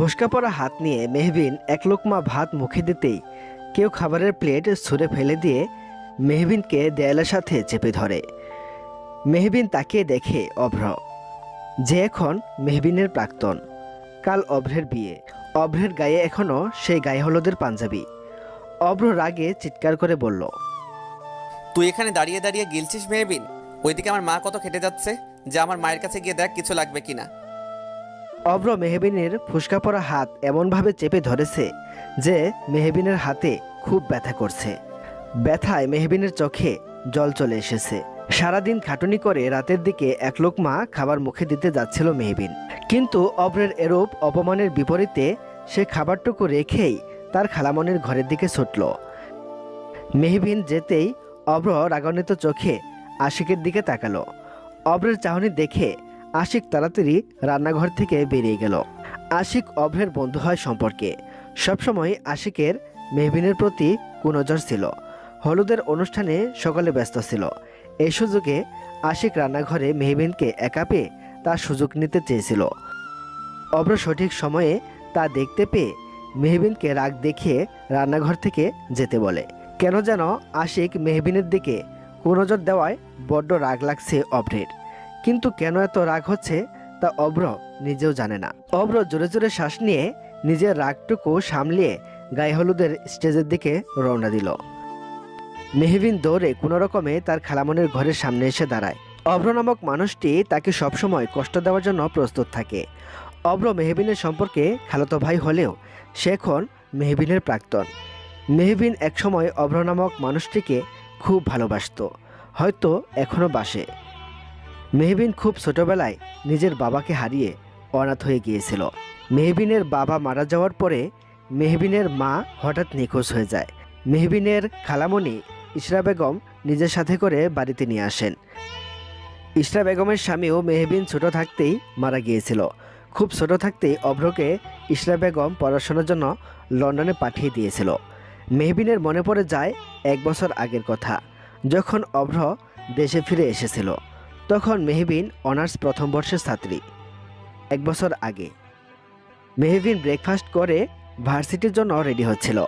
ফোসকা পড়া হাত নিয়ে মেহবিন এক লোকমা ভাত মুখে দিতেই কেউ খাবারের প্লেট ছুঁড়ে ফেলে দিয়ে মেহবিনকে দেয়ালের সাথে চেপে ধরে। মেহবিন তাকিয়ে দেখে অভ্র, যে এখন মেহবিনের প্রাক্তন। কাল অভ্রের বিয়ে, অভ্রের গায়ে এখনও সেই গায়ে হলুদের পাঞ্জাবি। অভ্র রাগে চিৎকার করে বলল, তুই এখানে দাঁড়িয়ে দাঁড়িয়ে গিলছিস মেহবিন? ওইদিকে আমার মা কত খেটে যাচ্ছে, যে আমার মায়ের কাছে গিয়ে দেখ কিছু লাগবে কিনা। অভ্র মেহবিনের ফুসকা পড়া হাত এমনভাবে চেপে ধরেছে যে মেহবিনের হাতে খুব ব্যথা করছে। ব্যথায় মেহবিনের চোখে জল চলে এসেছে। সারাদিন খাটুনি করে রাতের দিকে এক লোকমা খাবার মুখে দিতে যাচ্ছিল মেহবিন, কিন্তু অভ্রের এরূপ অপমানের বিপরীতে সে খাবারটুকু রেখেই তার খালামনির ঘরের দিকে ছুটল। মেহবিন যেতেই অভ্র রাগান্বিত চোখে আশিকের দিকে তাকালো। অভ্রের চাহনি দেখে আশিক তাড়াতাড়ি রান্নাঘর থেকে বেরিয়ে গেল। আশিক অভ্রের বন্ধু হয় সম্পর্কে। সবসময় আশিকের মেহবিনের প্রতি কুনজর ছিল। হলুদের অনুষ্ঠানে সকলে ব্যস্ত ছিল। এই সুযোগে আশিক রান্নাঘরে মেহবিনকে একা পেয়ে তার সুযোগ নিতে চেয়েছিল। অভ্র সঠিক সময়ে তা দেখতে পেয়ে মেহবিনকে রাগ দেখিয়ে রান্নাঘর থেকে যেতে বলে। কেন যেন আশিক মেহবিনের দিকে কুনজর দেওয়ায় বড্ড রাগ লাগছে অভ্রের। কিন্তু কেন এত রাগ হচ্ছে তা অভ্র নিজেও জানে না। অভ্র জোরে জোরে শ্বাস নিয়ে নিজের রাগটুকু সামলিয়ে গায়ে হলুদের স্টেজের দিকে রওনা দিল। মেহবিন দৌড়ে কোনো রকমে তার খালামনের ঘরের সামনে এসে দাঁড়ায়। অভ্র নামক মানুষটি তাকে সবসময় কষ্ট দেওয়ার জন্য প্রস্তুত থাকে। অভ্র মেহবিনের সম্পর্কে খালাতো ভাই হলেও সে এখন মেহবিনের প্রাক্তন। মেহবিন একসময় অভ্র নামক মানুষটিকে খুব ভালোবাসত, হয়তো এখনও বাসে। মেহবিন খুব ছোটবেলায় নিজের বাবাকে হারিয়ে অনাথ হয়ে গিয়েছিল। মেহবিনের বাবা মারা যাওয়ার পরে মেহবিনের মা হঠাৎ নিখোঁজ হয়ে যায়। মেহবিনের খালামণি ইশরা বেগম নিজের সাথে করে বাড়িতে নিয়ে আসেন। ইশরা বেগমের স্বামীও মেহবিন ছোট থাকতেই মারা গিয়েছিল। খুব ছোট থাকতেই অভ্রকে ইশরা বেগম পড়াশোনার জন্য লন্ডনে পাঠিয়ে দিয়েছিল। মেহবিনের মনে পড়ে যায় 1 বছর আগের কথা, যখন অভ্র দেশে ফিরে এসেছিল। তখন মেহবিন অনার্স প্রথম বর্ষের ছাত্রী। 1 বছর আগে মেহবিন ব্রেকফাস্ট করে ভার্সিটির জন্য রেডি হচ্ছিল।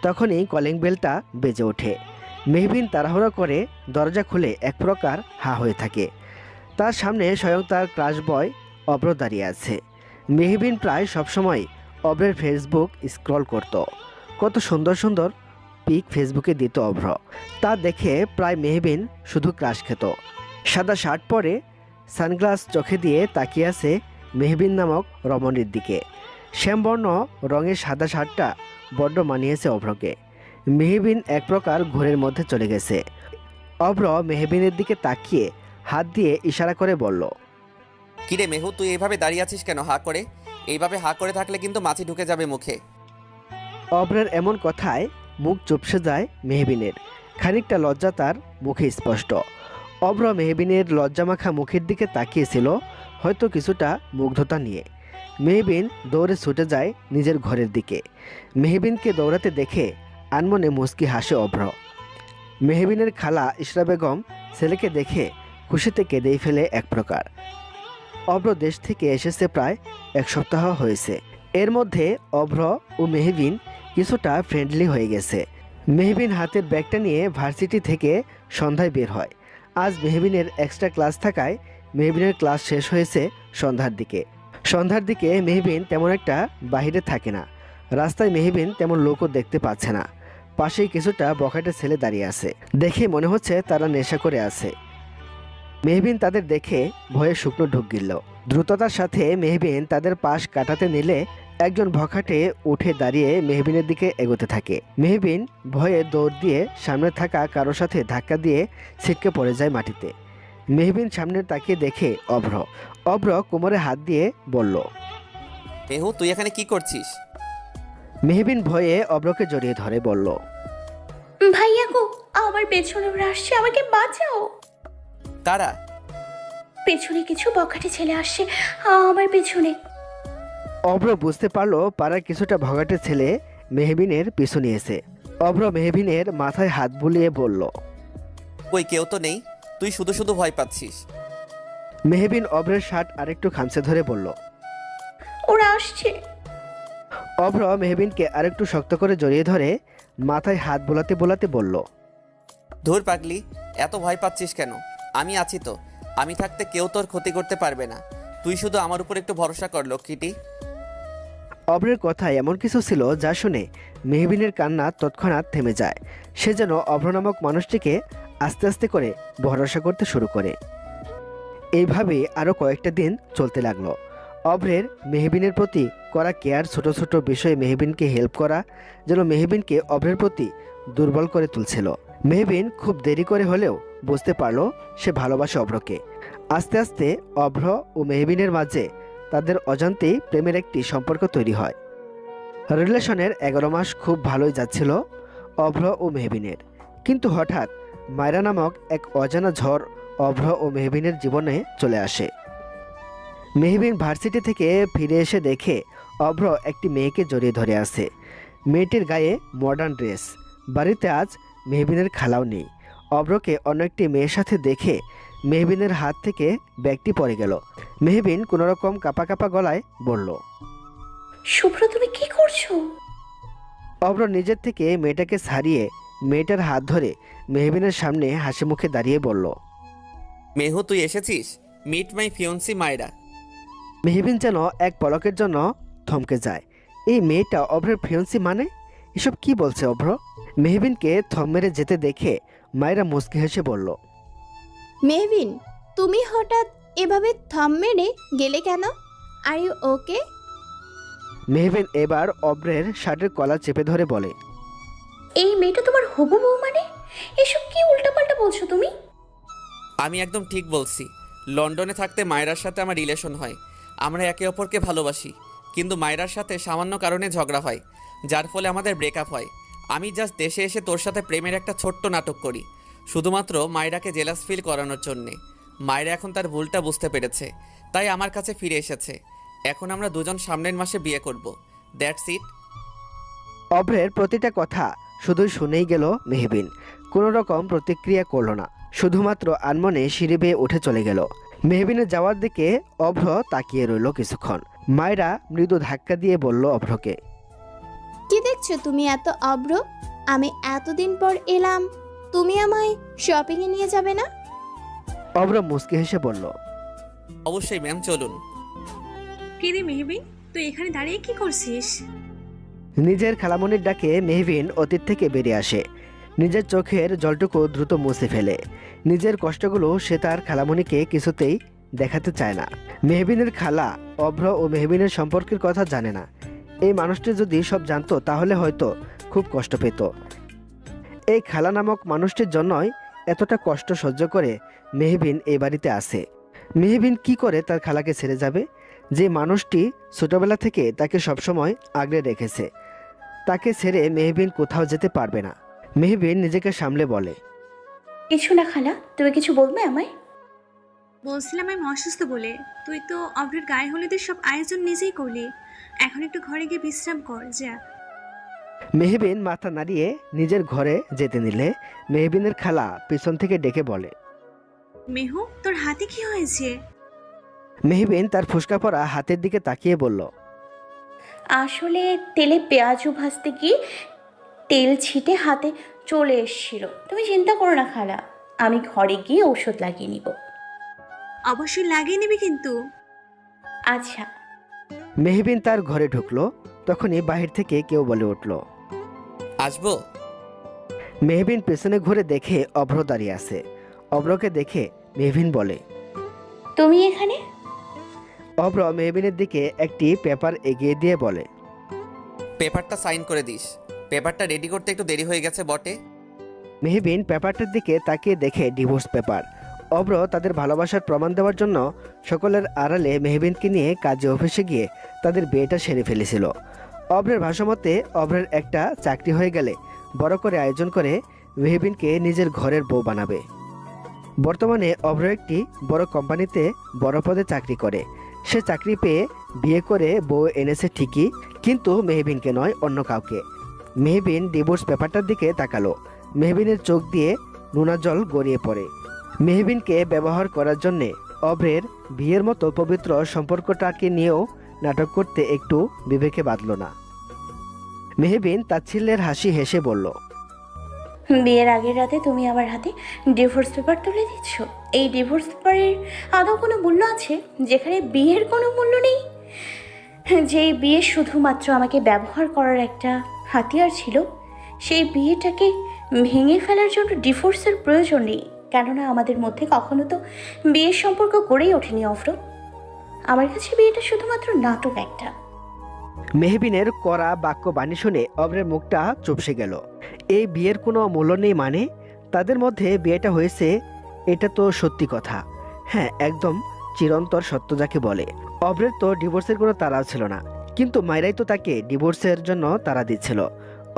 তখনই কলিং বেলটা বেজে ওঠে। মেহবিন তাড়াহুড়ো করে দরজা খুলে এক প্রকার হা হয়ে থাকে। তার সামনে স্বয়ং তার ক্লাস বয় অভ্র দাঁড়িয়ে আছে। মেহবিন প্রায় সবসময় অভ্রের ফেসবুক স্ক্রল করত। কত সুন্দর সুন্দর পিক ফেসবুকে দিত অভ্র। তা দেখে প্রায় মেহবিন শুধু ক্রাশ খেত। সাদা শার্ট পরে সানগ্লাস চোখে দিয়ে তাকিয়ে আছে মেহবিন নামক রমণীর দিকে। শ্যামবর্ণ রঙের সাদা শার্টটা বড্ড মানিয়েছে অভ্রকে। মেহবিন এক প্রকার ঘোরের মধ্যে চলে গেছে। অভ্র মেহবিনের দিকে তাকিয়ে হাত দিয়ে ইশারা করে বলল, কিরে মেহু, তুই এইভাবে দাঁড়িয়ে আছিস কেন হা করে? এইভাবে হা করে থাকলে কিন্তু মাছি ঢুকে যাবে মুখে। অভ্রের এমন কথায় মুখ চুপসে যায় মেহবিনের। খানিকটা লজ্জা তার মুখে স্পষ্ট। অভ্র মেহবিনের লজ্জামাখা মুখের দিকে তাকিয়েছিল, হয়তো কিছুটা মুগ্ধতা নিয়ে। মেহবিন দৌড়ে ছুটে যায় নিজের ঘরের দিকে। মেহবিনকে দৌড়াতে দেখে আনমনে মুচকি হাসে অভ্র। মেহবিনের খালা ইশরা বেগম ছেলেকে দেখে খুশিতে কেঁদেই ফেলে এক প্রকার। অভ্র দেশ থেকে এসেছে প্রায় 1 সপ্তাহ হয়েছে। এর মধ্যে অভ্র ও মেহবিন কিছুটা ফ্রেন্ডলি হয়ে গেছে। মেহবিন হাতের ব্যাগটা নিয়ে ভার্সিটি থেকে সন্ধ্যায় বের হয়। আজ মেহবিনের এক্সট্রা ক্লাস থাকায় মেহবিনের ক্লাস শেষ হয়েছে সন্ধ্যার দিকে। সন্ধ্যার দিকে মেহবিন তেমন একটা বাহিরে থাকে না। রাস্তায় মেহবিন তেমন লোকও দেখতে পাচ্ছে না। পাশেই কিছুটা বখাটে ছেলে দাঁড়িয়ে আছে। দেখে মনে হচ্ছে তারা নেশা করে আছে। মেহবিন তাদের দেখে ভয়ে শুকনো ঢুক গিলল। দ্রুততার সাথে মেহবিন তাদের পাশ কাটাতে নিলে একজন বখাটে উঠে দাঁড়িয়ে মেহবিনের দিকে এগোতে থাকে। মেহবিন ভয়ে দৌড় দিয়ে সামনে থাকা কারোর সাথে ধাক্কা দিয়ে ছিটকে পড়ে যায় মাটিতে। মেহবিন সামনে তাকিয়ে দেখে অভ্র। অভ্র কোমরে হাত দিয়ে বলল, মেহু, তুই এখানে কি করছিস? মেহবিন ভয়ে অভ্রকে জড়িয়ে ধরে বলল, ভাইয়া গো, আমার পেছনে ওরা আসছে, আমাকে বাঁচাও। কারা? পেছনে কিছু বখাটে ছেলে আসছে আমার পেছনে। অভ্র বুঝতে পারলো পাড়ার কিছুটা ভগাটে ছেলে মেহবিনের পিছু নিয়েছে। অভ্র মেহবিনের মাথায় হাত বুলিয়ে বলল, কই, কেউ তো নেই, তুই শুধু শুধু ভয় পাচ্ছিস। মেহবিন অভ্রের শার্ট আরেকটু খামচে ধরে বলল, ওরা আসছে। অভ্র মেহবিনকে আরেকটু শক্ত করে জড়িয়ে ধরে মাথায় হাত বোলাতে বোলাতে বলল, ধুর পাগলি, এত ভয় পাচ্ছিস কেন? আমি আছি তো। আমি থাকতে কেউ তোর ক্ষতি করতে পারবে না। তুই শুধু আমার উপর একটু ভরসা কর লক্ষ্মীটি। অভ্রের কথায় এমন কিছু ছিল যা শুনে মেহবিনের কান্না তৎক্ষণাৎ থেমে যায়। সে যেন অভ্র নামক মানুষটিকে আস্তে আস্তে করে ভরসা করতে শুরু করে। এইভাবেই আরও কয়েকটা দিন চলতে লাগলো। অভ্রের মেহবিনের প্রতি করা কেয়ার, ছোট ছোট বিষয়ে মেহবিনকে হেল্প করা যেন মেহবিনকে অভ্রের প্রতি দুর্বল করে তুলছিল। মেহবিন খুব দেরি করে হলেও বুঝতে পারলো সে ভালোবাসে অভ্রকে। আস্তে আস্তে অভ্র ও মেহবিনের মাঝে তাদের অজান্তেই প্রেমের একটি সম্পর্ক তৈরি হয়। রিলেশনের 11 মাস খুব ভালোই যাচ্ছিল অভ্র ও মেহবিনের। কিন্তু হঠাৎ মায়রা নামক এক অজানা ঝড় অভ্র ও মেহবিনের জীবনে চলে আসে। মেহবিন ভার্সিটি থেকে ফিরে এসে দেখে অভ্র একটি মেয়েকে জড়িয়ে ধরে আছে। মেয়েটির গায়ে মডার্ন ড্রেস। বাড়িতে আজ মেহবিনের খালাও নেই। অভ্রকে অন্য একটি মেয়ের সাথে দেখে মেহবিনের হাত থেকে ব্যাগটি পড়ে গেল। মেহবিন কোনোরকম কাঁপা কাঁপা গলায় বলল, শুভ্র, তুমি কি করছো? অভ্র নিজের থেকে মেয়েটাকে ছাড়িয়ে মেয়েটার হাত ধরে মেহবিনের সামনে হাসি মুখে দাঁড়িয়ে বলল, মেহু, তুই এসেছিস? Meet my fiancé মায়রা। মেহবিন যেন এক পলকের জন্য থমকে যায়। এই মেয়েটা অভ্রের ফিয়ন্সি মানে? এসব কি বলছে অভ্র? মেহবিনকে থম মেরে যেতে দেখে মায়েরা মুচকি হেসে বলল, মেহবিন, তুমি হঠাৎ এভাবে থাম মেরে গেলে কেন? Are you okay? মেহবিন এবার অভ্রের শার্টের কলার চেপে ধরে বলে, এই মেয়েটা তোমার হবু বউ মানে? এসব কি উল্টাপাল্টা বলছো তুমি? আমি একদম ঠিক বলছি। লন্ডনে থাকতে মায়রার সাথে আমার রিলেশন হয়। আমরা একে অপরকে ভালোবাসি, কিন্তু মায়রার সাথে সামান্য কারণে ঝগড়া হয়, যার ফলে আমাদের ব্রেকআপ হয়। আমি জাস্ট দেশে এসে তোর সাথে প্রেমের একটা ছোট্ট নাটক করি, শুধুমাত্র মায়রাকে জেলাস ফিল করানোর জন্যে। মায়রা এখন তার ভুলটা বুঝতে পেরেছে, তাই আমার কাছে ফিরে এসেছে। এখন আমরা দুজন সামনের মাসে বিয়ে করব। That's it. অভ্রের প্রতিটা কথা শুধুই শুনেই গেল মেহবিন। কোনো রকম প্রতিক্রিয়া করল না, শুধুমাত্র আনমনে সিঁড়ি বেয়ে উঠে চলে গেল। মেহবিনের যাওয়ার দিকে অভ্র তাকিয়ে রইল কিছুক্ষণ। মায়েরা মৃদু ধাক্কা দিয়ে বলল অভ্রকে, কি দেখছো তুমি এত অব্র? আমি এতদিন পর এলাম, তুমি আমায় শপিংয়ে নিয়ে যাবে না? অভ্র মুচকি হেসে বলল, অবশ্যই ম্যাম, চলুন। কে রে মেহবিন, তুই এখানে দাঁড়িয়ে কি করছিস? নিজের খালামণির ডাকে মেহবিন অতীত থেকে বেরিয়ে আসে। নিজের চোখের জলটুকু দ্রুত মুছে ফেলে। নিজের কষ্টগুলো সে তার খালামণিকে কিছুতেই দেখাতে চায় না। মেহবিনের খালা অভ্র ও মেহবিনের সম্পর্কের কথা জানে না। এই মানুষটি যদি সব জানতো তাহলে হয়তো খুব কষ্ট পেত। এই খালা নামক মানুষটির জন্যই এতটা কষ্ট সহ্য করে মেহবিন এই বাড়িতে আসে। মেহবিন কি করে তার খালাকে ছেড়ে যাবে, যে মানুষটি ছোটবেলা থেকে তাকে সবসময় আগলে রেখেছে? তাকে ছেড়ে মেহবিন কোথাও যেতে পারবে না। মেহবিন নিজেকে সামলে বলে, কিছু না খালা, তুমি কিছু বলবে আমায়? বলছিলাম আমি অসুস্থ বলে। তুই তো অভ্রের গায়ে হলুদের সব আয়োজন নিজেই করলি। এখন একটু ঘরে গিয়ে বিশ্রাম কর যা। মেহবিন মাথা নাড়িয়ে নিজের ঘরে যেতে নিলে মেহবিনের খালা পিছন থেকে ডেকে বলে, মেহু, তোর হাতে কি হয়েছে? মেহবিন তার ফুসকা পড়া হাতের দিকে তাকিয়ে বলল, আসলে তেলে পেঁয়াজু ভাজতে গিয়ে তেল ছিটে হাতে চলে এসেছিল। তুমি চিন্তা করো না খালা, আমি ঘরে গিয়ে ওষুধ লাগিয়ে নিব। অবশ্যই লাগিয়ে নিবি কিন্তু। আচ্ছা। মেহবিন তার ঘরে ঢুকলো। তখনই বাহির থেকে কেউ বলে উঠল, আসবো? মেহবিন পেছনে ঘুরে দেখে অভ্র দাঁড়িয়ে আছে। অভ্রকে দেখে মেহবিন বলে, তুমি এখানে? অভ্র মেহবিনের দিকে একটি পেপার এগিয়ে দিয়ে বলে, পেপারটা সাইন করে দিস। পেপারটা রেডি করতে একটু দেরি হয়ে গেছে বটে। মেহবিন পেপারটার দিকে তাকিয়ে দেখে ডিভোর্স পেপার। অভ্র তাদের ভালোবাসার প্রমাণ দেওয়ার জন্য সকলের আড়ালে মেহবিনকে নিয়ে কাজে অফিসে গিয়ে তাদের বিয়েটা সেরে ফেলেছিল। অভ্রের ভাষ্যমতে অভ্রের একটা চাকরি হয়ে গেলে বড় করে আয়োজন করে মেহবিনকে নিজের ঘরের বউ বানাবে। বর্তমানে অভ্র একটি বড় কোম্পানিতে বড় পদে চাকরি করে। সে চাকরি পেয়ে বিয়ে করে বউ এনেছে ঠিকই, কিন্তু মেহবিনকে নয়, অন্য কাউকে। মেহবিন ডিভোর্স পেপারটার দিকে তাকালো। মেহবিনের চোখ দিয়ে নোনা জল গড়িয়ে পড়ে। মেহবিনকে ব্যবহার করার জন্যে অভ্রের বিয়ের মতো পবিত্র সম্পর্কটাকে নিয়েও নাটক করতে একটু বিবেকে বাঁধল না। মেহবিন তাচ্ছিল্যের হাসি হেসে বলল, বিয়ের আগের রাতে তুমি আমার হাতে ডিভোর্স পেপার তুলে দিচ্ছ। এই ডিভোর্স পেপারের আদৌ কোনো মূল্য আছে, যেখানে বিয়ের কোনো মূল্য নেই? যেই বিয়ে শুধুমাত্র আমাকে ব্যবহার করার একটা হাতিয়ার ছিল, সেই বিয়েটাকে ভেঙে ফেলার জন্য ডিভোর্সের প্রয়োজন নেই। কেননা আমাদের মধ্যে কখনো তো বিয়ের সম্পর্ক গড়েই ওঠেনি অফরো। আমার কাছে বিয়েটা শুধুমাত্র নাটক একটা। মেহবিনের কড়া বাক্য বাণী শুনে অভ্রের মুখটা চুপসে গেল। এই বিয়ের কোনো মূল্য নেই মানে? তাদের মধ্যে বিয়েটা হয়েছে, এটা তো সত্যি কথা। হ্যাঁ, একদম চিরন্তর সত্য যাকে বলে। অভ্রের তো ডিভোর্সের কোনো তাড়াও ছিল না, কিন্তু মায়েরাই তো তাকে ডিভোর্সের জন্য তাড়া দিচ্ছিল।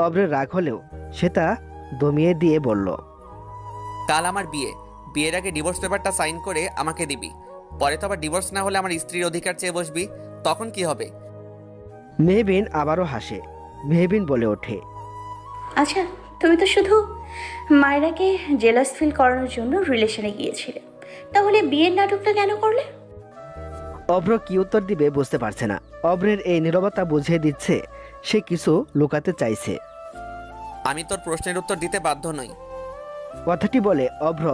অভ্রের রাগ হলেও সেটা দমিয়ে দিয়ে বলল, কাল আমার বিয়ে, বিয়ের আগে ডিভোর্স পেপারটা সাইন করে আমাকে দিবি। পরে তো আবার ডিভোর্স না হলে আমার স্ত্রীর অধিকার চেয়ে বসবি, তখন কি হবে? মেহবিন আবারও হাসে। মেহবিন বলে ওঠে, আচ্ছা, তুমি তো শুধু মায়রাকে জেলাস ফিল করানোর জন্য রিলেশনে গিয়েছিলে, তাহলে বিয়ের নাটকটা কেন করলে? অভ্র কি উত্তর দিবে বুঝতে পারছে না। অভ্রের এই নীরবতা বুঝিয়ে দিচ্ছে সে কিছু লুকাতে চাইছে। আমি তোর প্রশ্নের উত্তর দিতে বাধ্য নই। কথাটি বলে অভ্র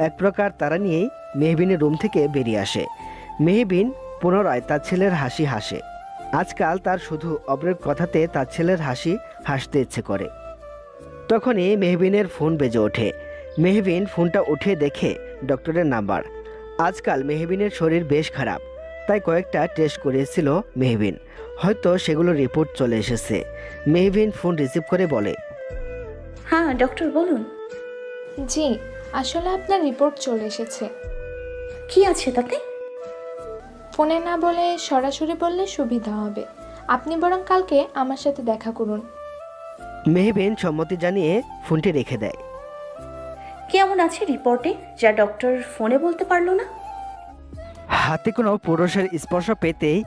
এক প্রকার তারা নিয়েই মেহবিনের রুম থেকে বেরিয়ে আসে। মেহবিন পুনরায় তার ছেলের হাসি হাসে। আজকাল তার শুধু অভ্রের কথাতে তার ছেলের হাসি হাসতে ইচ্ছে করে। তখনই মেহবিনের ফোন বেজে ওঠে। মেহবিন ফোনটা উঠে দেখে ডক্টরের নাম্বার। আজকাল মেহবিনের শরীর বেশ খারাপ, তাই কয়েকটা টেস্ট করিয়েছিল মেহবিন। হয়তো সেগুলোর রিপোর্ট চলে এসেছে। মেহবিন ফোন রিসিভ করে বলে, হ্যাঁ ডক্টর, বলুন। জি, আসলে আপনার রিপোর্ট চলে এসেছে। কি আছে তাতে? ফোনে না বলে সরাসরি বললে সুবিধা হবে। আপনি বরং কালকে আমার সাথে দেখা করুন। মেহবিন সম্মতি জানিয়ে ফোনটি রেখে দেয়। কেমন আছে রিপোর্টে যা ডক্টর ফোনে বলতে পারলো না? হাতে কোনো পুরুষের স্পর্শ পেতেই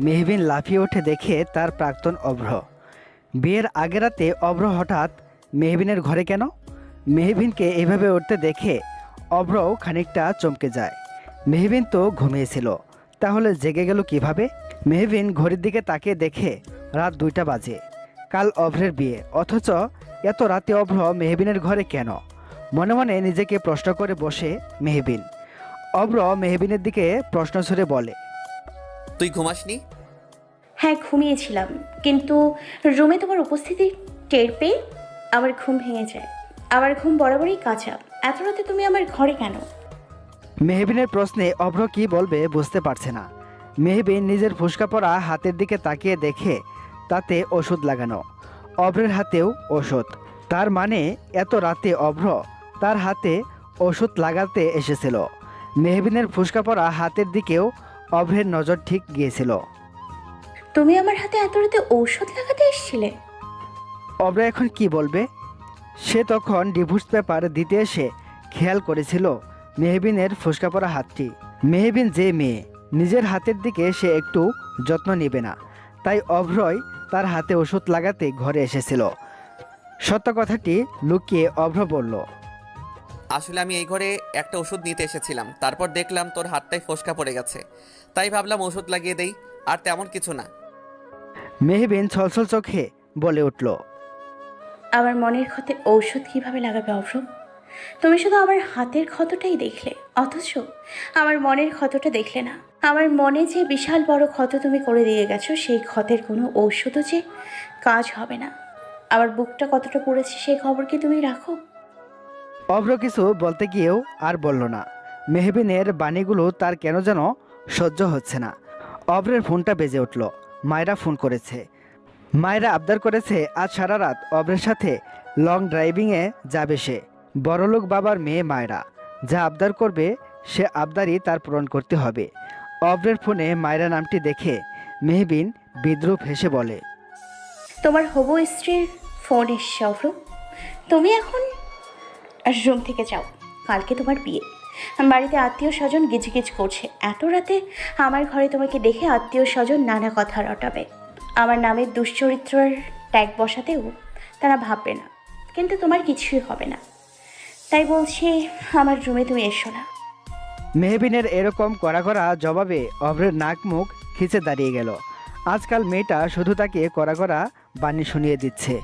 মেহবিন লাফিয়ে ওঠে দেখে তার প্রাক্তন অভ্র। বিয়ের আগে রাতে অভ্র হঠাৎ মেহবিনের ঘরে কেন? মেহবিনকে এভাবে উঠতে দেখে অভ্রও খানিকটা চমকে যায়। মেহবিন তো ঘুমিয়েছিল, তাহলে জেগে গেল কিভাবে? মেহবিন ঘড়ির দিকে তাকিয়ে দেখে রাত 2টা বাজে। কাল অভ্রের বিয়ে, অথচ এত রাতে অভ্র মেহবিনের ঘরে কেন? মনে মনে নিজেকে প্রশ্ন করে বসে মেহবিন। অভ্র মেহবিনের দিকে প্রশ্ন ছুড়ে বলে, তুই ঘুমাসনি? হ্যাঁ ঘুমিয়েছিলাম, কিন্তু রুমে তোমার উপস্থিতি টের পেয়ে আমার ঘুম ভেঙে যায়। আমার ঘুম বরাবরই কাঁচা। এত রাতে তুমি আমার ঘরে কেন? মেহবিনের প্রশ্নে অভ্র কি বলবে বুঝতে পারছে না। মেহবিন নিজের ফুসকা পড়া হাতের দিকে তাকিয়ে দেখে তাতে ওষুধ লাগানো। অভ্রের হাতেও ওষুধ। তার মানে এত রাতে অভ্র তার হাতে ওষুধ লাগাতে এসেছিল। মেহবিনের ফুসকা পড়া হাতের দিকেও অভ্রের নজর ঠিক গিয়েছিল। তুমি আমার হাতে এত রাতে ঔষধ লাগাতে এসেছিলে? অভ্র এখন কি বলবে? সে তখন ডিভোর্স পেপার দিতে এসে খেয়াল করেছিল মেহবিনের ফুসকা পড়া হাতটি। মেহবিন যে মেয়ে, নিজের হাতের দিকে সে একটু যত্ন নেবে না, তাই অভ্রই তার হাতে ওষুধ লাগাতে ঘরে এসেছিল। সত্য কথাটি লুকিয়ে অভ্র বলল, আসলে আমি এই ঘরে একটা ওষুধ নিতে এসেছিলাম, তারপর দেখলাম তোর হাতটায় ফোসকা পড়ে গেছে, তাই ভাবলাম ওষুধ লাগিয়ে দেই, আর তেমন কিছু না। মেহবিন ছলছল চোখে বলে উঠল, আমার মনের ক্ষতে ঔষধ কিভাবে লাগাবে অভ্র? তুমি শুধু আমার হাতের ক্ষতটাই দেখলে, অথচ আমার মনের ক্ষতটা দেখলে না। আমার মনে যে বিশাল বড় ক্ষত তুমি করে দিয়ে গেছো, সেই ক্ষতের কোনো ঔষধও যে কাজ হবে না। আমার বুকটা কতটা পড়েছে সেই খবর কি তুমি রাখো? অভ্র কিছু বলতে গিয়েও আর বলল না। মেহবিনের বাণীগুলো তার কেন যেন সহ্য হচ্ছে না। অভ্রের ফোনটা বেজে উঠল। মায়েরা ফোন করেছে। মায়েরা আবদার করেছে আজ সারা রাত অভ্রের সাথে লং ড্রাইভিংয়ে যাবে সে। বড়লোক বাবার মেয়ে মায়েরা যা আবদার করবে সে আবদারই তার পূরণ করতে হবে। অভ্রের ফোনে মায়েরা নামটি দেখে মেহবিন বিদ্রুপ হেসে বলে, তোমার হবু স্ত্রীর ফোন এসছে অভ্র। তুমি এখন রুম থেকে যাও, কালকে তোমার বিয়ে। বাড়িতে আত্মীয় স্বজন গিজগিজ করছে। এত রাতে আমার ঘরে তোমাকে দেখে আত্মীয় স্বজন নানা কথা রটাবে। আমার নামের দুশ্চরিত্রের ট্যাগ বসাতেও তারা ভাববে না, কিন্তু তোমার কিছুই হবে না। তাই বলছি আমার রুমে তুমি এসো না। মেহবিনের এরকম কড়া কড়া জবাবে অভ্রের নাক মুখ খিচে দাঁড়িয়ে গেল। আজকাল মেয়েটা শুধু তাকে কড়া কড়া বাণী শুনিয়ে দিচ্ছে।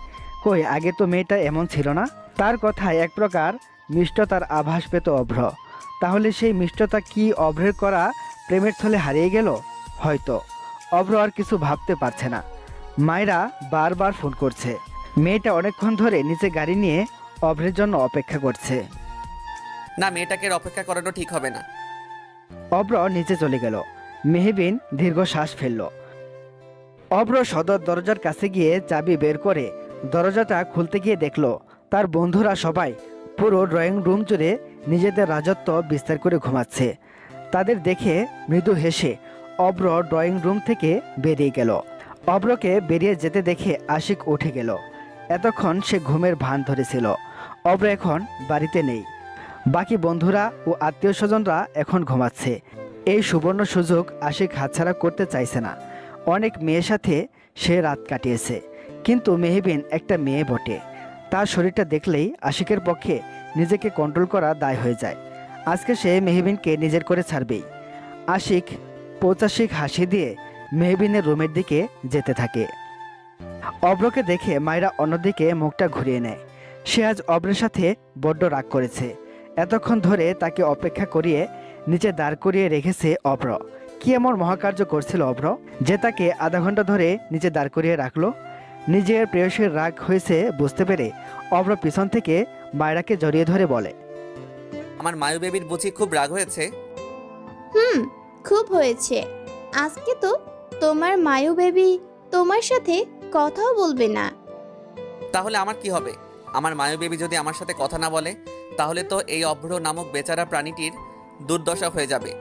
কই আগে তো মেয়েটা এমন ছিল না। তার কথায় এক প্রকার মিষ্টতার আভাস পেত অভ্র। তাহলে সেই মিষ্টতা কি অভ্রের করা প্রেমের থলে হারিয়ে গেল? হয়তো। অভ্র আর কিছু ভাবতে পারছে না। মায়েরা বারবার ফোন করছে। মেয়েটা অনেকক্ষণ ধরে নিচে গাড়ি নিয়ে অভ্রের জন্য অপেক্ষা করছে। না, মেয়েটাকে আর অপেক্ষা করানো ঠিক হবে না। অভ্র নিচে চলে গেল। মেহবিন দীর্ঘ শ্বাস ফেলল। অভ্র সদর দরজার কাছে গিয়ে চাবি বের করে দরজাটা খুলতে গিয়ে দেখল তার বন্ধুরা সবাই পুরো ড্রয়িং রুম জুড়ে নিজেদের রাজত্ব বিস্তার করে ঘুমাচ্ছে। তাদের দেখে মৃদু হেসে অভ্র ড্রয়িং রুম থেকে বেরিয়ে গেল। অভ্রকে বেরিয়ে যেতে দেখে আশিক উঠে গেল। এতক্ষণ সে ঘুমের ভান ধরেছিল। অভ্র এখন বাড়িতে নেই। বাকি বন্ধুরা ও আত্মীয় স্বজনরা এখন ঘুমাচ্ছে। এই সুবর্ণ সুযোগ আশিক হাতছাড়া করতে চাইছে না। অনেক মেয়ের সাথে সে রাত কাটিয়েছে, কিন্তু মেহবিন একটা মেয়ে বটে। তার শরীরটা দেখলেই আশিকের পক্ষে নিজেকে কন্ট্রোল করা দায় হয়ে যায়। আজকে সে মেহবিনকে নিজের করে ছাড়বেই। আশিক পৌচাশিক হাসি দিয়ে মেহবিনের রুমের দিকে যেতে থাকে। অভ্রকে দেখে মায়েরা অন্যদিকে মুখটা ঘুরিয়ে নেয়। সে আজ অভ্রের সাথে বড্ড রাগ করেছে। এতক্ষণ ধরে তাকে অপেক্ষা করিয়ে নিচে দাঁড় করিয়ে রেখেছে অভ্র। কি এমন মহাকার্য করছিল অভ্র যে তাকে আধা ঘন্টা ধরে নিচে দাঁড় করিয়ে রাখলো? নিজের প্রেয়সীর রাগ হয়েছে বুঝতে পেরে অভ্র পিছন থেকে মায়রাকে জড়িয়ে ধরে বলে, আমার মায়ু বেবির বুঝি খুব রাগ হয়েছে? খুব হয়েছে। আজকে তো তোমার মায়ু বেবি তোমার সাথে কথাও বলবে না। তাহলে আমার কি হবে? আমার মায়ু বেবি যদি আমার সাথে কথা না বলে, তাহলে তো এই অভ্র নামক বেচারা প্রাণীটির দুর্দশা হয়ে যাবে।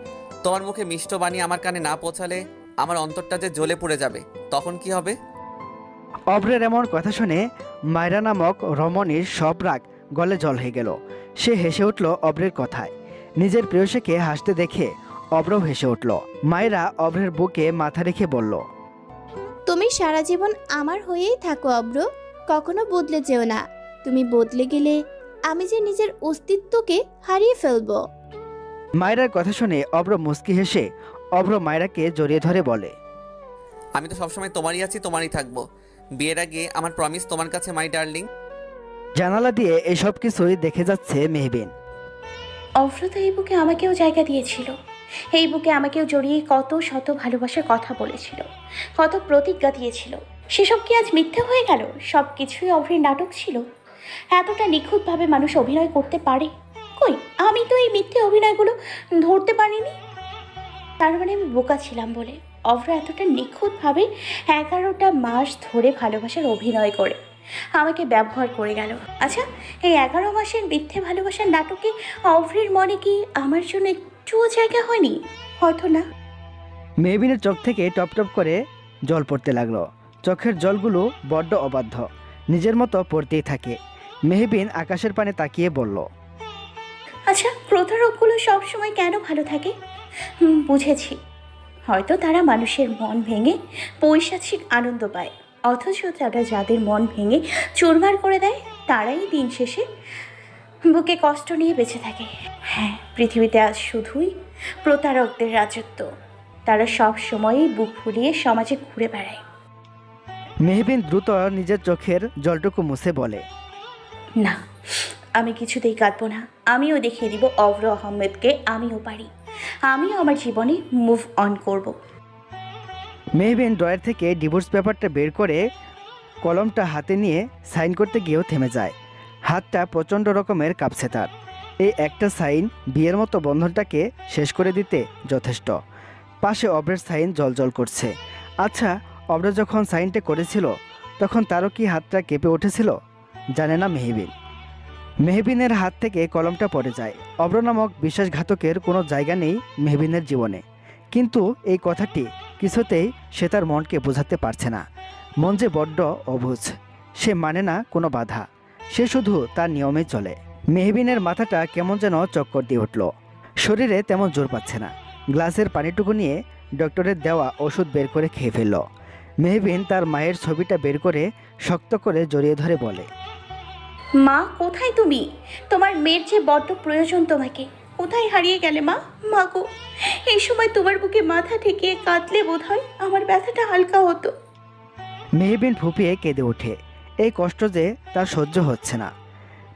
তোমার মুখে মিষ্ট বাণী আমার কানে না পৌঁছালে আমার অন্তরটা যে জ্বলে পড়ে যাবে, তখন কি হবে? অভ্রের এমন কথা শুনে মায়রা নামক রমণীর সব রাগ গলে জল হয়ে গেল। সে হেসে উঠল অভ্রের কথায়। নিজের প্রেয়সীকে হাসতে দেখে অভ্রও হেসে উঠল। মায়রা অভ্রের বুকে মাথা রেখে বলল, তুমি সারা জীবন আমার হয়েই থাকো অব্র, কখনো বদলে যেও না। তুমি বদলে গেলে আমি যে নিজের অস্তিত্বকে হারিয়ে ফেলবো। মায়রার কথা শুনে অভ্র মুচকি হেসে অভ্র মায়রাকে জড়িয়ে ধরে বলে, আমি তো সবসময় তোমারই আছি, তোমারই থাকবো। বিয়ের আগে আমার প্রমিস তোমার কাছে, মাই ডার্লিং। জানালা দিয়ে এসব কিছুই দেখে যাচ্ছে মেহবিন। অভ্র তো এই বুকে আমাকেও জায়গা দিয়েছিল। এই বুকে আমাকেও জড়িয়ে কত শত ভালোবাসার কথা বলেছিল, কত প্রতিজ্ঞা দিয়েছিল। সেসব কি আজ মিথ্যে হয়ে গেল? সব কিছুই অভ্রের নাটক ছিল। এতটা নিখুঁতভাবে মানুষ অভিনয় করতে পারে? কই, আমি তো এই মিথ্যে অভিনয়গুলো ধরতে পারিনি। তার মানে আমি বোকা ছিলাম বলে অভ্র এতটা নিখুঁতভাবে 11টা মাস ধরে ভালোবাসার অভিনয় করে আমাকে ব্যবহার করে গেল। আচ্ছা, এই 11 মাসের মিথ্যে ভালোবাসার নাটকে অভ্রের মনে কি আমার জন্য একটুও জায়গা হয়নি? হয়তো না। মেহবিনের চোখ থেকে টপ টপ করে জল পড়তে লাগলো। চোখের জলগুলো বড্ড অবাধ্য, নিজের মতো পড়তেই থাকে। মেহবিন আকাশের পানে তাকিয়ে বলল, আচ্ছা, প্রতারকগুলো সবসময় কেন ভালো থাকে? বুঝেছি, হয়তো তারা মানুষের মন ভেঙে পৈশাচিক আনন্দ পায়, অথচ তারা যাদের মন ভেঙে চুরমার করে দেয় তারাই দিন শেষে বুকে কষ্ট নিয়ে বেঁচে থাকে। হ্যাঁ, পৃথিবীতে আজ শুধুই প্রতারকদের রাজত্ব। তারা সব সময়ই বুক ফুলিয়ে সমাজে ঘুরে বেড়ায়। মেহবিন দ্রুত নিজের চোখের জলটুকু মুছে বলে, না, আমি কিছুতেই কাঁদবো না। আমিও দেখিয়ে দিব অভ্র আহমেদকে আমিও পারি। আমিও আমার জীবনে মুভ অন করব। মেহবিন ড্রয়ার থেকে ডিভোর্স পেপারটা বের করে কলমটা হাতে নিয়ে সাইন করতে গিয়েও থেমে যায়। হাতটা প্রচণ্ড রকমের কাঁপছে তার। এই একটা সাইন বিয়ের মতো বন্ধনটাকে শেষ করে দিতে যথেষ্ট। পাশে অভ্রের সাইন জলজল করছে। আচ্ছা, অভ্র যখন সাইনটা করেছিল তখন তারও কি হাতটা কেঁপে উঠেছিল? জানে না মেহবিন। মেহবিনের হাত থেকে কলমটা পড়ে যায়। অভ্র নামক বিশ্বাসঘাতকের কোনো জায়গা নেই মেহবিনের জীবনে। কিন্তু এই কথাটি কিছুতেই সে তার মনকে বোঝাতে পারছে না। মন যে বড্ড অবুঝ, সে মানে না কোনো বাধা, সে শুধু তার নিয়মে চলে। মেহবিনের মাথাটা কেমন যেন চক্কর দিয়ে উঠল। শরীরে তেমন জোর পাচ্ছে না। গ্লাসের পানিটুকু নিয়ে ডক্টরের দেওয়া ওষুধ বের করে খেয়ে ফেলল। মেহবিন তার মায়ের ছবিটা বের করে শক্ত করে জড়িয়ে ধরে বলে, মা, কোথায় তুমি? তোমার মেয়ের যে বড্ড প্রয়োজন তোমাকে। কোথায় হারিয়ে গেলে মা? মা গো, এই সময় তোমার বুকে মাথা ঠেকিয়ে কাঁদলে বোধহয় আমার ব্যথাটা হালকা হতো। মেহবিন ফুপিয়ে কেঁদে ওঠে। এই কষ্ট যে তার সহ্য হচ্ছে না।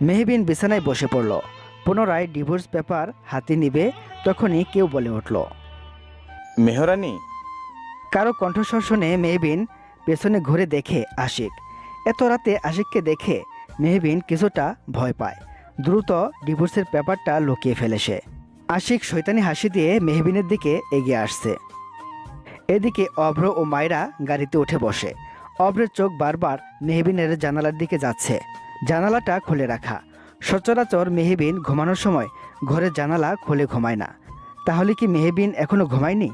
মেহবিন বিছানায় বসে পড়ল। পুনরায় ডিভোর্স পেপার হাতে নিবে, তখনই কেউ বলে উঠল। মেহরানি। কারো কণ্ঠস্বর শুনে মেহবিন পেছনে ঘুরে দেখে আশিক। এত রাতে আশিককে দেখে মেহবিন কিছুটা ভয় পায়। দ্রুত ডিভোর্সের পেপারটা লুকিয়ে ফেলে সে। আশিক শয়তানি হাসি দিয়ে মেহবিনের দিকে এগিয়ে আসছে। এদিকে অভ্র ও মায়রা গাড়িতে উঠে বসে। অভ্রের চোখ বারবার মেহবিনের জানালার দিকে যাচ্ছে। জানালাটা খুলে রাখা। সচরাচর মেহবিন ঘুমানোর সময় ঘরের জানালা খুলে ঘুমায় না। তাহলে কি মেহবিন এখনো ঘুমায়নি?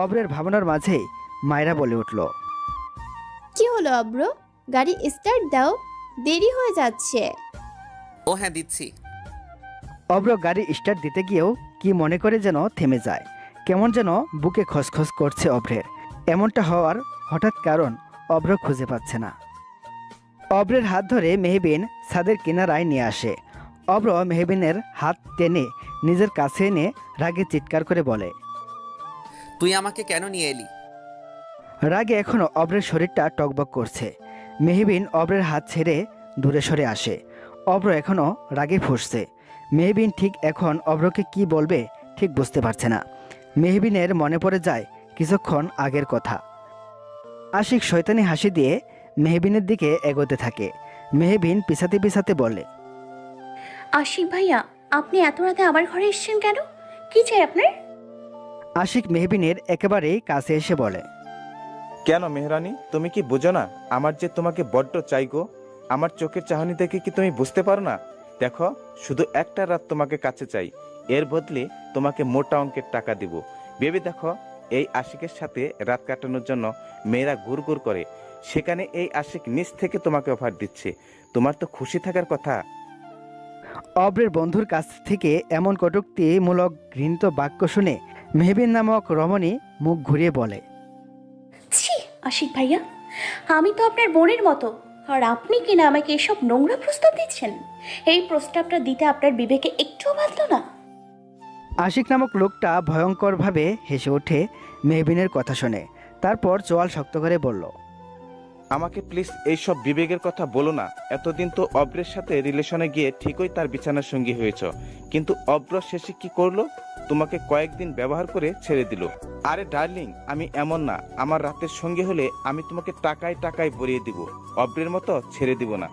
অভ্রের ভাবনার মাঝেই মায়রা বলে উঠল। কি হলো অব্র? গাড়ি স্টার্ট দাও, দেরি হয়ে যাচ্ছে। ও হ্যাঁ, দিচ্ছি। অভ্র গাড়ি স্টার্ট দিতে গিয়েও কি মনে করে যেন থেমে যায়। কেমন যেন বুকে খসখস করছে অভ্রের। এমনটা হওয়ার হঠাৎ কারণ অভ্র খুঁজে পাচ্ছে না। অভ্রের হাত ধরে মেহবিন ছাদের কিনারায় নিয়ে আসে। অভ্র মেহবিনের হাত টেনে নিজের কাছে এনে রাগে চিৎকার করে বলে। তুই আমাকে কেন নিয়ে এলি? রাগে এখনও অভ্রের শরীরটা টকবক করছে। মেহবিন অভ্রের হাত ছেড়ে দূরে সরে আসে। অভ্র এখনও রাগে ফুঁসছে। মেহবিন ঠিক এখন অভ্রকে কি বলবে ঠিক বুঝতে পারছে না। মেহবিনের মনে পড়ে যায় কিছুক্ষণ আগের কথা। আশিক শয়তানি হাসি দিয়ে মেহবিনের দিকে এগোতে থাকে। মেহবিন পিছাতে পিছাতে বলে। আশিক ভাইয়া, আপনি এত রাতে আমার ঘরে এসেছেন কেন? কি চাই আপনার? আশিক মেহবিনের একেবারেই কাছে এসে বলে। কেন মেহরানি, তুমি কি বুঝো না আমার যে তোমাকে বড্ড চাই গো? আমার চোখের চাহনি দেখে কি তুমি বুঝতে পারো না? দেখো, শুধু একটা রাত তোমাকে কাছে চাই, এর বদলে তোমাকে মোটা অঙ্কের টাকা দিব। ভেবে দেখো, এই আশিকের সাথে রাত কাটানোর জন্য মেয়েরা গুড় করে, সেখানে এই আশিক নিজ থেকে তোমাকে অফার দিচ্ছে। তোমার তো খুশি থাকার কথা। অভ্রের বন্ধুর কাছ থেকে এমন কটূক্তিমূলক ঘৃণিত বাক্য শুনে মেহবিন নামক রমণী মুখ ঘুরিয়ে বলে। ছি আশিক ভাইয়া, আমি তো আপনার বোনের মতো, আর আপনি কিনা আমাকে এসব নোংরা প্রস্তাব দিচ্ছেন? এই প্রস্তাবটা দিতে আপনার বিবেকে একটুও বাঁধল না? আশিক নামক লোকটা ভয়ঙ্করভাবে হেসে ওঠে মেহবিনের কথা শুনে। তারপর চোয়াল শক্ত করে বলল। আমাকে প্লিজ এইসব বিবেকের কথা বলো না। এতদিন তো অব্রের সাথে রিলেশনে গিয়ে ঠিকই তার বিছানার সঙ্গী হয়েছ, কিন্তু অব্র শেষে কি করলো? তোমাকে কয়েকদিন ব্যবহার করে ছেড়ে দিল। আরে ডার্লিং, আমি এমন না। আমার রাতের সঙ্গী হলে আমি তোমাকে টাকায় টাকায় ভরিয়ে দিব, অব্রের মতো ছেড়ে দিব না।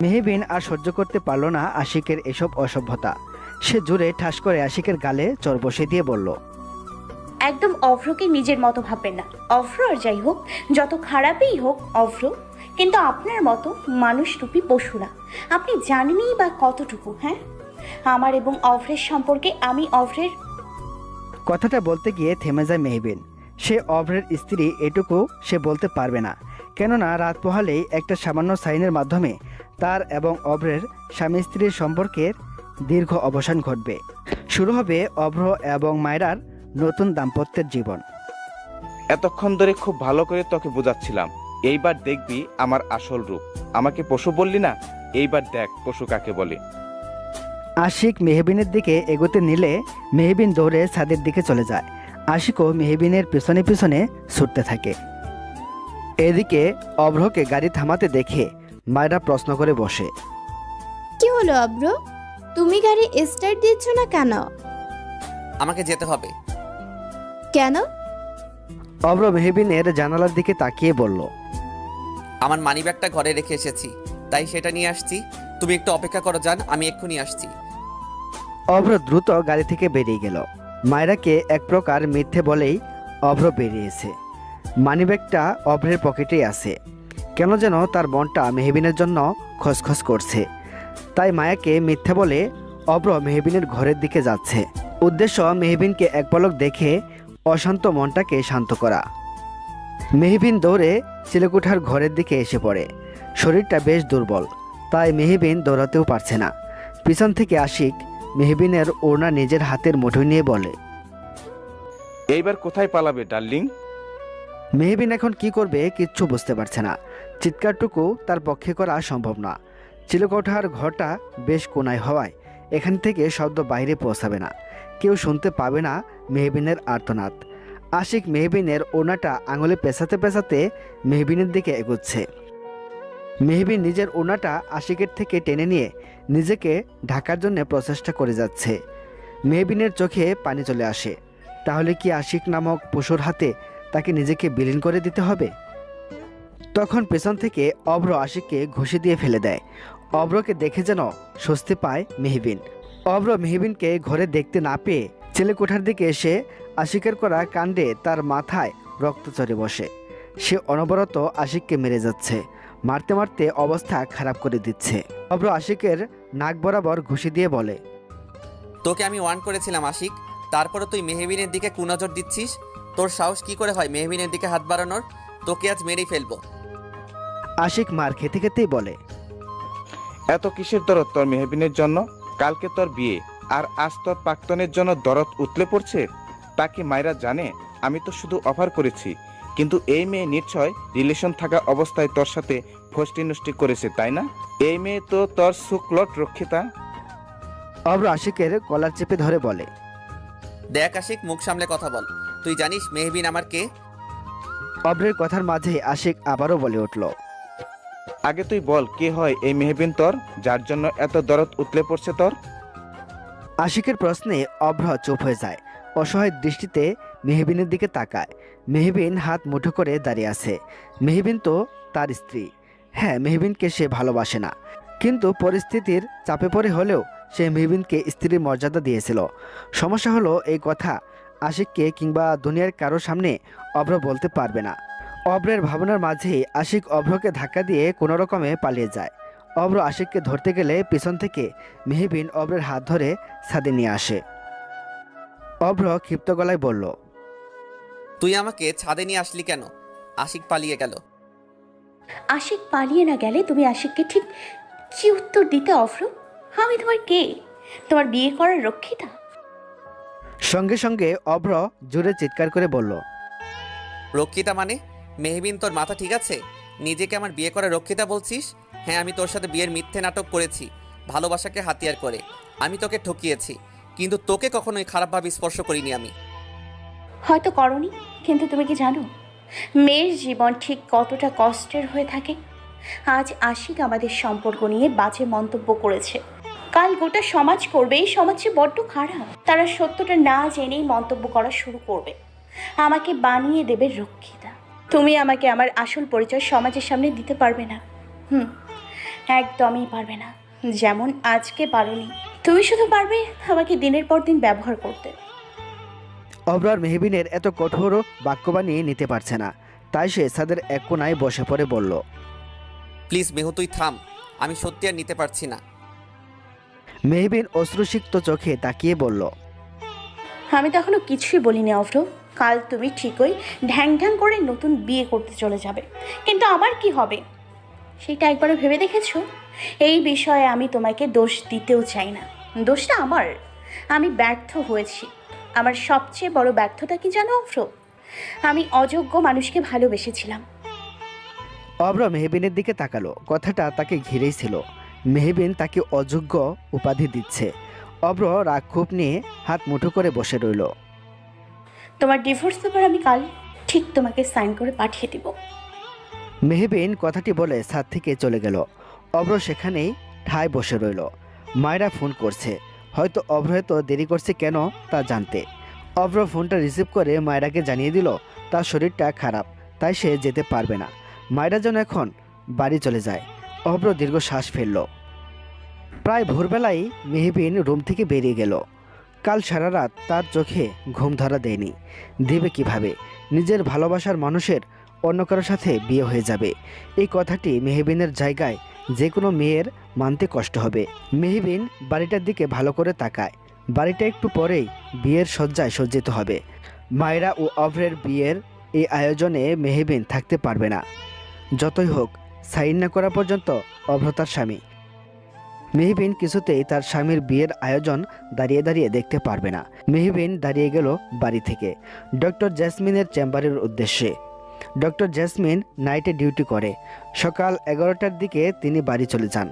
মেহবিন আর সহ্য করতে পারল না আশিকের এসব অসভ্যতা। সে জোরে ঠাস করে আশিকের গালে চড় বসে দিয়ে বলল। একদম অভ্রকে নিজের মতো ভাববেন না। অভ্র আর যাই হোক, যত খারাপই হোক অভ্র, কিন্তু আপনার মতো মানুষরূপী পশু না। আপনি জানেনই বা কতটুকু? হ্যাঁ, আমার এবং অভ্রের সম্পর্কে আমি অভ্রের কথাটা বলতে গিয়ে থেমে যায় মেহবিন। সে অভ্রের স্ত্রী এটুকু সে বলতে পারবে না, কেননা রাত পোহালেই একটা সামান্য সাইনের মাধ্যমে তার এবং অভ্রের স্বামী স্ত্রীর সম্পর্কের দীর্ঘ অবসান ঘটবে। শুরু হবে অভ্র এবং মায়রার নতুন দাম্পত্যের জীবন। এতক্ষণ ধরে খুব ভালো করে তোকে বোঝাচ্ছিলাম, এইবার দেখবি আমার আসল রূপ। আমাকে পশু বললি না, এইবার দেখ পশু কাকে বলে। আশিক মেহবিনের দিকে এগোতে নিলে মেহবিন দৌড়ে ছাদের দিকে চলে যায়। আশিকও মেহবিনের পিছনে পিছনে ছুটতে থাকে। এদিকে অভ্রকে গাড়ি থামাতে দেখে মায়রা প্রশ্ন করে বসে। কি হলো অব্র? তুমি গাড়ি স্টার্ট দিচ্ছ না কেন? আমাকে যেতে হবে। কেন? অভ্র মেহবিনের জানালার দিকে তাকিয়ে বলল। আমার মানিব্যাগটা ঘরে রেখে এসেছি, তাই সেটা নিয়ে আসছি। তুমি একটু অপেক্ষা করো জান, আমি এক্ষুনি আসছি। অভ্র দ্রুত গাড়ি থেকে বেরিয়ে গেল। মায়রাকে এক প্রকার মিথ্যে বলেই অভ্র বেরিয়েছে। মানিব্যাগটা অভ্রের পকেটেই আছে। কেন যেন তার মনটা মেহবিনের জন্য খসখস করছে। তাই মায়াকে মিথ্যে বলে অভ্র মেহবিনের ঘরের দিকে যাচ্ছে। উদ্দেশ্য মেহবিনকে এক পলক দেখে অশান্ত মনটাকে শান্ত করা। মেহবিন দৌড়ে চিলেকুঠার ঘরের দিকে এসে পড়ে। শরীরটা বেশ দুর্বল, তাই মেহবিন দৌড়াতেও পারছে না। পিছন থেকে আশিক মেহবিনের ওড়না নিজের হাতের মুঠোয় নিয়ে বলে। এইবার কোথায় পালাবে ডার্লিং? মেহবিন এখন কি করবে কিচ্ছু বুঝতে পারছে না। চিৎকারটুকু তার পক্ষে করা সম্ভব না। চিলেকোঠার ঘরটা বেশ কোনায় হওয়ায় এখান থেকে শব্দ বাইরে পৌঁছাবে না, কেউ শুনতে পাবে না মেহবিনের আর্তনাদ। আশিক মেহবিনের ওড়নাটা আঙুলে পেঁচাতে পেঁচাতে মেহবিনের দিকে এগোচ্ছে। মেহবিন নিজের ওড়নাটা আশিকের থেকে টেনে নিয়ে নিজেকে ঢাকার জন্য প্রচেষ্টা করে যাচ্ছে। মেহবিনের চোখে পানি চলে আসে। তাহলে কি আশিক নামক পশুর হাতে তাকে নিজেকে বিলীন করে দিতে হবে? তখন পেছন থেকে অভ্র আশিককে ঘুষি দিয়ে ফেলে দেয়। অভ্রকে দেখে যেন স্বস্তি পায় মেহবিন। অভ্র মেহবিনকে ঘরে দেখতে না পেয়ে ছেলে কোঠার দিকে এসে আশিকের করা কাণ্ডে তার মাথায় রক্ত চড়ে বসে। সে অনবরত আশিককে মেরে যাচ্ছে, মারতে মারতে অবস্থা খারাপ করে দিচ্ছে। অভ্র আশিকের নাক বরাবর ঘুষি দিয়ে বলে, তোকে আমি ওয়ার্ন করেছিলাম আশিক, তারপরে তুই মেহবিনের দিকে কুনজর দিচ্ছিস। তোর সাহস কি করে হয় মেহবিনের দিকে হাত বাড়ানোর? তোকে আজ মেরেই ফেলবো। আশিক মার খেতে খেতেই বলে, এত কিসের দরদ তোর মেহবিনের জন্য? কালকে তোর বিয়ে, আর আজ তোর প্রাক্তনের জন্য দরদ উতলে পড়ছে। তাকে মায়েরা জানে আমি তো শুধু অফার করেছি, কিন্তু এই মেয়ে নিশ্চয় রিলেশন থাকা অবস্থায় তোর সাথে ফষ্টি নষ্টি করেছে, তাই না? এই মেয়ে তো তোর সুকলট রক্ষিতা। অভ্র আশিকের কলার চেপে ধরে বলে, দেখ আশিক, মুখ সামলে কথা বল। তুই জানিস মেহবিন আমার কে? অভ্রের কথার মাঝে আশিক আবারও বলে উঠল, আগে তুই বল, কে হয় এই মেহবিন তোর, যার জন্য এত দরদ উতলে পড়ছে তোর? আশিকের প্রশ্নে অভ্র চুপ হয়ে যায়। অসহায় দৃষ্টিতে মেহবিনের দিকে তাকায়। মেহবিন হাত মুঠো করে দাঁড়িয়ে আছে। মেহবিন তো তার স্ত্রী। হ্যাঁ, মেহবিনকে সে ভালোবাসে না, কিন্তু পরিস্থিতির চাপে পড়ে হলেও সে মেহবিনকে স্ত্রীর মর্যাদা দিয়েছিল। সমস্যা হলো এই কথা আশিককে কিংবা দুনিয়ার কারো সামনে অভ্র বলতে পারবে না। অভ্রের ভাবনার মাঝেই আশিক অভ্রকে ধাক্কা দিয়ে কোনো রকমে পালিয়ে যায়। অভ্র আশিককে ধরতে গেলে পিছন থেকে মেহবিন অভ্রের হাত ধরে ছাদে নিয়ে আসে। অভ্র ক্ষিপ্ত গলায় বলল, তুই আমাকে ছাদে নিয়ে আসলি কেন? আশিক পালিয়ে গেল। আশিক পালিয়ে না গেলে তুমি আশিককে ঠিক কি উত্তর দিতে অভ্র? আমি তোমার কে? তোমার বিয়ে করার রক্ষিতা? সঙ্গে সঙ্গে অভ্র জোরে চিৎকার করে বলল, রক্ষিতা মানে? মেহবিন, তোর মাথা ঠিক আছে? নিজেকে আমার বিয়ে করা রক্ষিতা বলছিস? হ্যাঁ, আমি তোর সাথে বিয়ের মিথ্যে নাটক করেছি, ভালোবাসাকে হাতিয়ার করে। আমি তোকে ঠকিয়েছি, কিন্তু তোকে কখনোই খারাপভাবে স্পর্শ করিনি আমি। হয়তো করনি, কিন্তু তুমি কি জানো মেয়ের জীবন ঠিক কতটা কষ্টের হয়ে থাকে? আজ আশিক আমাদের সম্পর্ক নিয়ে বাজে মন্তব্য করেছে, কাল গোটা সমাজ করবে এই সমাজে বড্ড খারাপ। তারা সত্যটা না জেনেই মন্তব্য করা শুরু করবে, আমাকে বানিয়ে দেবে রক্ষিতা। তুমি আমাকে আমার আসল পরিচয় সমাজের সামনে দিতে পারবে না। একদমই পারবে না। যেমন আজকে পারোনি, তুমি শুধু পারবে আমাকে দিনের পর দিন ব্যবহার করতে। অভ্র আর মেহবিনের এত কঠোর বাক্যবাণী নিতে পারছে না, তাই সে ছাদের এক কোনায় বসে পড়ে বলল, প্লিজ মেহু, তুই থাম, আমি সত্যি আর নিতে পারছি না। মেহবিন অশ্রুসিক্ত চোখে তাকিয়ে বলল, আমি তো এখনো কিছুই বলিনি অভ্র। কাল তুমি ঠিকই ঢ্যাং ঢ্যাং করে নতুন বিয়ে করতে চলে যাবে, কিন্তু আমার কি হবে সেটা একবারও ভেবে দেখেছো? এই বিষয়ে আমি তোমাকে দোষ দিতেও চাই না। দোষটা আমার, আমি ব্যর্থ হয়েছি। আমার সবচেয়ে বড় ব্যর্থতা কি জানো অভ্র? আমি অযোগ্য মানুষকে ভালোবেসেছিলাম। অভ্র মেহবিনের দিকে তাকালো। কথাটা তাকে ঘিরেই ছিল। মেহবিন তাকে অযোগ্য উপাধি দিচ্ছে। অভ্র রাগ ক্ষোভ নিয়ে হাত মুঠো করে বসে রইল। তোমার ডিভোর্স পেপার আমি কাল ঠিক তোমাকে সাইন করে পাঠিয়ে দিব। মেহবিন কথাটি বলে ছাদ থেকে চলে গেল। অভ্র সেখানেই ঠায় বসে রইল। মায়েরা ফোন করছে, হয়তো অভ্র এত দেরি করছে কেন তা জানতে। অভ্র ফোনটা রিসিভ করে মায়েরাকে জানিয়ে দিল তার শরীরটা খারাপ, তাই সে যেতে পারবে না। মায়েরা যেন এখন বাড়ি চলে যায়। অভ্র দীর্ঘ শ্বাস ফেলল। প্রায় ভোরবেলায় মেহবিন রুম থেকে বেরিয়ে গেল। কাল সারা রাত তার চোখে ঘুম ধরা দেয়নি। দেবে কিভাবে? নিজের ভালোবাসার মানুষের অন্য কারোর সাথে বিয়ে হয়ে যাবে, এই কথাটি মেহবিনের জায়গায় যে কোনো মেয়ের মানতে কষ্ট হবে। মেহবিন বাড়িটার দিকে ভালো করে তাকায়। বাড়িটা একটু পরেই বিয়ের সজ্জায় সজ্জিত হবে। মায়েরা ও অভ্রের বিয়ের এই আয়োজনে মেহবিন থাকতে পারবে না। যতই হোক, সাইন না করা পর্যন্ত অভ্র তার স্বামী। মেহবিন কিছুতেই তার স্বামীর বিয়ের আয়োজন দাঁড়িয়ে দাঁড়িয়ে দেখতে পারবে না। মেহবিন দাঁড়িয়ে গেল বাড়ি থেকে ডক্টর জেসমিনের চেম্বারের উদ্দেশ্যে। ডক্টর জেসমিন নাইটে ডিউটি করে। সকাল 11টার দিকে তিনি বাড়ি চলে যান,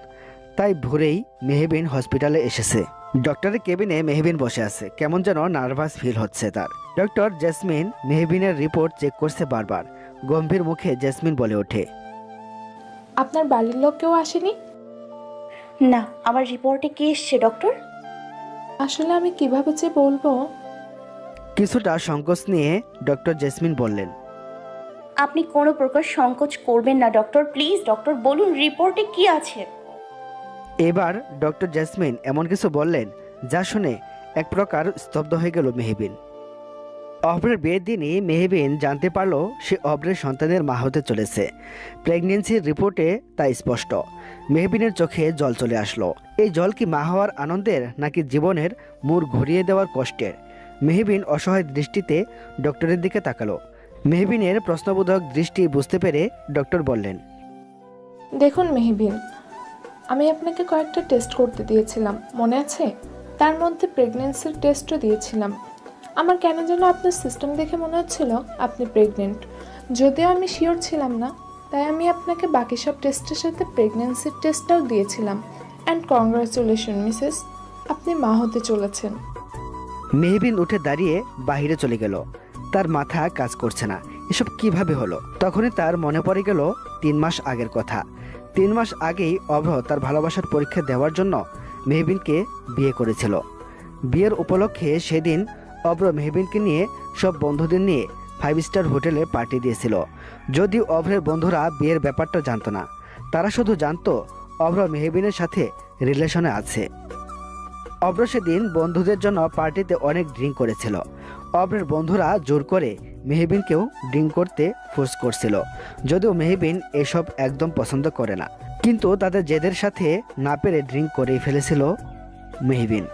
তাই ভোরেই মেহবিন হসপিটালে এসেছে। ডক্টরের কেবিনে মেহবিন বসে আছে, কেমন যেন নার্ভাস ফিল হচ্ছে তার। ডক্টর জেসমিন মেহবিনের রিপোর্ট চেক করছে বারবার। গম্ভীর মুখে জেসমিন বলে ওঠে, আপনার বাড়ির লোক কেউ আসেনি? না, আমার রিপোর্টে কি এসছে ডক্টর? আসলে আমি কিভাবে যে বলবো। কিছুটা সংকোচ নিয়ে ডক্টর জেসমিন বললেন, আপনি কোনো প্রকার সংকোচ করবেন না ডক্টর, প্লিজ ডক্টর বলুন রিপোর্টে কি আছে। এবার ডক্টর জেসমিন এমন কিছু বললেন যা শুনে এক প্রকার স্তব্ধ হয়ে গেল মেহবিন। অভ্রের বিয়ের দিনই মেহবিন জানতে পারল সে অভ্রের সন্তানের মা হতে চলেছে। প্রেগনেন্সির রিপোর্টে তা স্পষ্ট। মেহবিনের চোখে জল চলে আসলো। এই জল কি মা হওয়ার আনন্দের নাকি জীবনের মোড় ঘুরিয়ে দেওয়ার কষ্টের? মেহবিন অসহায় দৃষ্টিতে ডক্টরের দিকে তাকালো। মেহবিনের প্রশ্নবোধক দৃষ্টি বুঝতে পেরে ডক্টর বললেন, দেখুন মেহবিন, আমি আপনাকে কয়েকটা টেস্ট করতে দিয়েছিলাম, মনে আছে? তার মধ্যে প্রেগনেন্সির টেস্টও দিয়েছিলাম। আমার কেন যেন আপনার সিস্টেম দেখে মনে হচ্ছিল আপনি প্রেগনেন্ট, যদিও আমি শিওর ছিলাম না। তাই আমি আপনাকে বাকি সব টেস্টের সাথে প্রেগনেন্সির টেস্টটাও দিয়েছিলাম। অ্যান্ড কংগ্রাচুলেশন মিসেস, আপনি মা হতে চলেছেন। মেহবিন উঠে দাঁড়িয়ে বাইরে চলে গেল। তার মাথা কাজ করছে না, এসব কিভাবে হলো? তখনই তার মনে পড়ে গেল 3 মাস আগের কথা। 3 মাস আগেই অভ্র তার ভালোবাসার পরীক্ষা দেওয়ার জন্য মেহবিনকে বিয়ে করেছিল। বিয়ের উপলক্ষে সেদিন অভ্র মেহবিনকে নিয়ে সব বন্ধুদের নিয়ে 5 স্টার হোটেলে পার্টি দিয়েছিল। যদিও অভ্রের বন্ধুরা বিয়ের ব্যাপারটা জানতো না, তারা শুধু জানতো অভ্র মেহবিনের সাথে রিলেশনে আছে। অভ্র সেদিন বন্ধুদের জন্য পার্টিতে অনেক ড্রিঙ্ক করেছিল। অভ্রের বন্ধুরা জোর করে মেহবিনকেও ড্রিঙ্ক করতে ফোর্স করছিল, যদিও মেহবিন এসব একদম পছন্দ করে না। কিন্তু তাদের জেদের সাথে না পেরে ড্রিঙ্ক করেই ফেলেছিল মেহবিন।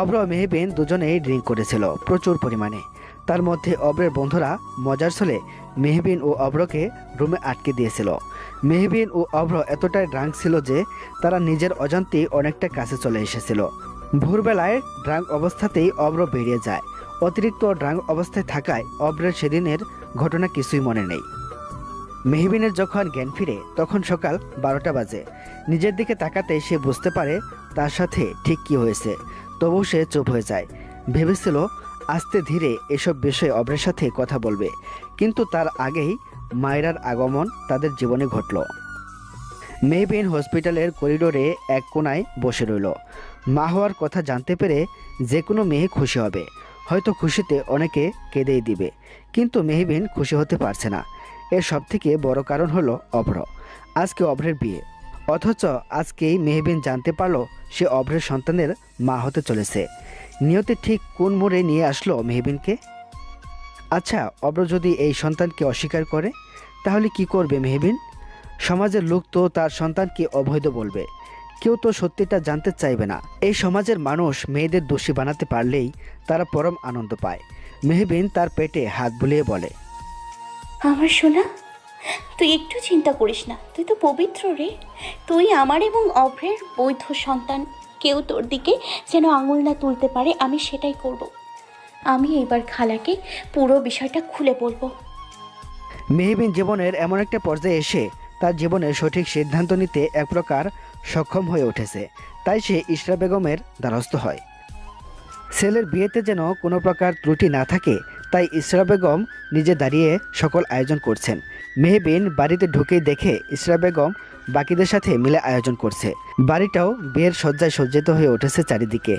অভ্র ও মেহবিন দুজনেই ড্রিঙ্ক করেছিল প্রচুর পরিমাণে। তার মধ্যে অভ্রের বন্ধুরা মজার ছলে মেহবিন ও অভ্রকে রুমে আটকে দিয়েছিল। মেহবিন ও অভ্র এতটাই ড্রাঙ্ক ছিল যে তারা নিজের অজান্তেই অনেকটা কাছে চলে এসেছিল। ভোরবেলায় ড্রাঙ্ক অবস্থাতেই অভ্র বেরিয়ে যায়। অতিরিক্ত ড্রাঙ্ক অবস্থায় থাকায় অভ্রের সেদিনের ঘটনা কিছুই মনে নেই। মেহবিনের যখন জ্ঞান ফিরে তখন সকাল 12টা বাজে। নিজের দিকে তাকাতে সে বুঝতে পারে তার সাথে ঠিক কী হয়েছে, তবুও সে চুপ হয়ে যায়। ভেবেছিল আস্তে ধীরে এসব বিষয়ে অভ্রের সাথে কথা বলবে, কিন্তু তার আগেই মায়রার আগমন তাদের জীবনে ঘটল। মেহবিন হসপিটালের করিডোরে এক কোনায় বসে রইল। মা হওয়ার কথা জানতে পেরে যে কোনো মেয়ে খুশি হবে, হয়তো খুশিতে অনেকে কেঁদেই দিবে, কিন্তু মেহবিন খুশি হতে পারছে না। এর সবথেকে বড় কারণ হলো অভ্র। আজকে অভ্রের বিয়ে, অথচ আজকেই মেহবিন জানতে পারল সে অভ্রের সন্তানের মা হতে চলেছে। নিয়তি ঠিক কোন মোড়ে নিয়ে আসলো মেহবিনকে? আচ্ছা, অভ্র যদি এই সন্তানকে অস্বীকার করে তাহলে কি করবে মেহবিন? সমাজের লোক তো তার সন্তানকে অবৈধ বলবে, কেউ তো সত্যিটা জানতে চাইবে না। এই সমাজের মানুষ মেয়েদের দোষী বানাতে পারলেই তারা পরম আনন্দ পায়। মেহবিন তার পেটে হাত বুলিয়ে বলে, আমার সোনা, তুই একটু চিন্তা করিস না, তুই তো পবিত্র রে। তুই আমার এবং অভ্রের বৈধ সন্তান। কেউ তোর দিকে যেন আঙুল না তুলতে পারে, আমি সেটাই করব। আমি এবার খালাকে পুরো বিষয়টা খুলে বলবো। মেহবিন জীবনের এমন একটা পর্যায়ে এসে তার জীবনের সঠিক সিদ্ধান্ত নিতে এক প্রকার সক্ষম হয়ে উঠেছে। তাই সে ইশরা বেগমের দ্বারস্থ হয়। ছেলের বিয়েতে যেন কোনো প্রকার ত্রুটি না থাকে, তাই ইশরা বেগম নিজে দাঁড়িয়ে সকল আয়োজন করছেন। মেহবিন বাড়িতে ঢুকেই দেখে ইশরা বেগম বাকিদের সাথে মিলে আয়োজন করছে। বাড়িটাও বিয়ের সজ্জায় সজ্জিত হয়ে উঠেছে চারিদিকে।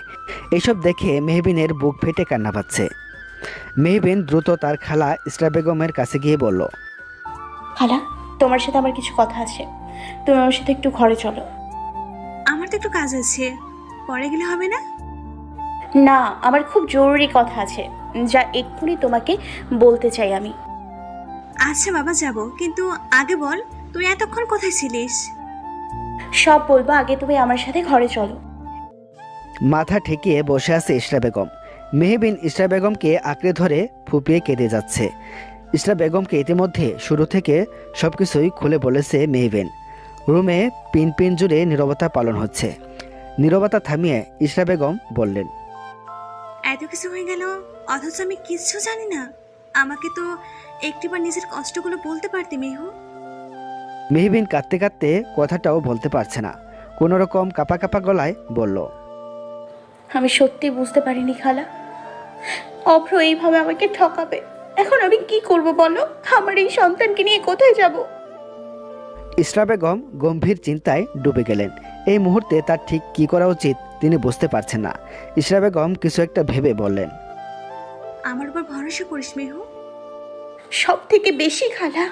এসব দেখে মেহবিনের বুক ফেটে কান্না পাচ্ছে। মেহবিন দ্রুত তার খালা ইশরা বেগমের কাছে গিয়ে বলল, খালা, তোমার সাথে আমার কিছু কথা আছে, তুমি আমার সাথে একটু ঘরে চলো। আমার তো একটু কাজ আছে, পরে গেলে হবে না? না, আমার খুব জরুরি কথা আছে যা এক্ষুনি তোমাকে বলতে চাই আমি। আচ্ছা বাবা, যাব, কিন্তু আগে বল তুই এতক্ষণ কোথায় ছিলিস? সব বলবো, আগে তুমি আমার সাথে ঘরে চলো। মাথা ঠেকিয়ে বসে আছে ইশরা বেগম। মেহবিন ইশরা বেগমকে আঁকড়ে ধরে ফুপিয়ে কেঁদে যাচ্ছে। ইশরা বেগমকে ইতিমধ্যে শুরু থেকে সবকিছুই খুলে বলেছে মেহবিন। রুমে পিন পিন জুড়ে নীরবতা পালন হচ্ছে। নীরবতা থামিয়ে ইশরা বেগম বললেন, এত কিছু হয়ে গেল অথচ আমি কিচ্ছু জানি না। আমাকে তো একটিবার নিজের কষ্টগুলো বলতে পারতি মেহু। মেহবিন কাঁদতে কাঁদতে কথাটাও বলতে পারছে না, কোনো রকম কাঁপা কাঁপা গলায় বলল, আমি সত্যি বুঝতে পারিনি খালা, অভ্র এইভাবে আমাকে ঠকাবে। এখন আমি কি করব বলো? আমার এই সন্তানকে নিয়ে কোথায় যাব? ইসরা বেগম গম্ভীর চিন্তায় ডুবে গেলেন। এই মুহূর্তে তার ঠিক কী করা উচিত তিনি বুঝতে পারছেন না। ইসরা বেগম কিছু একটা ভেবে বললেন, আমার উপর ভরসা করিস মেহু। সব থেকে বেশি খালা।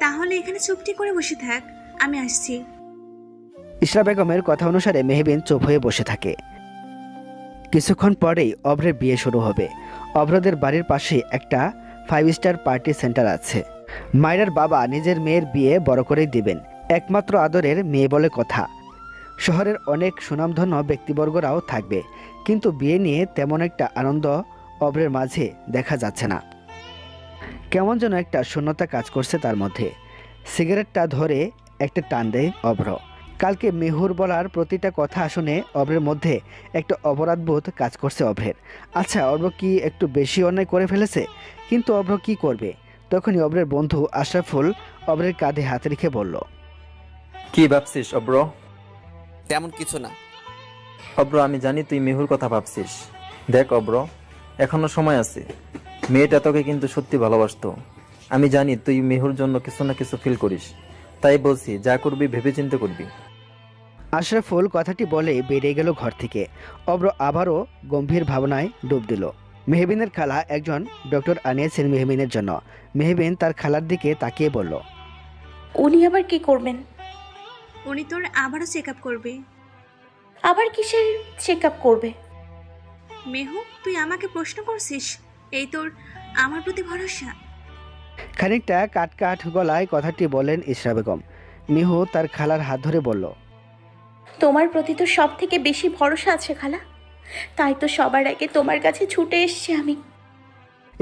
তাহলে এখানে চুপটি করে বসে থাক, আমি আসছি। ইসরা বেগমের কথা অনুসারে মেহবিন চুপ হয়ে বসে থাকে। কিছুক্ষণ পরেই অভ্রের বিয়ে শুরু হবে। অভ্রদের বাড়ির পাশে একটা 5 স্টার পার্টি সেন্টার আছে। মায়রার বাবা নিজের মেয়ের বিয়ে বড় করেই দিবেন। একমাত্র আদরের মেয়ে বলে কথা। শহরের অনেক সুনামধন্য ব্যক্তিবর্গরাও থাকবে, কিন্তু বিয়ে নিয়ে তেমন একটা আনন্দ অভ্রের মাঝে দেখা যাচ্ছে না। কেমন যেন একটা শূন্যতা কাজ করছে তার মধ্যে। সিগারেটটা ধরে একটা টান দেয় অভ্র। কালকে মেহুর বলার প্রতিটা কথা শুনে অভ্রের মধ্যে একটা অপরাধবোধ কাজ করছে অভ্রের। আচ্ছা, অভ্র কি একটু বেশি অন্যায় করে ফেলেছে? কিন্তু অভ্র কি করবে? তখনই অভ্রের বন্ধু আশরাফুল অভ্রের কাঁধে হাত রেখে বলল, কি ভাবছিস অব্র? তেমন কিছু না। অব্র, আমি জানি তুই মেহুর কথা ভাবছিস। দেখ অব্র, এখনো সময় আছে। মেয়েটা তোকে কিন্তু সত্যি ভালোবাসতো। আমি জানি তুই মেহুর জন্য কিছু না কিছু ফিল করিস। তাই বলছি, যা করবি ভেবেচিন্তে করবি। আশরাফুল কথাটি বলে বেরিয়ে গেল ঘর থেকে। অভ্র আবারও গম্ভীর ভাবনায় ডুব দিল। মেহবিনের খালা একজন ডক্টর আনিয়েছেন মেহবিনের জন্য। মেহবিন তার খালার দিকে তাকিয়ে বলল, উনি আবার কি করবেন? উনি তোর আবারও চেক আপ করবে। আবার কিসের চেক আপ করবে? মেহু, তুই আমাকে প্রশ্ন করছিস? এই তোর আমার প্রতি ভরসা? খানিকটা কাট গলায় কথাটি বলেন ইসরা বেগম। মিহু তার খালার হাত ধরে বলল, তোমার প্রতি তো সব থেকে বেশি ভরসা আছে খালা, তাই তো সবার আগে তোমার কাছে ছুটে এসেছি আমি।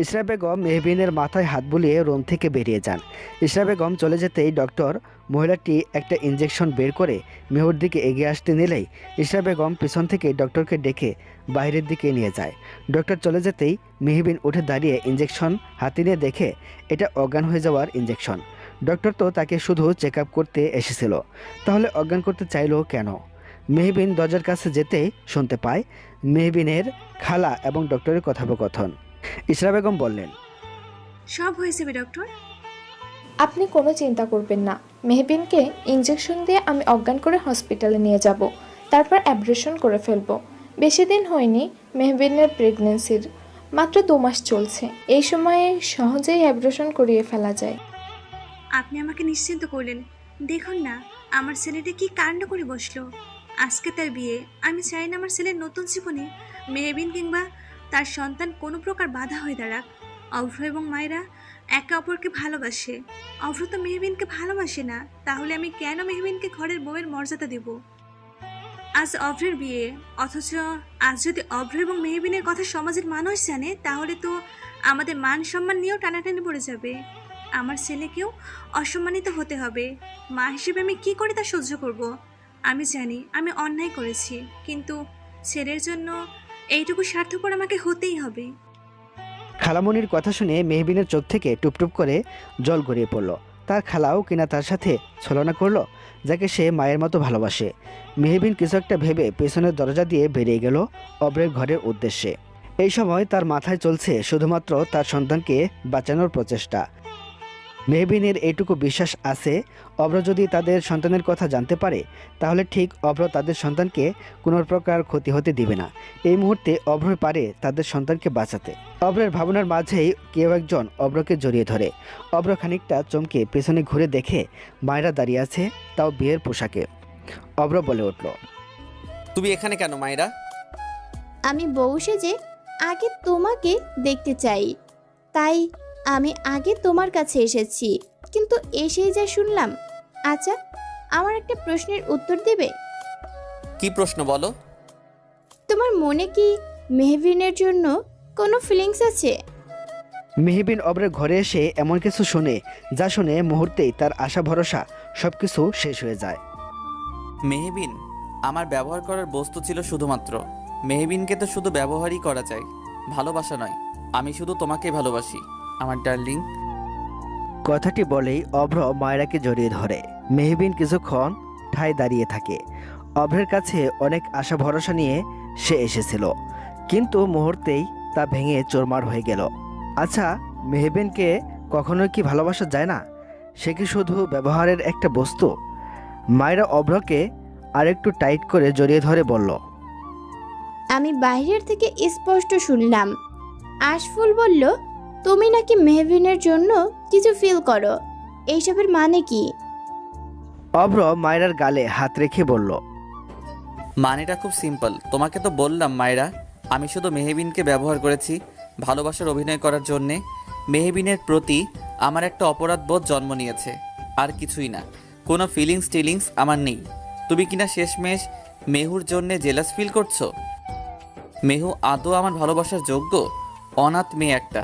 ইসরা বেগম মেহবিনের মাথায় হাত বুলিয়ে রুম থেকে বেরিয়ে যান। ইসরা বেগম চলে যেতেই ডক্টর মহিলাটি একটা ইঞ্জেকশন বের করে মেহুর দিকে এগিয়ে আসতে নিলেই ইসরা বেগম পিছন থেকে ডক্টরকে ডেকে বাইরের দিকে নিয়ে যায়। ডক্টর চলে যেতেই মেহবিন উঠে দাঁড়িয়ে ইঞ্জেকশন হাতে নিয়ে দেখে এটা অজ্ঞান হয়ে যাওয়ার ইঞ্জেকশন। ডক্টর তো তাকে শুধু চেক আপ করতে এসেছিল, তাহলে অজ্ঞান করতে চাইলো কেন? মেহবিন দরজার কাছে যেতেই শুনতে পায় মেহবিনের খালা এবং ডক্টরের কথোপকথন। ইসরা বেগম বললেন, সব হয়ে যাবে ডক্টর। আপনি কোনো চিন্তা করবেন না। মেহবিনকে ইঞ্জেকশন দিয়ে আমি অজ্ঞান করে হসপিটালে নিয়ে যাব, তারপর অ্যাব্রেশন করে ফেলবো। বেশি দিন হয়নি মেহবিনের প্রেগনেন্সির, মাত্র 2 মাস চলছে। এই সময়ে সহজেই অ্যাব্রেশন করিয়ে ফেলা যায়। আপনি আমাকে নিশ্চিন্ত করলেন। দেখুন না আমার ছেলেটা কি কাণ্ড করে বসলো। আজকে তার বিয়ে। আমি চাই না আমার ছেলের নতুন জীবনে মেহবিন কিংবা তার সন্তান কোনো প্রকার বাধা হয়ে দাঁড়াক। অভ্র এবং মায়েরা একে অপরকে ভালোবাসে। অভ্র তো মেহবিনকে ভালোবাসে না, তাহলে আমি কেন মেহবিনকে ঘরের বউয়ের মর্যাদা দেব? আজ অভ্রের বিয়ে, অথচ আজ যদি অভ্র এবং মেহবিনের কথা সমাজের মানুষ জানে, তাহলে তো আমাদের মান সম্মান নিয়েও টানাটানি পড়ে যাবে। আমার ছেলেকেও অসম্মানিত হতে হবে। মা হিসেবে আমি কি করে তা সহ্য করব? আমি জানি আমি অন্যায় করেছি, কিন্তু ছেলের জন্য এইটুকু স্বার্থপর আমাকে হতেই হবে। খালামণির কথা শুনে মেহবিনের চোখ থেকে টুপটুপ করে জল গড়িয়ে পড়ল। তার খালাও কিনা তার সাথে ছলনা করলো, যাকে সে মায়ের মতো ভালোবাসে। মেহবিন কিছু একটা ভেবে পেছনের দরজা দিয়ে বেরিয়ে গেল অভ্রের ঘরের উদ্দেশ্যে। এই সময় তার মাথায় চলছে শুধুমাত্র তার সন্তানকে বাঁচানোর প্রচেষ্টা। মেহবিনের এইটুকু বিশ্বাস আছে, অভ্র যদি তাদের সন্তানের কথা জানতে পারে তাহলে ঠিক অভ্র তাদের সন্তানকে কোনো প্রকার ক্ষতি হতে দিবে না। এই মুহূর্তে অভ্রই পারে তাদের সন্তানকে বাঁচাতে। অভ্রের ভাবনার মাঝেই কেউ একজন অভ্রকে জড়িয়ে ধরে। অভ্র খানিকটা চমকে পেছনে ঘুরে দেখে মায়েরা দাঁড়িয়ে আছে, তাও বিয়ের পোশাকে। অভ্র বলে উঠল, তুমি এখানে কেন মায়েরা? আমি বউ সেজে আগে তোমাকে দেখতে চাই, তাই আমি আগে তোমার কাছে এসেছি। কিন্তু এসেই যা শুনলাম। আচ্ছা, আমার একটা প্রশ্নের উত্তর দেবে? কি প্রশ্ন বলো? তোমার মনে কি মেহবিনের জন্য কোনো ফিলিংস আছে? মেহবিন অভ্রের ঘরে এসে এমন কিছু শোনে যা শুনে মুহূর্তেই তার আশা ভরসা সবকিছু শেষ হয়ে যায়। মেহবিন আমার ব্যবহার করার বস্তু ছিল শুধুমাত্র। মেহবিনকে তো শুধু ব্যবহারই করা যায়, ভালোবাসা নয়। আমি শুধু তোমাকে ভালোবাসি আমার ডার্লিং। কথাটি বলেই অভ্র মায়রাকে জড়িয়ে ধরে। মেহবিন কিছুক্ষণ ঠায় দাঁড়িয়ে থাকে। অভ্রের কাছে অনেক আশা ভরসা নিয়ে সে এসেছিল, কিন্তু মুহূর্তেই তা ভেঙে চোরমার হয়ে গেল। আচ্ছা, মেহবিনকে কখনো কি ভালোবাসা যায় না? সে কি শুধু ব্যবহারের একটা বস্তু? মায়েরা অভ্রকে আরেকটু টাইট করে জড়িয়ে ধরে বলল, আমি বাইরের থেকে স্পষ্ট শুনলাম আশফুল বলল তুমি নাকি মেহবিনের জন্য কিছু ফিল করো। এইসবের মানে কি? অভ্র মায়েরার গালে হাত রেখে বলল, মানেটা খুব সিম্পল। তোমাকে তো বললাম মায়েরা, আমি শুধু মেহবিনকে ব্যবহার করেছি ভালোবাসার অভিনয় করার জন্যে। মেহবিনের প্রতি আমার একটা অপরাধ বোধ জন্ম নিয়েছে, আর কিছুই না। কোনো টিলিংস আমার নেই। তুমি কিনা শেষমেশ মেহুর জন্যে জেলাস ফিল করছো? মেহু আদৌ আমার ভালোবাসার যোগ্য? অনাথ মেয়ে একটা,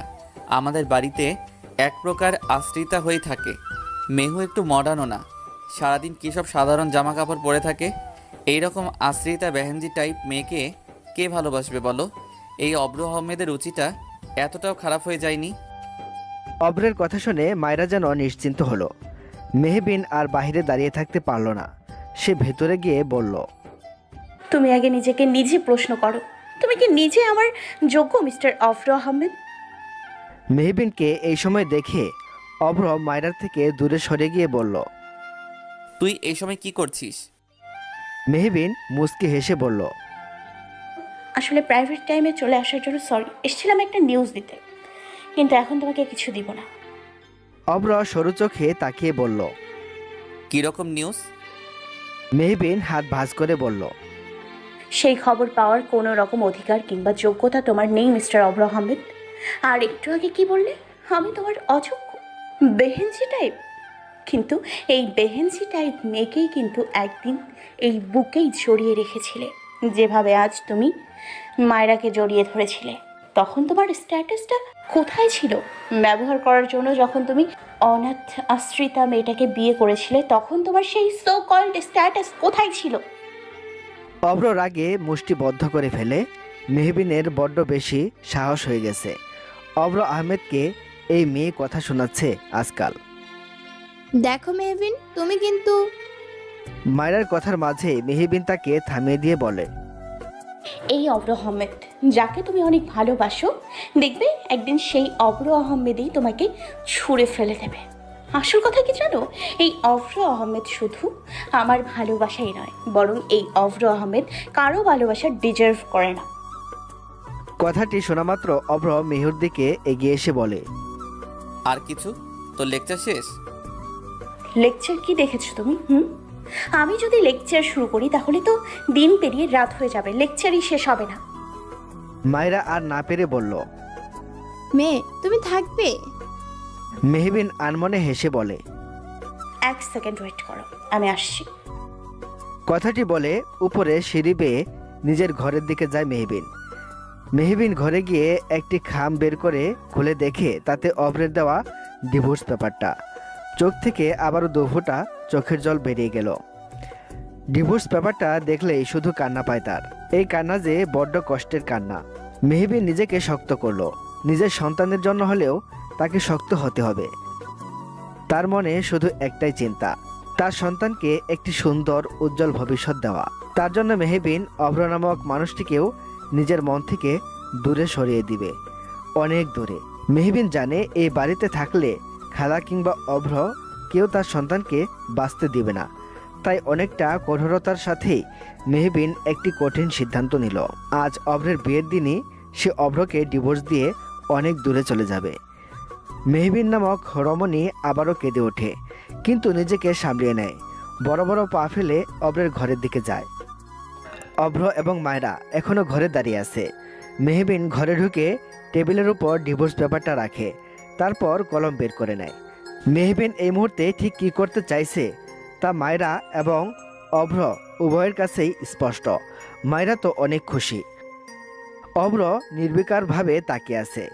আমাদের বাড়িতে এক প্রকার আশ্রিতা হয়ে থাকে। মেহু একটু মডার্নও না, সারাদিন কী সব সাধারণ জামা কাপড় পরে থাকে। এইরকম আশ্রিতা বেহেনজি টাইপ মেয়েকে কে ভালোবাসবে বলো? এই অব্র আহমেদের রুচিটা এতটাও খারাপ হয়ে যায়নি? অভ্রের কথা শুনে মায়েরা যেন নিশ্চিন্ত হলো। মেহবিন আর বাইরে দাঁড়িয়ে থাকতে পারল না। সে ভেতরে গিয়ে বলল, তুমি আগে নিজেকে নিজে প্রশ্ন করো, তুমি কি নিজে আমার যোগ্য মিস্টার অফর আহমেদ? মেহবিনকে এই সময় দেখে অভ্র মায়েরার থেকে দূরে সরে গিয়ে বলল। তুই এই সময় কি করছিস? মেহবিন মুচকি হেসে বলল, আসলে প্রাইভেট টাইমে চলে আসার জন্য সরি, এসেছিলাম একটা নিউজ দিতে, কিন্তু এখন তোমাকে কিছু দিব না। অভ্র সরু চোখে তাকিয়ে বলল। কীরকম নিউজ? মেহবিন হাত ভাঁজ করে বলল, সেই খবর পাওয়ার কোনো রকম অধিকার কিংবা যোগ্যতা তোমার নেই মিস্টার অভর আহমেদ। আর একটু আগে কি বললে? আমি তোমার অযোগ্য বেহেনজি টাইপ। কিন্তু এই বেহেনজি টাইপ মেয়েকেই কিন্তু একদিন এই বুকেই জড়িয়ে রেখেছিলে, যেভাবে আজ তুমি মায়রাকে জড়িয়ে ধরেছিলে। তখন তোমার স্ট্যাটাসটা কোথায় ছিল? ব্যবহার করার জন্য যখন তুমি অনাথ আশ্রিতা মেয়েটাকে বিয়ে করেছিলে, তখন তোমার সেই সো কল্ড স্ট্যাটাস কোথায় ছিল? অভ্র রাগে মুষ্টি বদ্ধ করে ফেলে। মেহবিনের বড্ড বেশি সাহস হয়ে গেছে। অভ্র আহমেদকে এই মেয়ে কথা শোনাচ্ছে আজকাল। দেখো মেহবিন, তুমি কিন্তু মায়েরার কথার মাঝে মেহবিন তাকে থামিয়ে দিয়ে বলে, এই অভ্র আহমেদ যাকে তুমি অনেক ভালোবাসো, দেখবে একদিন সেই অভ্র আহমেদই তোমাকে ছুঁড়ে ফেলে দেবে। আসল কথা কি জানো? এই অভ্র আহমেদ শুধু আমার ভালোবাসাই নয়, বরং এই অভ্র আহমেদ কারো ভালোবাসা ডিজার্ভ করে না। কথাটি শোনামাত্র অভ্র মেহুর দিকে এগিয়ে এসে বলে, আর কিছু? তোর লেকচার শেষ? লেকচার কি দেখেছো তুমি? আমি যদি লেকচার শুরু করি তাহলে তো দিন পেরিয়ে রাত হয়ে যাবে, লেকচারই শেষ হবে না। মায়েরা আর না পেরে বলল। মেয়ে তুমি থাকবে? মেহবিন আনমনে হেসে বলে, এক সেকেন্ড ওয়েট করো, আমি আসছি। কথাটি বলে উপরে সিঁড়ি বেয়ে নিজের ঘরের দিকে যায় মেহবিন। মেহবিন ঘরে গিয়ে একটি খাম বের করে খুলে দেখে তাতে অভ্রের দেওয়া ডিভোর্স পেপারটা। চোখ থেকে আবারও দুফোঁটা চোখের জল বেরিয়ে গেল। ডিভোর্স পেপারটা দেখলেই শুধু কান্না পায় তার। এই কান্না যে বড্ড কষ্টের কান্না। মেহবিন নিজেকে শক্ত করলো। নিজের সন্তানের জন্য হলেও তাকে শক্ত হতে হবে। তার মনে শুধু একটাই চিন্তা, তার সন্তানকে একটি সুন্দর উজ্জ্বল ভবিষ্যৎ দেওয়া। তার জন্য মেহবিন অভ্র নামক মানুষটিকেও নিজের মন থেকে দূরে সরিয়ে দিবে, অনেক দূরে। মেহবিন জানে এই বাড়িতে থাকলে খালা কিংবা অভ্র কেউ তার সন্তানকে বাঁচতে দিবে না। তাই অনেকটা কঠোরতার সাথেই মেহবিন একটি কঠিন সিদ্ধান্ত নিল। আজ অভ্রের বিয়ের দিনই সে অভ্রকে ডিভোর্স দিয়ে অনেক দূরে চলে যাবে। মেহবিন নামক রমণী আবারও কেঁদে ওঠে, কিন্তু নিজেকে সামলিয়ে নেয়। বড় বড় পা ফেলে অভ্রের ঘরের দিকে যায়। অভ্র এবং মায়েরা এখনও ঘরে দাঁড়িয়ে আছে। মেহবিন ঘরে ঢুকে টেবিলের উপর ডিভোর্স পেপারটা রাখে, তারপর কলম বের করে নেয়। মেহবিন এই মুহূর্তে ঠিক কী করতে চাইছে তা মায়েরা এবং অভ্র উভয়ের কাছেই স্পষ্ট। মায়েরা তো অনেক খুশি। অভ্র নির্বিকারভাবে তাকিয়ে আছে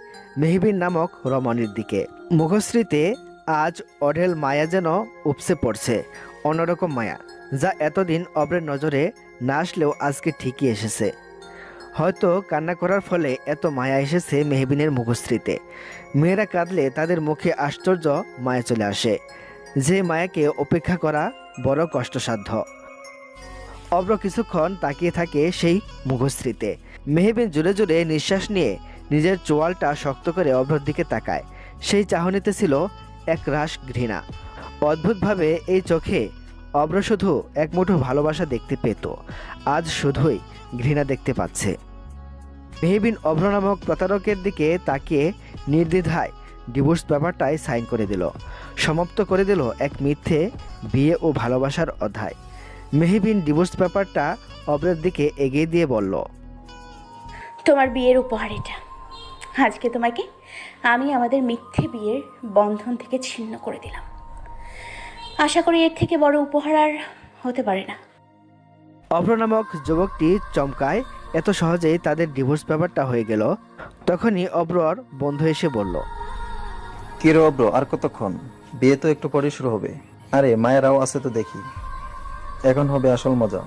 মেহবিন নামক রমণীর দিকে। মুখশ্রীতে আজ অঢেল মায়া যেন উপসে পড়ছে, অন্যরকম মায়া, যা এতদিন অভ্রের নজরে না আসলেও আজকে ঠিকই এসেছে। হয়তো কান্না করার ফলে এত মায়া এসেছে মেহবিনের মুখশ্রীতে। মেয়েরা কাঁদলে তাদের মুখে আশ্চর্য মায়া চলে আসে, যে মায়াকে উপেক্ষা করা বড় কষ্টসাধ্য। অব্র কিছুক্ষণ তাকিয়ে থাকে সেই মুখশ্রীতে। মেহবিন জোরে জোরে নিঃশ্বাস নিয়ে নিজের চোয়ালটা শক্ত করে অভ্রর দিকে তাকায়। সেই চাহনিতে ছিল এক রাশ ঘৃণা। অদ্ভুতভাবে এই চোখে অভ্র শুধু এক মুঠো ভালোবাসা দেখতে পেত, আজ শুধুই ঘৃণা দেখতে পাচ্ছে। মেহবিন অভ্র নামক প্রতারকের দিকে তাকিয়ে নির্দ্বিধায় ডিভোর্স পেপারটায় সাইন করে দিল, সমাপ্ত করে দিল এক মিথ্যে বিয়ে ও ভালোবাসার অধ্যায়। মেহবিন ডিভোর্স পেপারটা অভ্রের দিকে এগিয়ে দিয়ে বলল, তোমার বিয়ের উপহার এটা। আজকে তোমাকে আমি আমাদের মিথ্যে বিয়ের বন্ধন থেকে ছিন্ন করে দিলাম। আশা করি এর থেকে বড় উপহার আর হতে পারে না। অভ্র নামক যুবকটি চমকায়, এত সহজেই তাদের ডিভোর্স পেপারটা হয়ে গেল। তখনই অভ্রর বন্ধু এসে বলল, কি রে অব্র, আর কতক্ষণ? বিয়ে তো একটু পরে শুরু হবে। আরে মায়েরাও আছে তো দেখি। এখন হবে আসল মজা।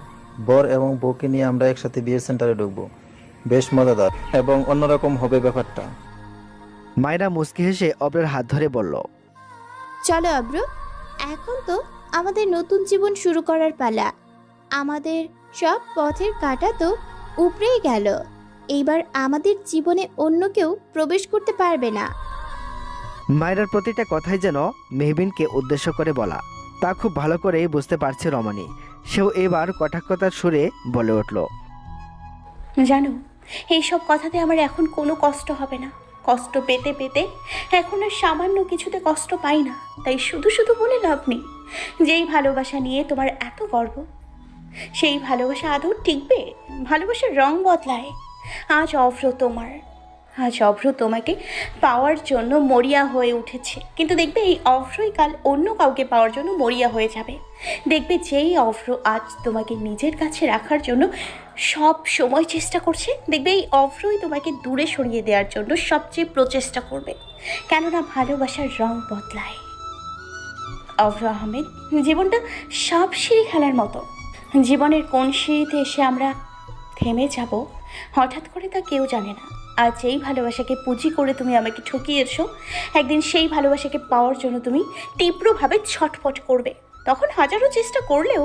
বর এবং বউকে নিয়ে আমরা একসাথে বিয়ের সেন্টারে ঢুকবো। বেশ মজাদার এবং অন্যরকম হবে ব্যাপারটা। মায়েরা মুচকি হেসে অভ্রের হাত ধরে বলল, চলো অব্র, এখন তো আমাদের নতুন জীবন শুরু করার পালা। আমাদের সব পথের কাঁটা তো উপরেই গেল। এইবার আমাদের জীবনে অন্য কেউ প্রবেশ করতে পারবে না। মায়েরার প্রতিটা কথাই যেন মেহবিনকে উদ্দেশ্য করে বলা। তা খুব ভালো করেই বুঝতে পারছে রমণী। সেও এবার কটাক্ষতার সুরে বলে উঠল, জানো, এইসব কথাতে আমার এখন কোনো কষ্ট হবে না। কষ্ট পেতে পেতে এখন আর সামান্য কিছুতে কষ্ট পাই না। তাই শুধু শুধু বলে লাভ নেই। যেই ভালোবাসা নিয়ে তোমার এত গর্ব, সেই ভালোবাসা আদৌ টিকবে? ভালোবাসার রং বদলায়। আজ অভ্র তোমাকে পাওয়ার জন্য মরিয়া হয়ে উঠেছে, কিন্তু দেখবে এই অভ্রই কাল অন্য কাউকে পাওয়ার জন্য মরিয়া হয়ে যাবে। দেখবে যেই অভ্র আজ তোমাকে নিজের কাছে রাখার জন্য সব সময় চেষ্টা করছে, দেখবে এই অভ্রই তোমাকে দূরে সরিয়ে দেওয়ার জন্য সবচেয়ে প্রচেষ্টা করবে। কেননা ভালোবাসার রং বদলায়। অভ্র আহমেদ, জীবনটা সাপ সিঁড়ি খেলার মতো। জীবনের কোন সিঁড়িতে এসে আমরা থেমে যাব হঠাৎ করে তা কেউ জানে না। আর যেই ভালোবাসাকে পুঁজি করে তুমি আমাকে ঠকিয়েছো, একদিন সেই ভালোবাসাকে পাওয়ার জন্য তুমি তীব্রভাবে ছটফট করবে। তখন হাজারো চেষ্টা করলেও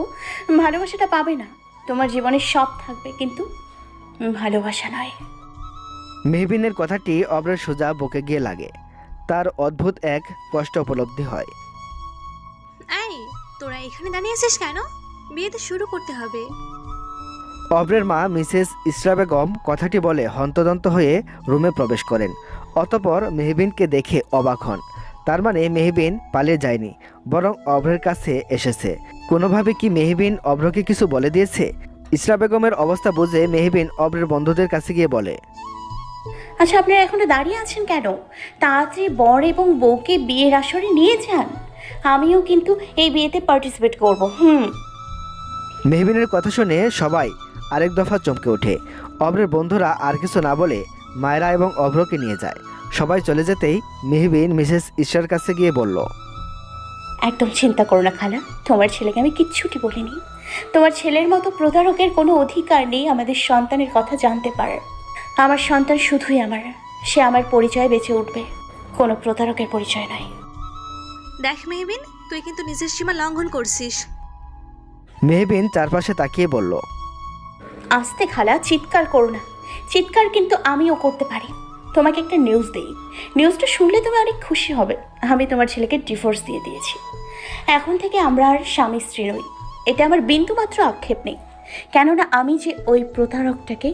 ভালোবাসাটা পাবে না। তোমার জীবনে সব থাকবে, কিন্তু ভালোবাসা নয়। মেহবিনের কথাটি অভ্রের সোজা বুকে গিয়ে লাগে। তার অদ্ভুত এক কষ্ট উপলব্ধি হয়। এই, তোরা এখানে দাঁড়িয়ে আছিস কেন? বিয়ে তো শুরু করতে হবে। অভ্রের মা মিসেস ইসরা বেগম কথাটি বলে হন্তদন্ত হয়ে রুমে প্রবেশ করেন। অতঃপর মেহবিনকে দেখে অবাক হন। তার মানে মেহবিন পালিয়ে যায়নি, বরং অভ্রের কাছে এসেছে। কোনোভাবে কি মেহবিন অভ্রকে কিছু বলে দিয়েছে? ইসরা বেগমের অবস্থা বুঝে মেহবিন অভ্রের বন্ধুদের কাছে গিয়ে বলে, আচ্ছা, আপনারা এখনো দাঁড়িয়ে আছেন কেন? তাড়াতাড়ি বর এবং বউকে বিয়ের আসরে নিয়ে যান। আমিও কিন্তু এই বিয়েতে পার্টিসিপেট করব। মেহবিনের কথা শুনে সবাই আরেক দফা চমকে ওঠে। অভ্রের বন্ধুরা আর কিছু না বলে মায়েরা এবং অভ্রকে নিয়ে যায়। সবাই চলে যেতেই মেহবিন মিসেস ইসরার কাছে গিয়ে বলল, একদম চিন্তা করো না খালা, তোমার ছেলেকে আমি কিচ্ছুটি বলিনি। তোমার ছেলের মতো প্রতারকের কোনো অধিকার নেই আমাদের সন্তানের কথা জানতে পারার। আমার সন্তান শুধুই আমার, সে আমার পরিচয় বেঁচে উঠবে, কোনো প্রতারকের পরিচয় নয়। দেখ মেহবিন, তুই কিন্তু নিজের সীমা লঙ্ঘন করছিস। মেহবিন চারপাশে তাকিয়ে বলল, আস্তে খালা, চিৎকার করো না। চিৎকার কিন্তু আমিও করতে পারি। তোমাকে একটা নিউজ দেই, নিউজটা শুনলে তুমি অনেক খুশি হবে। আমি তোমার ছেলেকে ডিভোর্স দিয়ে দিয়েছি। এখন থেকে আমরা আর স্বামী স্ত্রী নই। এটা আমার বিন্দুমাত্র আক্ষেপ নেই, কেননা আমি যে ওই প্রতারকটাকে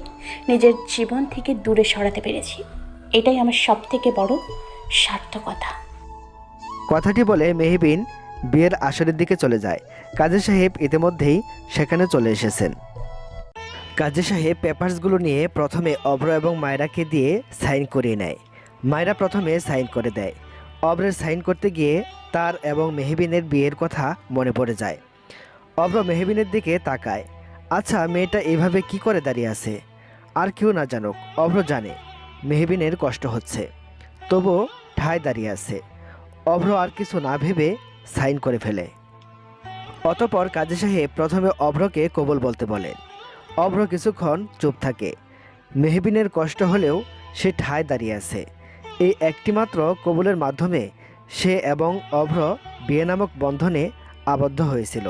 নিজের জীবন থেকে দূরে সরাতে পেরেছি, এটাই আমার সবথেকে বড় সার্থকতা। কথাটি বলে মেহবিন বিয়ের আসরের দিকে চলে যায়। কাজী সাহেব ইতিমধ্যেই সেখানে চলে এসেছেন। কাজী সাহেব পেপারসগুলো নিয়ে প্রথমে অভ্র এবং মায়রাকে দিয়ে সাইন করিয়ে নেয়। মায়রা প্রথমে সাইন করে দেয়। অভ্রের সাইন করতে গিয়ে তার এবং মেহবিনের বিয়ের কথা মনে পড়ে যায়। অভ্র মেহবিনের দিকে তাকায়। আচ্ছা, মেয়েটা এভাবে কি করে দাঁড়িয়ে আছে? আর কেউ না জানুক, অভ্র জানে মেহবিনের কষ্ট হচ্ছে, তবুও ঠায় দাঁড়িয়ে আছে। অভ্র আর কিছু না ভেবে সাইন করে ফেলে। অতঃপর কাজী সাহেব প্রথমে অভ্রকে কবুল বলতে বলেন। অভ্র কিছুক্ষণ চুপ থাকে। মেহবিনের কষ্ট হলেও সে ঠায় দাঁড়িয়ে আছে। এই একটিমাত্র কবুলের মাধ্যমে সে এবং অভ্র বিয়ে নামক বন্ধনে আবদ্ধ হয়েছিল।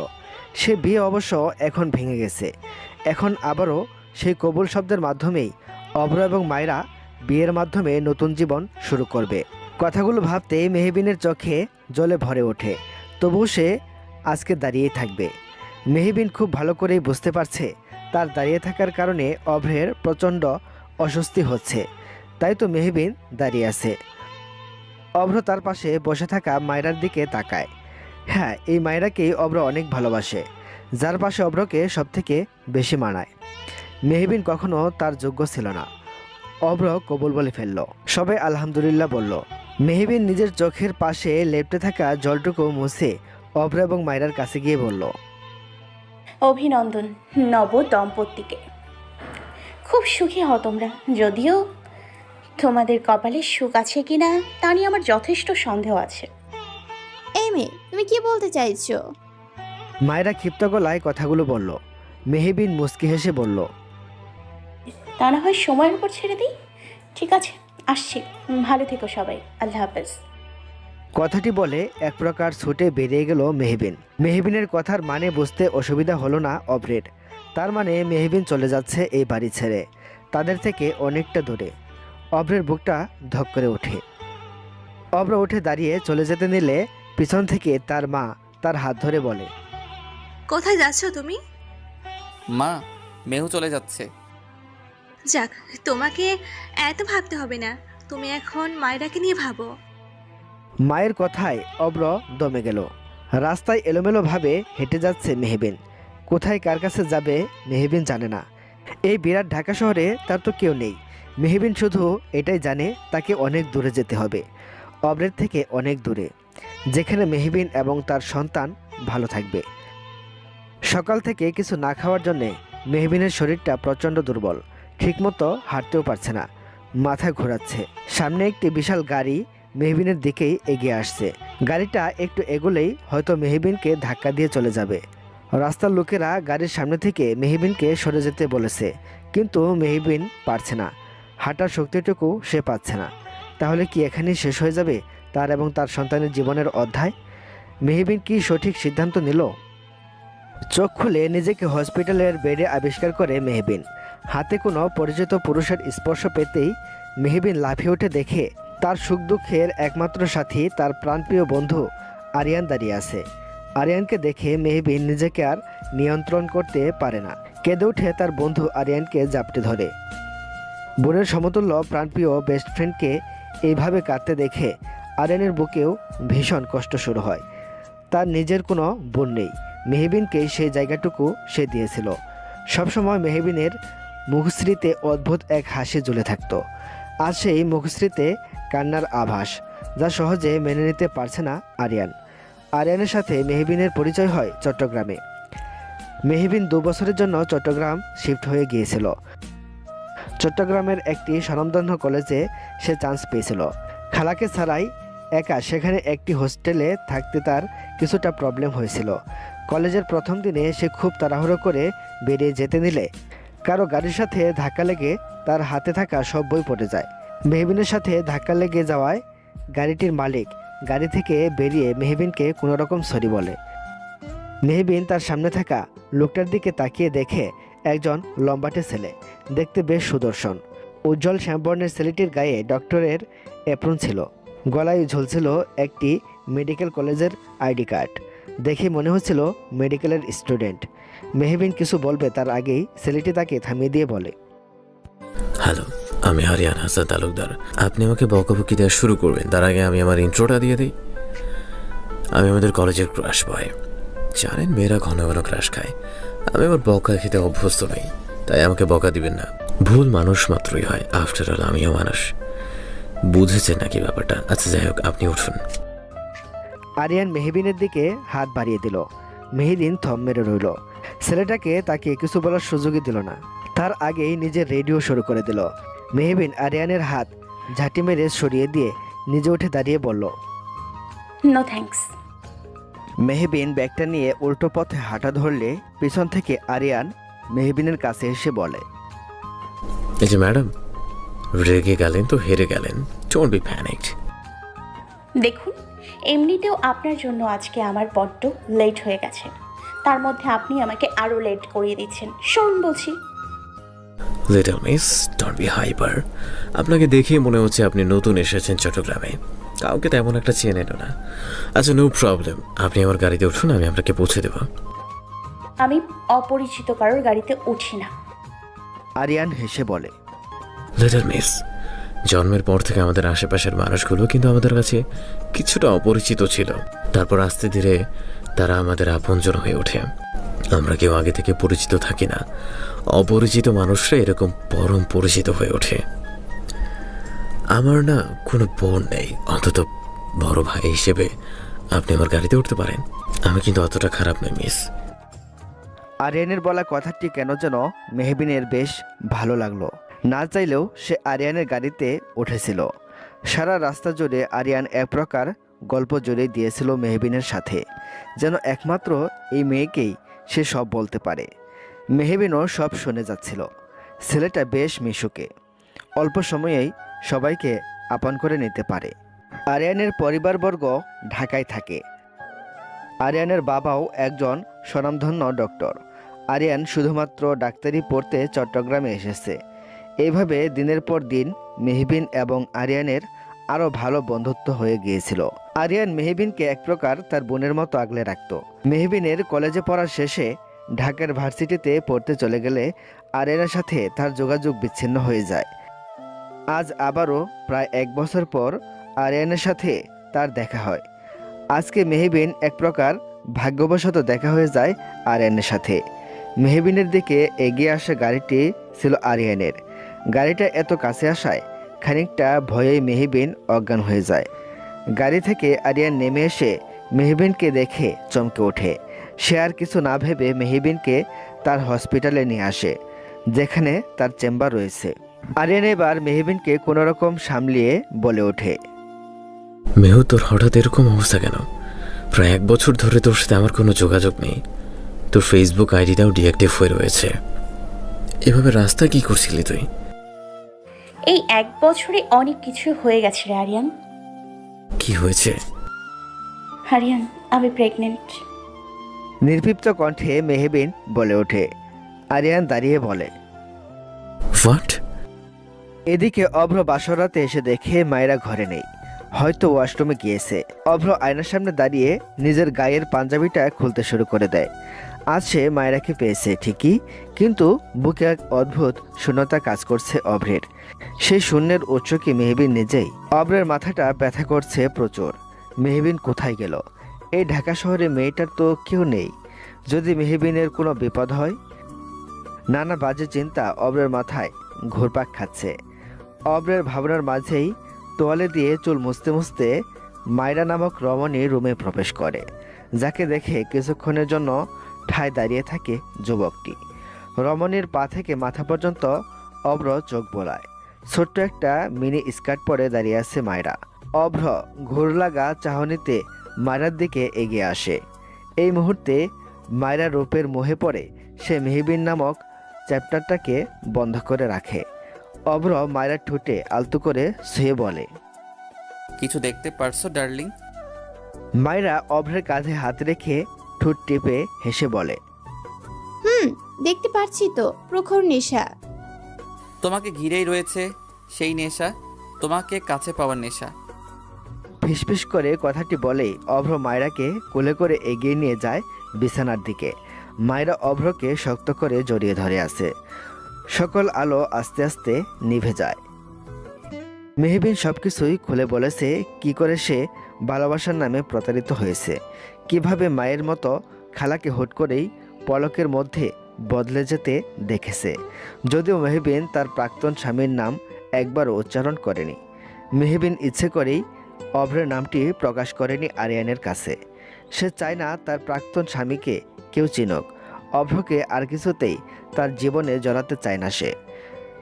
সে বিয়ে অবশ্য এখন ভেঙে গেছে। এখন আবারও সেই কবুল শব্দের মাধ্যমেই অভ্র এবং মায়রা বিয়ের মাধ্যমে নতুন জীবন শুরু করবে। কথাগুলো ভাবতে মেহবিনের চোখে জলে ভরে ওঠে। তবুও সে আজকে দাঁড়িয়ে থাকবে। মেহবিন খুব ভালো করেই বুঝতে পারছে তার দাঁড়িয়ে থাকার কারণে অভ্রের প্রচণ্ড অস্বস্তি হচ্ছে। তাই তো মেহবিন দাঁড়িয়ে আছে। অভ্র তার পাশে বসে থাকা মায়রার দিকে তাকায়। হ্যাঁ, এই মায়রাকেই অভ্র অনেক ভালোবাসে, যার পাশে অভ্রকে সবথেকে বেশি মানায়। মেহবিন কখনো তার যোগ্য ছিল না। অভ্র কবুল বলে ফেলল। সবাই আলহামদুলিল্লাহ বলল। মেহবিন নিজের চোখের পাশে লেপ্টে থাকা জলটুকু মুছে অভ্র এবং মায়রার কাছে গিয়ে বলল, অভিনন্দন নব দম্পতিকে। খুব সুখী হও তোমরা। যদিও তোমাদের কপালে সুখ আছে কিনা তা নিয়ে আমার যথেষ্ট সন্দেহ আছে। এই মেয়ে, তুমি কি বলতে চাইছো? মায়রা ক্ষিপ্ত গলায় কথাগুলো বলল। মেহবিন মুচকি হেসে বলল, তা না হয় সময়ের উপর ছেড়ে দিই। ঠিক আছে, আসছি। ভালো থেকো সবাই। আল্লাহ হাফেজ। কথাটি বলে এক প্রকার ছুটে বেরিয়ে গেল মেহবিন। মেহবিনের কথার মানে বুঝতে অসুবিধা হলো না অভ্রের। তার মানে মেহবিন চলে যাচ্ছে এই বাড়ি ছেড়ে, তাদের থেকে অনেকটা দূরে। অভ্রের বুকটা ধক করে ওঠে। অভ্র উঠে দাঁড়িয়ে চলে যেতে নিলে পিছন থেকে তার মা তার হাত ধরে বলে, কোথায় যাচ্ছ তুমি? মা, মেহু চলে যাচ্ছে। যাক, তোমাকে এত ভাবতে হবে না। তুমি এখন মায়রাকে নিয়ে ভাবো। মায়ের কথায় অভ্র দমে গেল। রাস্তায় এলোমেলোভাবে হেঁটে যাচ্ছে মেহবিন। কোথায় কার কাছে যাবে মেহবিন জানে না। এই বিরাট ঢাকা শহরে তার তো কেউ নেই। মেহবিন শুধু এটাই জানে তাকে অনেক দূরে যেতে হবে, অভ্রের থেকে অনেক দূরে, যেখানে মেহবিন এবং তার সন্তান ভালো থাকবে। সকাল থেকে কিছু না খাওয়ার জন্যে মেহবিনের শরীরটা প্রচণ্ড দুর্বল। ঠিকমতো হাঁটতেও পারছে না, মাথা ঘোরাচ্ছে। সামনে একটি বিশাল গাড়ি মেহবিনের দিকেই এগিয়ে আসছে। গাড়িটা একটু এগোলেই হয়তো মেহবিনকে ধাক্কা দিয়ে চলে যাবে। রাস্তার লোকেরা গাড়ির সামনে থেকে মেহবিনকে সরে যেতে বলেছে, কিন্তু মেহবিন পারছে না। হাঁটার শক্তিটুকু সে পাচ্ছে না। তাহলে কি এখানেই শেষ হয়ে যাবে তার এবং তার সন্তানের জীবনের অধ্যায়? মেহবিন কি সঠিক সিদ্ধান্ত নিল? চোখ খুলে নিজেকে হসপিটালের বেডে আবিষ্কার করে মেহবিন। হাতে কোনো পরিচিত পুরুষের স্পর্শ পেতেই মেহবিন লাফিয়ে উঠে দেখে তার সুখ দুঃখের একমাত্র সাথী, তার প্রাণপ্রিয় বন্ধু আরিয়ান দাঁড়িয়ে আছে। আরিয়ানকে দেখে মেহবিন নিজেকে আর নিয়ন্ত্রণ করতে পারে না। কেঁদে উঠে তার বন্ধু আরিয়ানকে জাপটে ধরে। বোনের সমতুল্য প্রাণপ্রিয় বেস্ট ফ্রেন্ডকে এইভাবে কাঁদতে দেখে আরিয়ানের বুকেও ভীষণ কষ্ট শুরু হয়। তার নিজের কোনো বোন নেই। মেহবিনকে সেই জায়গাটুকু সে দিয়েছিল। সবসময় মেহবিনের মুখশ্রীতে অদ্ভুত এক হাসি ঝুলে থাকতো। আজ সেই মুখশ্রীতে কান্নার আভাস, যা সহজে মেনে নিতে পারছে না আরিয়ান। আরিয়ানের সাথে মেহবিনের পরিচয় হয় চট্টগ্রামে। মেহবিন 2 বছরের জন্য চট্টগ্রাম শিফট হয়ে গিয়েছিল। চট্টগ্রামের একটি স্বনামধন্য কলেজে সে চান্স পেয়েছিল। খালাকে ছাড়াই একা সেখানে একটি হোস্টেলে থাকতে তার কিছুটা প্রবলেম হয়েছিল। কলেজের প্রথম দিনে সে খুব তাড়াহুড়ো করে বেরিয়ে যেতে নিলে কারো গাড়ির সাথে ধাক্কা লেগে তার হাতে থাকা সব বই পড়ে যায়। মেহবিনের সাথে ধাক্কা লেগে যাওয়ায় গাড়িটির মালিক গাড়ি থেকে বেরিয়ে মেহবিনকে কোনো রকম সরি বলে। মেহবিন তার সামনে থাকা লোকটার দিকে তাকিয়ে দেখে একজন লম্বাটে ছেলে, দেখতে বেশ সুদর্শন। উজ্জ্বল শ্যামবর্ণের ছেলেটির গায়ে ডক্টরের অ্যাপ্রন ছিল। গলায় ঝুলছিল একটি মেডিকেল কলেজের আইডি কার্ড। দেখে মনে হচ্ছিল মেডিকেলের স্টুডেন্ট। মেহবিন কিছু বলবে তার আগেই ছেলেটি তাকে থামিয়ে দিয়ে বলে, হ্যালো, আমি আরিয়ান হাসান তালুকদার। আপনি আমাকে বকাবকি দেওয়া শুরু করবেন তার আগে আমি আমার ইন্ট্রোটা দিয়ে দিই। আমি আমাদের কলেজের ক্রাশ বয়। জানেন, মেয়েরা ঘন ঘন ক্রাশ খায়। আমি আমার বকা খেতে অভ্যস্ত নই, তাই আমাকে বকা দিবেন না। ভুল মানুষ মাত্রই হয়, আফটার অল আমিও মানুষ। বুঝেছেন নাকি ব্যাপারটা? আচ্ছা, যাই হোক, আপনি উঠুন। আরিয়ান মেহবিনের দিকে হাত বাড়িয়ে দিল। মেহবিন থম মেরে রইল। ছেলেটাকে তাকে কিছু বলার সুযোগই দিল না। তার আগেই নিজের রেডিও শুরু করে দিল। মেহবিন আরিয়ানের হাত ঝাঁটি মেরে সরিয়ে দিয়ে নিজে উঠে দাঁড়িয়ে বলল, নো থ্যাঙ্কস। মেহবিন ব্যাগটা নিয়ে উল্টো পথে হাঁটা ধরলে পিছন থেকে আরিয়ান মেহবিনের কাছে এসে বলে, এই যে ম্যাডাম, রেগে গেলেন তো হেরে গেলেন। Don't be panicked. দেখুন, এমনিতেও আপনার জন্য আজকে আমার বড্ড লেট হয়ে গেছে, তার মধ্যে আপনি আমাকে আরও লেট করিয়ে দিচ্ছেন। শুনুন বলছি। Little miss, don't be hyper. আপনাকে দেখে মনে হচ্ছে আপনি নতুন এসেছেন চট্টগ্রামে, কাউকে তেমন একটা চেনেন না। আচ্ছা, নো প্রবলেম, আপনি আমার গাড়িতে উঠুন, আমি আপনাকে পৌঁছে দেবো। আমি অপরিচিত কারোর গাড়িতে উঠি না। আরিয়ান হেসে বলে, লিটল মিস, জন্মের পর থেকে আমাদের আশেপাশের মানুষগুলো কিন্তু আমাদের কাছে কিছুটা অপরিচিত ছিল, তারপর আস্তে ধীরে তারা আমাদের আপনজন হয়ে ওঠে। আমরা কেউ আগে থেকে পরিচিত থাকি না, অপরিচিত মানুষরা এরকম পরম পরিচিত হয়ে ওঠে। আমার না কোনো বোন নেই, অন্তত বড় ভাই হিসেবে আপনি আমার গাড়িতে উঠতে পারেন। আমি কিন্তু অতটা খারাপ নই মিস। আরিয়ানের বলা কথাটি কেন যেন মেহবিনের বেশ ভালো লাগলো। না চাইলেও সে আরিয়ানের গাড়িতে উঠেছিল। সারা রাস্তা জুড়ে আরিয়ান এক প্রকার গল্প জড়িয়ে দিয়েছিল মেহবিনের সাথে, যেন একমাত্র এই মেয়েকেই সে সব বলতে পারে। মেহবিনও সব শুনে যাচ্ছিল। ছেলেটা বেশ মিশুকে, অল্প সময়েই সবাইকে আপন করে নিতে পারে। আরিয়ানের পরিবারবর্গ ঢাকায় থাকে। আরিয়ানের বাবাও একজন স্বনামধন্য ডক্টর। আরিয়ান শুধুমাত্র ডাক্তারি পড়তে চট্টগ্রামে এসেছে। এইভাবে দিনের পর দিন মেহবিন এবং আরিয়ানের আরও ভালো বন্ধুত্ব হয়ে গিয়েছিল। আরিয়ান মেহবিনকে এক প্রকার তার বোনের মতো আগলে রাখত। মেহবিনের কলেজে পড়ার শেষে ঢাকার ভার্সিটিতে পড়তে চলে গেলে আরিয়ানের সাথে তার যোগাযোগ বিচ্ছিন্ন হয়ে যায়। আজ আবারও প্রায় 1 বছর পর আরিয়ানের সাথে তার দেখা হয়। আজকে মেহবিন এক প্রকার ভাগ্যবশত দেখা হয়ে যায় আরিয়ানের সাথে। মেহবিনের দিকে এগিয়ে আসা গাড়িটি ছিল আরিয়ানের। গাড়িটা এত কাছে আসায় খানিকটা ভয়ে মেহবিন অজ্ঞান হয়ে যায়। গাড়ি থেকে আরিয়ান নেমে এসে মেহবিনকে দেখে চমকে ওঠে। সে আর কিছু না ভেবে মেহবিনকে তার হসপিটালে নিয়ে আসে, যেখানে তার চেম্বার রয়েছে। আরিয়ান এবার মেহবিনকে কোনোরকম সামলিয়ে বলে ওঠে, মেহু, তোর হঠাৎ এরকম অবস্থা কেন? প্রায় 1 বছর ধরে তোর সাথে আমার কোনো যোগাযোগ নেই, তোর ফেসবুক আইডিটাও ডিঅ্যাক্টিভ হয়ে রয়েছে। এভাবে রাস্তা কি করছিলি তুই? এই 1 বছরে অনেক কিছু হয়ে গেছে রে আরিয়ান। কি হয়েছে? আরিয়ান, আমি প্রেগনেন্ট। নির্লিপ্ত কণ্ঠে মেহবিন বলে ওঠে। আরিয়ান দাঁড়িয়ে বলে, হোয়াট? এদিকে অভ্র বাসরাতে এসে দেখে মায়েরা ঘরে নেই, হয়তো ওয়াশরুমে গিয়েছে। অভ্র আয়নার সামনে দাঁড়িয়ে নিজের গায়ের পাঞ্জাবিটা খুলতে শুরু করে দেয়। আজ সে মায়েরাকে পেয়েছে ঠিকই, কিন্তু বুকে এক অদ্ভুত শূন্যতা কাজ করছে অভ্রের। সেই শূন্যের উৎস কি মেহবিন নিজেই? অভ্রের মাথাটা ব্যথা করছে প্রচুর। মেহবিন কোথায় গেল? এই ঢাকা শহরে মেয়েটার তো কেউ নেই। যদি মেহবিনের কোনো বিপদ হয়? নানা বাজে চিন্তা অভ্রের মাথায় ঘুরপাক খাচ্ছে। অভ্রের ভাবনার মাঝেই তোয়ালে দিয়ে চুল মুছতে মুছতে মায়রা নামক রমণী রুমে প্রবেশ করে, যাকে দেখে কিছুক্ষণের জন্য ঠায় দাঁড়িয়ে থাকে যুবকটি। রমণীর পা থেকে মাথা পর্যন্ত অভ্র চোখ বোলায়। ছোট্ট একটা মিনি স্কার্ট পরে দাঁড়িয়ে আছে মায়রা। অভ্র ঘুর লাগা চাহনিতে মায়রার দিকে এগিয়ে আসে। এই মুহূর্তে মায়রা রূপের মোহে পড়ে সে মেহবিন নামক চ্যাপ্টারটাকে বন্ধ করে রাখে। অভ্র মায়রার ঠোঁটে আলতো করে শুয়ে বলে, কিছু দেখতে পারছো ডার্লিং? মায়রা অভ্রের কাঁধে হাত রেখে ঠোঁট টিপে হেসে বলে, দেখতে পারছি তো, প্রখর নেশা। তোমাকে ঘিরেই রয়েছে সেই নেশা, তোমাকে কাছে পাওয়ার নেশা। ফিসফিস করে কথাটি বলেই অভ্র মায়রাকে কোলে করে এগিয়ে নিয়ে যায় বিছানার দিকে। মায়রা অভ্রকে শক্ত করে জড়িয়ে ধরে আছে। সকল আলো আস্তে আস্তে নিভে যায়। মেহবিন সবকিছুই খুলে বলেছে, কি করে সে ভালোবাসার নামে প্রতারিত হয়েছে, কিভাবে মায়ের মতো খালাকে হুট করেই পলকের মধ্যে বদলে যেতে দেখেছে। যদিও মেহবিন তার প্রাক্তন স্বামীর নাম একবারও উচ্চারণ করেনি। মেহবিন ইচ্ছে করেই অভ্রের নামটি প্রকাশ করেনি আরিয়ানের কাছে। সে চায় না তার প্রাক্তন স্বামীকে কেউ চিনুক। অভ্রকে আর কিছুতেই তার জীবনে জড়াতে চায় না সে।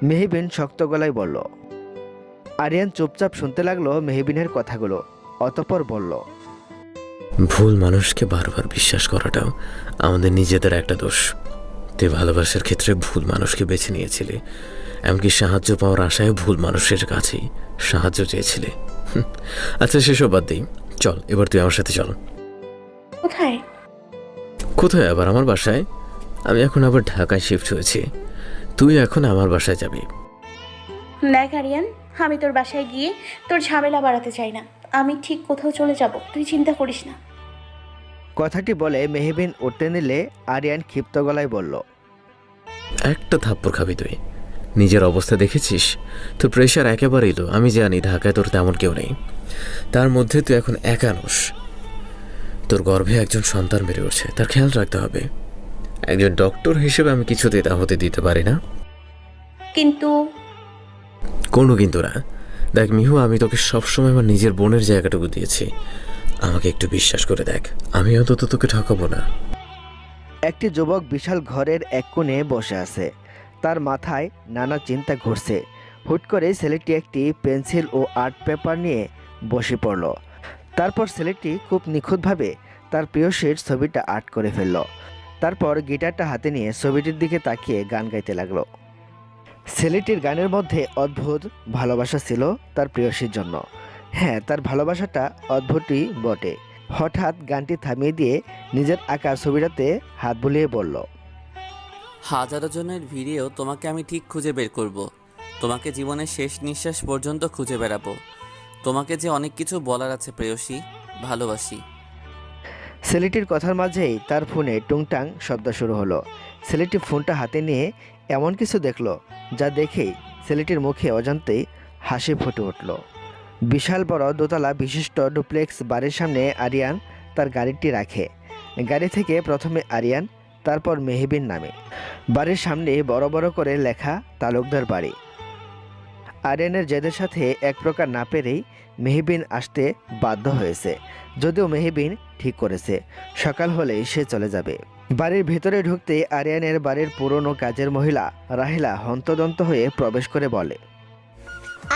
মেহবিন শক্ত গলায় বলল। আরিয়ান চুপচাপ শুনতে লাগলো মেহবিনের কথাগুলো, অতঃপর বলল, ভুল মানুষকে বারবার বিশ্বাস করাটাও আমাদের নিজেদের একটা দোষ। তুই ভালোবাসার ক্ষেত্রে ভুল মানুষকে বেছে নিয়েছিলি, এমনকি সাহায্য পাওয়ার আশায় ভুল মানুষের কাছেই সাহায্য চেয়েছিলি। আচ্ছা, সেসব বাদ দিই, চল এবার তুই আমার সাথে চল। কোথায়? কোথায় আবার? আমার বাসায়। আমি এখন আবার ঢাকায় শিফট হয়েছি, তুই এখন আমার বাসায় যাবি। দেখ আরিয়ান, আমি তোর বাসায় গিয়ে তোর ঝামেলা বাড়াতে চাই না। আমি ঠিক কোথাও চলে যাব, তুই চিন্তা করিস না। কথাটি বলে মেহবিন উঠতে নিলে আরিয়ান ক্ষিপ্ত গলায় বলল, একটা থাপ্পড় খাবি তুই? নিজের অবস্থা দেখেছিস? তোর প্রেশার একেবারেই লো। আমি জানি ঢাকায় তোর তেমন কেউ নেই, তার মধ্যে তুই এখন একানোস। তোর গর্ভে একজন সন্তান বেড়ে উঠছে, তার খেয়াল রাখতে হবে। একজন ডক্টর হিসেবে আমি কিছুতেই তা হতে দিতে পারি না। কিন্তু কোনো কিন্তু না। দেখ মিহু, আমি তোকে সবসময় আমার নিজের বোনের জায়গাটুকু দিয়েছি, আমাকে একটু বিশ্বাস করে দেখ, আমি অন্তত তোকে ঠকাবো না। একটি যুবক বিশাল ঘরের এক কোণে বসে আছে। তার মাথায় নানা চিন্তা ঘুরছে। হুট করে ছেলেটি একটি পেন্সিল ও আর্ট পেপার নিয়ে বসে পড়ল। তারপর ছেলেটি খুব নিখুঁতভাবে তার প্রিয়সীর ছবিটা আর্ট করে ফেলল। তারপর গিটারটা হাতে নিয়ে ছবিটির দিকে তাকিয়ে গান গাইতে লাগলো। ছেলেটির গানের মধ্যে অদ্ভুত ভালোবাসা ছিল তার প্রিয়সীর জন্য। হ্যাঁ, তার ভালোবাসাটা অদ্ভুতই বটে। হঠাৎ গানটি থামিয়ে দিয়ে নিজের আঁকা ছবিটাতে হাত বুলিয়ে বলল, হাজারো জনের ভিড়েও তোমাকে আমি ঠিক খুঁজে বের করব। তোমাকে জীবনের শেষ নিঃশ্বাস পর্যন্ত খুঁজে বেড়াবো। তোমাকে যে অনেক কিছু বলার আছে প্রেয়সী, ভালোবাসি। ছেলেটির কথার মাঝেই তার ফোনে টুংটাং শব্দ শুরু হলো। ছেলেটি ফোনটা হাতে নিয়ে এমন কিছু দেখলো যা দেখেই ছেলেটির মুখে অজান্তেই হাসি ফুটে উঠল। বিশাল বড় দোতলা বিশিষ্ট ডুপ্লেক্স বাড়ির সামনে আরিয়ান তার গাড়িটি রাখে। গাড়ি থেকে প্রথমে আরিয়ান, তারপর মেহবিন নামে। বাড়ির সামনে বড় বড় করে লেখা তালুকদার বাড়ি। আরিয়ানের জেদের সাথে এক প্রকার না পেরেই মেহবিন আসতে বাধ্য হয়েছে, যদিও মেহবিন ঠিক করেছে সকাল হলেই সে চলে যাবে। বাড়ির ভেতরে ঢুকতে আরিয়ানের বাড়ির পুরনো কাজের মহিলা রাহিলা হন্তদন্ত হয়ে প্রবেশ করে বলে,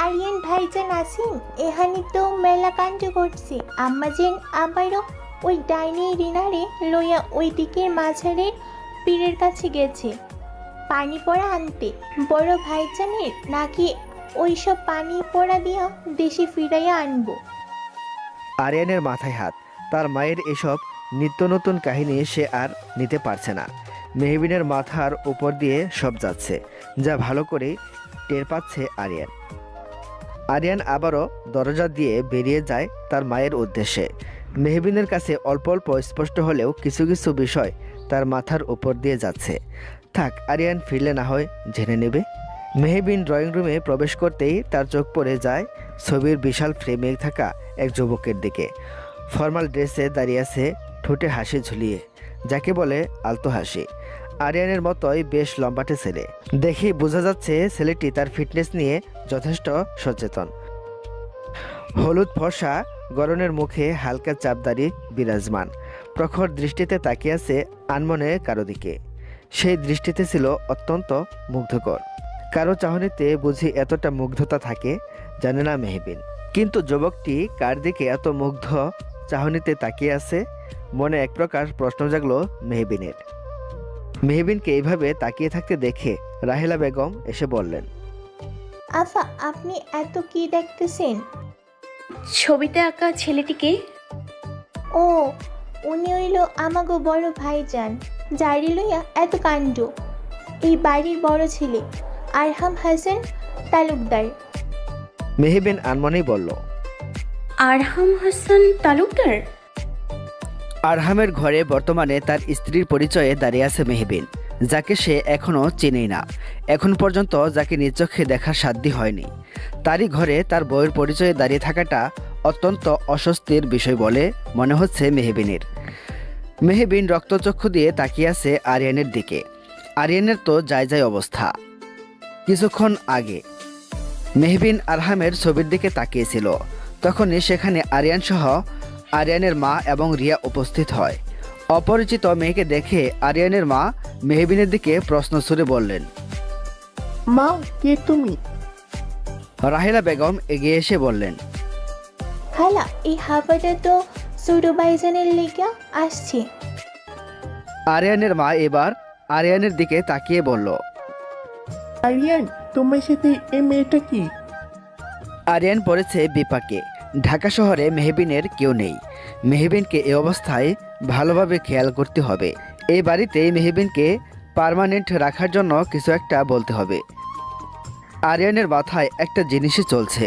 আরিয়ান ভাইজান আসিম, এখানে তো মেলা কাণ্ড করছে। আম্মাজেন আবারও ওই ডাইনি রিনারে লইয়া ওই দিকের মাঝারের পীরের কাছে গেছে পানি পড়া আনতে। বড় ভাইজানের নাকি ওইসব পানি পড়া দিয়া দেশে ফিরাইয়া আনবো। আরিয়ানের মাথায় হাত। তার মায়ের এসব নিত্য নতুন কাহিনী সে আর নিতে পারছে না। মেহবিনের মাথার উপর দিয়ে সব যাচ্ছে, যা ভালো করে টের পাচ্ছে আরিয়ান। আরিয়ান আবারও দরজা দিয়ে বেরিয়ে যায় তার মায়ের উদ্দেশ্যে। মেহবিনের কাছে অল্প অল্প স্পষ্ট হলেও কিছু কিছু বিষয় তার মাথার উপর দিয়ে যাচ্ছে। থাক, আরিয়ান ফিরলে না হয় জেনে নেবে। মেহবিন ড্রয়িং রুমে প্রবেশ করতেই তার চোখ পড়ে যায় ছবির বিশাল ফ্রেমে থাকা এক যুবকের দিকে। ফর্মাল ড্রেসে দাঁড়িয়ে আছে, ঠোঁটে হাসি ঝুলিয়ে, যাকে বলে আলতো হাসি। আরিয়ানের মতোই বেশ লম্বাটে ছেলে। দেখেই বোঝা যাচ্ছে ছেলেটি তার ফিটনেস নিয়ে যথেষ্ট সচেতন। হলুদ ফর্সা গরনের মুখে হালকা চাপদারি বিরাজমান। প্রখর দৃষ্টিতে তাকিয়ে আছে আনমনে কারো দিকে। সেই দৃষ্টিতে ছিল অত্যন্ত মুগ্ধকর। কারো চাহনিতে বুঝি এতটা মুগ্ধতা থাকে জানে না মেহবিন। কিন্তু যুবকটি কার দিকে এত মুগ্ধ চাহনিতে তাকিয়ে আছে, মনে এক প্রকার প্রশ্ন জাগলো মেহবিনের। মেহবিনকে এইভাবে তাকিয়ে থাকতে দেখে রাহেলা বেগম এসে বললেন, আফা, আপনি এত কি দেখতেছেন? ছবিতে আঁকা ছেলেটিকে? ও, উনি হইল আমাগো বড় ভাইজান, যারি লইয়া এত কাণ্ড। এই বাড়ির বড় ছেলে আরহাম হাসান তালুকদার। মেহবিন আনমনেই বলল, আরহাম হাসান তালুকদার? আরহামের ঘরে বর্তমানে তার স্ত্রীর পরিচয়ে দাঁড়িয়ে আছে মেহবিন, যাকে সে এখনও চেনেই না। এখন পর্যন্ত যাকে নিজ চোখে দেখার সাধ্য হয়নি, তারই ঘরে তার বউয়ের পরিচয়ে দাঁড়িয়ে থাকাটা অত্যন্ত অস্বস্তির বিষয় বলে মনে হচ্ছে মেহবিনের। মেহবিন রক্তচক্ষু দিয়ে তাকিয়ে আছে আরিয়ানের দিকে। আরিয়ানের তো যায় যায় অবস্থা। কিছুক্ষণ আগে মেহবিন আরহামের ছবির দিকে তাকিয়েছিল, তখনই সেখানে আরিয়ান সহ আরিয়ানের মা এবং রিয়া উপস্থিত হয়। অপরিচিত মেয়েকে দেখে আরিয়ানের মা মেহবিনের দিকে প্রশ্ন ছুড়ে বললেন, মা, কে তুমি? রাহেলা বেগম এগিয়ে এসে বললেন, হালা, এই হাফাটা তো ছোট ভাইজানের লেগা আসছে। আরিয়ানের মা এবার আরিয়ানের দিকে তাকিয়ে বলল, আরিয়ান, তোমার সাথে এই মেয়েটা কি? আরিয়ান পড়েছে বিপাকে। ঢাকা শহরে মেহবিনের কেউ নেই। মেহবিনকে এই অবস্থায় ভালোভাবে খেয়াল করতে হবে। এই বাড়িতে মেহবিনকে পার্মানেন্ট রাখার জন্য কিছু একটা বলতে হবে। আরিয়ানের মাথায় একটা জিনিসই চলছে,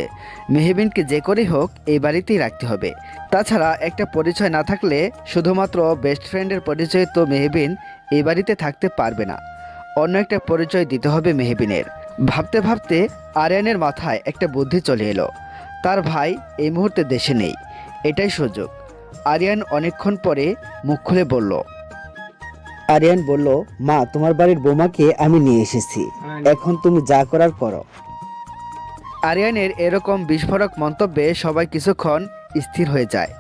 মেহবিনকে যে করেই হোক এই বাড়িতেই রাখতে হবে। তাছাড়া একটা পরিচয় না থাকলে, শুধুমাত্র বেস্ট ফ্রেন্ডের পরিচয় তো মেহবিন এই বাড়িতে থাকতে পারবে না। অন্য একটা পরিচয় দিতে হবে মেহবিনের। ভাবতে ভাবতে আরিয়ানের মাথায় একটা বুদ্ধি চলে এলো। তার ভাই এই মুহূর্তে দেশে নেই, এটাই সুযোগ। আরিয়ান অনেকক্ষণ পরে মুখ খুলে বলল। আরিয়ান বলল, মা, তোমার বাড়ির বোমাকে আমি নিয়ে এসেছি, এখন তুমি যা করার করো। আরিয়ানের এরকম বিস্ফোরক মন্তব্যে সবাই কিছুক্ষণ স্থির হয়ে যায়।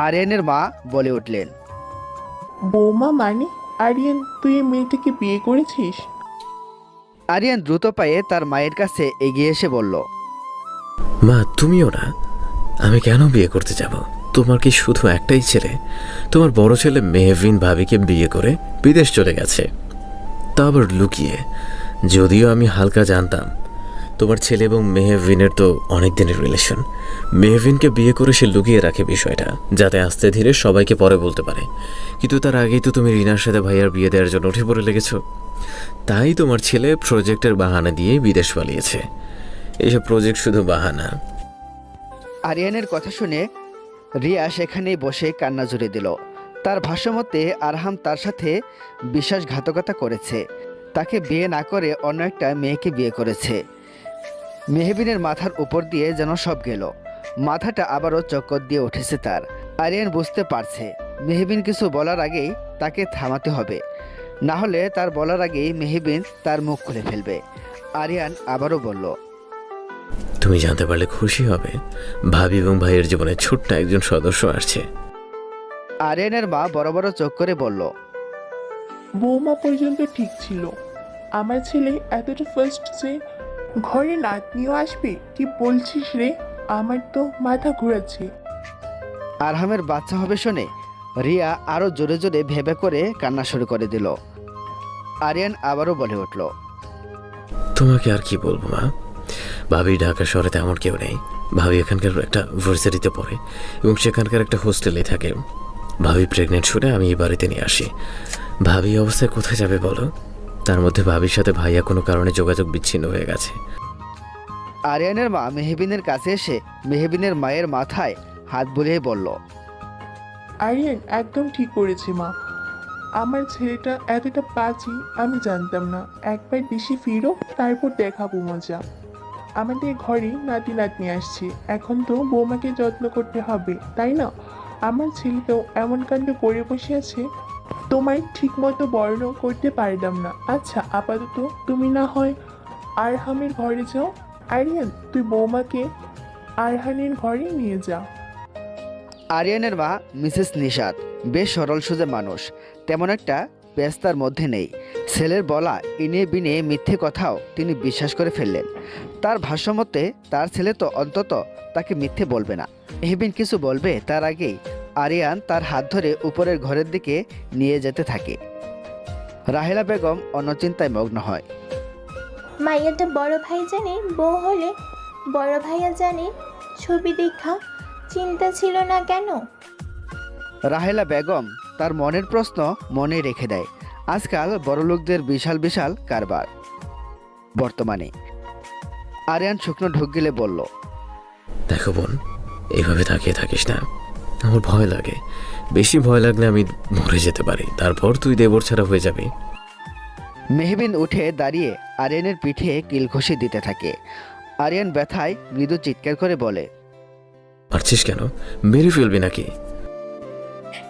আরিয়ানের মা বলে উঠলেন, বৌমা মানে? আরিয়ান, তুই এই মেয়েটাকে বিয়ে করেছিস? আরিয়ান দ্রুত পায়ে তার মায়ের কাছে এগিয়ে এসে বলল, মা, তুমিও না? আমি কেন বিয়ে করতে যাব? তোমার কি শুধু একটাই ছেলে? তোমার বড় ছেলে মেহবিন ভাবিকে বিয়ে করে বিদেশ চলে গেছে, তা আবার লুকিয়ে। যদিও আমি হালকা জানতাম তোমার ছেলে এবং মেহবিনের তো অনেক দিনের রিলেশন। মেহবিনকে বিয়ে করে সে লুকিয়ে রাখে বিষয়টা, যাতে আস্তে ধীরে সবাইকে পরে বলতে পারে। কিন্তু তার আগেই তো তুমি রিনার সাথে ভাইয়ার বিয়ে দেওয়ার জন্য উঠে পড়ে লেগেছ। তাই তোমার ছেলে প্রজেক্টের বাহানা দিয়ে বিদেশ পালিয়েছে। এইসব প্রজেক্ট শুধু বাহানা। আরিয়ানের কথা শুনে রিয়া সেখানেই বসে কান্না জুড়ে দিল। তার ভাষ্যমতে আরহাম তার সাথে বিশ্বাসঘাতকতা করেছে, তাকে বিয়ে না করে অন্য একটা মেয়েকে বিয়ে করেছে। মেহবিনের মাথার উপর দিয়ে যেন সব গেল, মাথাটা আবারও চক্কর দিয়ে উঠেছে তার। আরিয়ান বুঝতে পারছে মেহবিন কিছু বলার আগেই তাকে থামাতে হবে, না হলে তার বলার আগেই মেহবিন তার মুখ খুলে ফেলবে। আরিয়ান আবারও বলল, তুমি জানতে পারলে খুশি হবে, ভাবি এবং ভাইয়ের জীবনে ছোট্ট একজন সদস্য আসছে। আরিয়ানের মা বড় বড় চোখ করে বলল, বৌমা পর্যন্ত ঠিক ছিল, আমার ছেলে এতটা ফার্স্ট যে ঘরে নাতনিও আসবে? কি বলছিস রে? আমার তো মাথা ঘোরাচ্ছে। আরহামের বাচ্চা হবে শুনে রিয়া আরও জোরে জোরে ভেবে করে কান্না শুরু করে দিল। আরিয়ান আবারও বলে উঠল, তোমাকে আর কি বলবো মা, ভাবি ঢাকা শহরে তেমন কেউ নেই। ভাবি এখানকার একটা ভার্সিটিতে পড়ে এবং সেখানকার একটা হোস্টেলে থাকে। ভাবি প্রেগনেন্ট শুনে আমি এই বাড়িতে নিয়ে আসি। ভাবি এই অবস্থায় কোথায় যাবে বলো? তার মধ্যে ভাবির সাথে ভাইয়া কোনো কারণে যোগাযোগ বিচ্ছিন্ন হয়ে গেছে। আরিয়ানের মা মেহবিনের কাছে এসে মেহবিনের মায়ের মাথায় হাত বুলিয়ে বলল, আরিয়ান একদম ঠিক করেছে মা, আমার ছেলেটা এতটা বাজে আমি জানতাম না। একবার দেশে ফিরো, তারপর দেখাবো মজা। আমাদের ঘরে নাতি নাতনি আসছে, এখন তো বৌমাকে যত্ন করতে হবে, তাই না? আমার ছেলে তো এমন কাণ্ড করে বসে আছে, তোমায় ঠিক মতো বর্ণ করতে পারলাম না। আচ্ছা, আপাতত তুমি না হয় আরহামের ঘরে যাও। আরিয়ান, তুই বৌমাকে আরহানের ঘরে নিয়ে যা। আরিয়ানের মা মিসেস নিশাত বেশ সরল সোজা মানুষ, তেমন একটা ব্যস্তার মধ্যে নেই। ছেলের বলা ইনে বিনে মিথ্যে কথাও তিনি বিশ্বাস করে ফেললেন। তার ভাষ্যমতে তার ছেলে তো অন্তত তাকে মিথ্যে বলবে না। মেহবিন কিছু বলবে তার আগেই আরিয়ান তার হাত ধরে উপরের ঘরের দিকে নিয়ে যেতে থাকে। রাহেলা বেগম অন্য চিন্তায় মগ্ন হয়। মাইয়াটা বড় ভাই জানে বউ হলে বড় ভাইয়া জানে ছবি দেখা চিন্তা ছিল না কেন? রাহেলা বেগম তার মনের প্রশ্ন মনে রেখে দেয়। আজকাল বড়লোকদের বিশাল বিশাল কারবার। বর্তমানে আরিয়ান শুকনো ঢুক গেলে বলল, দেখো বোন, এইভাবে তাকিয়ে থাকিস না, আমার ভয় লাগে। বেশি ভয় লাগলে আমি মরে যেতে পারি, তারপর তুই দেবর ছাড়া হয়ে যাবি। মেহবিন উঠে দাঁড়িয়ে আরিয়ানের পিঠে কিলঘষি দিতে থাকে। আরিয়ান ব্যথায় মৃদু চিৎকার করে বলে, পারছিস কেন? মেরে ফেলবি নাকি?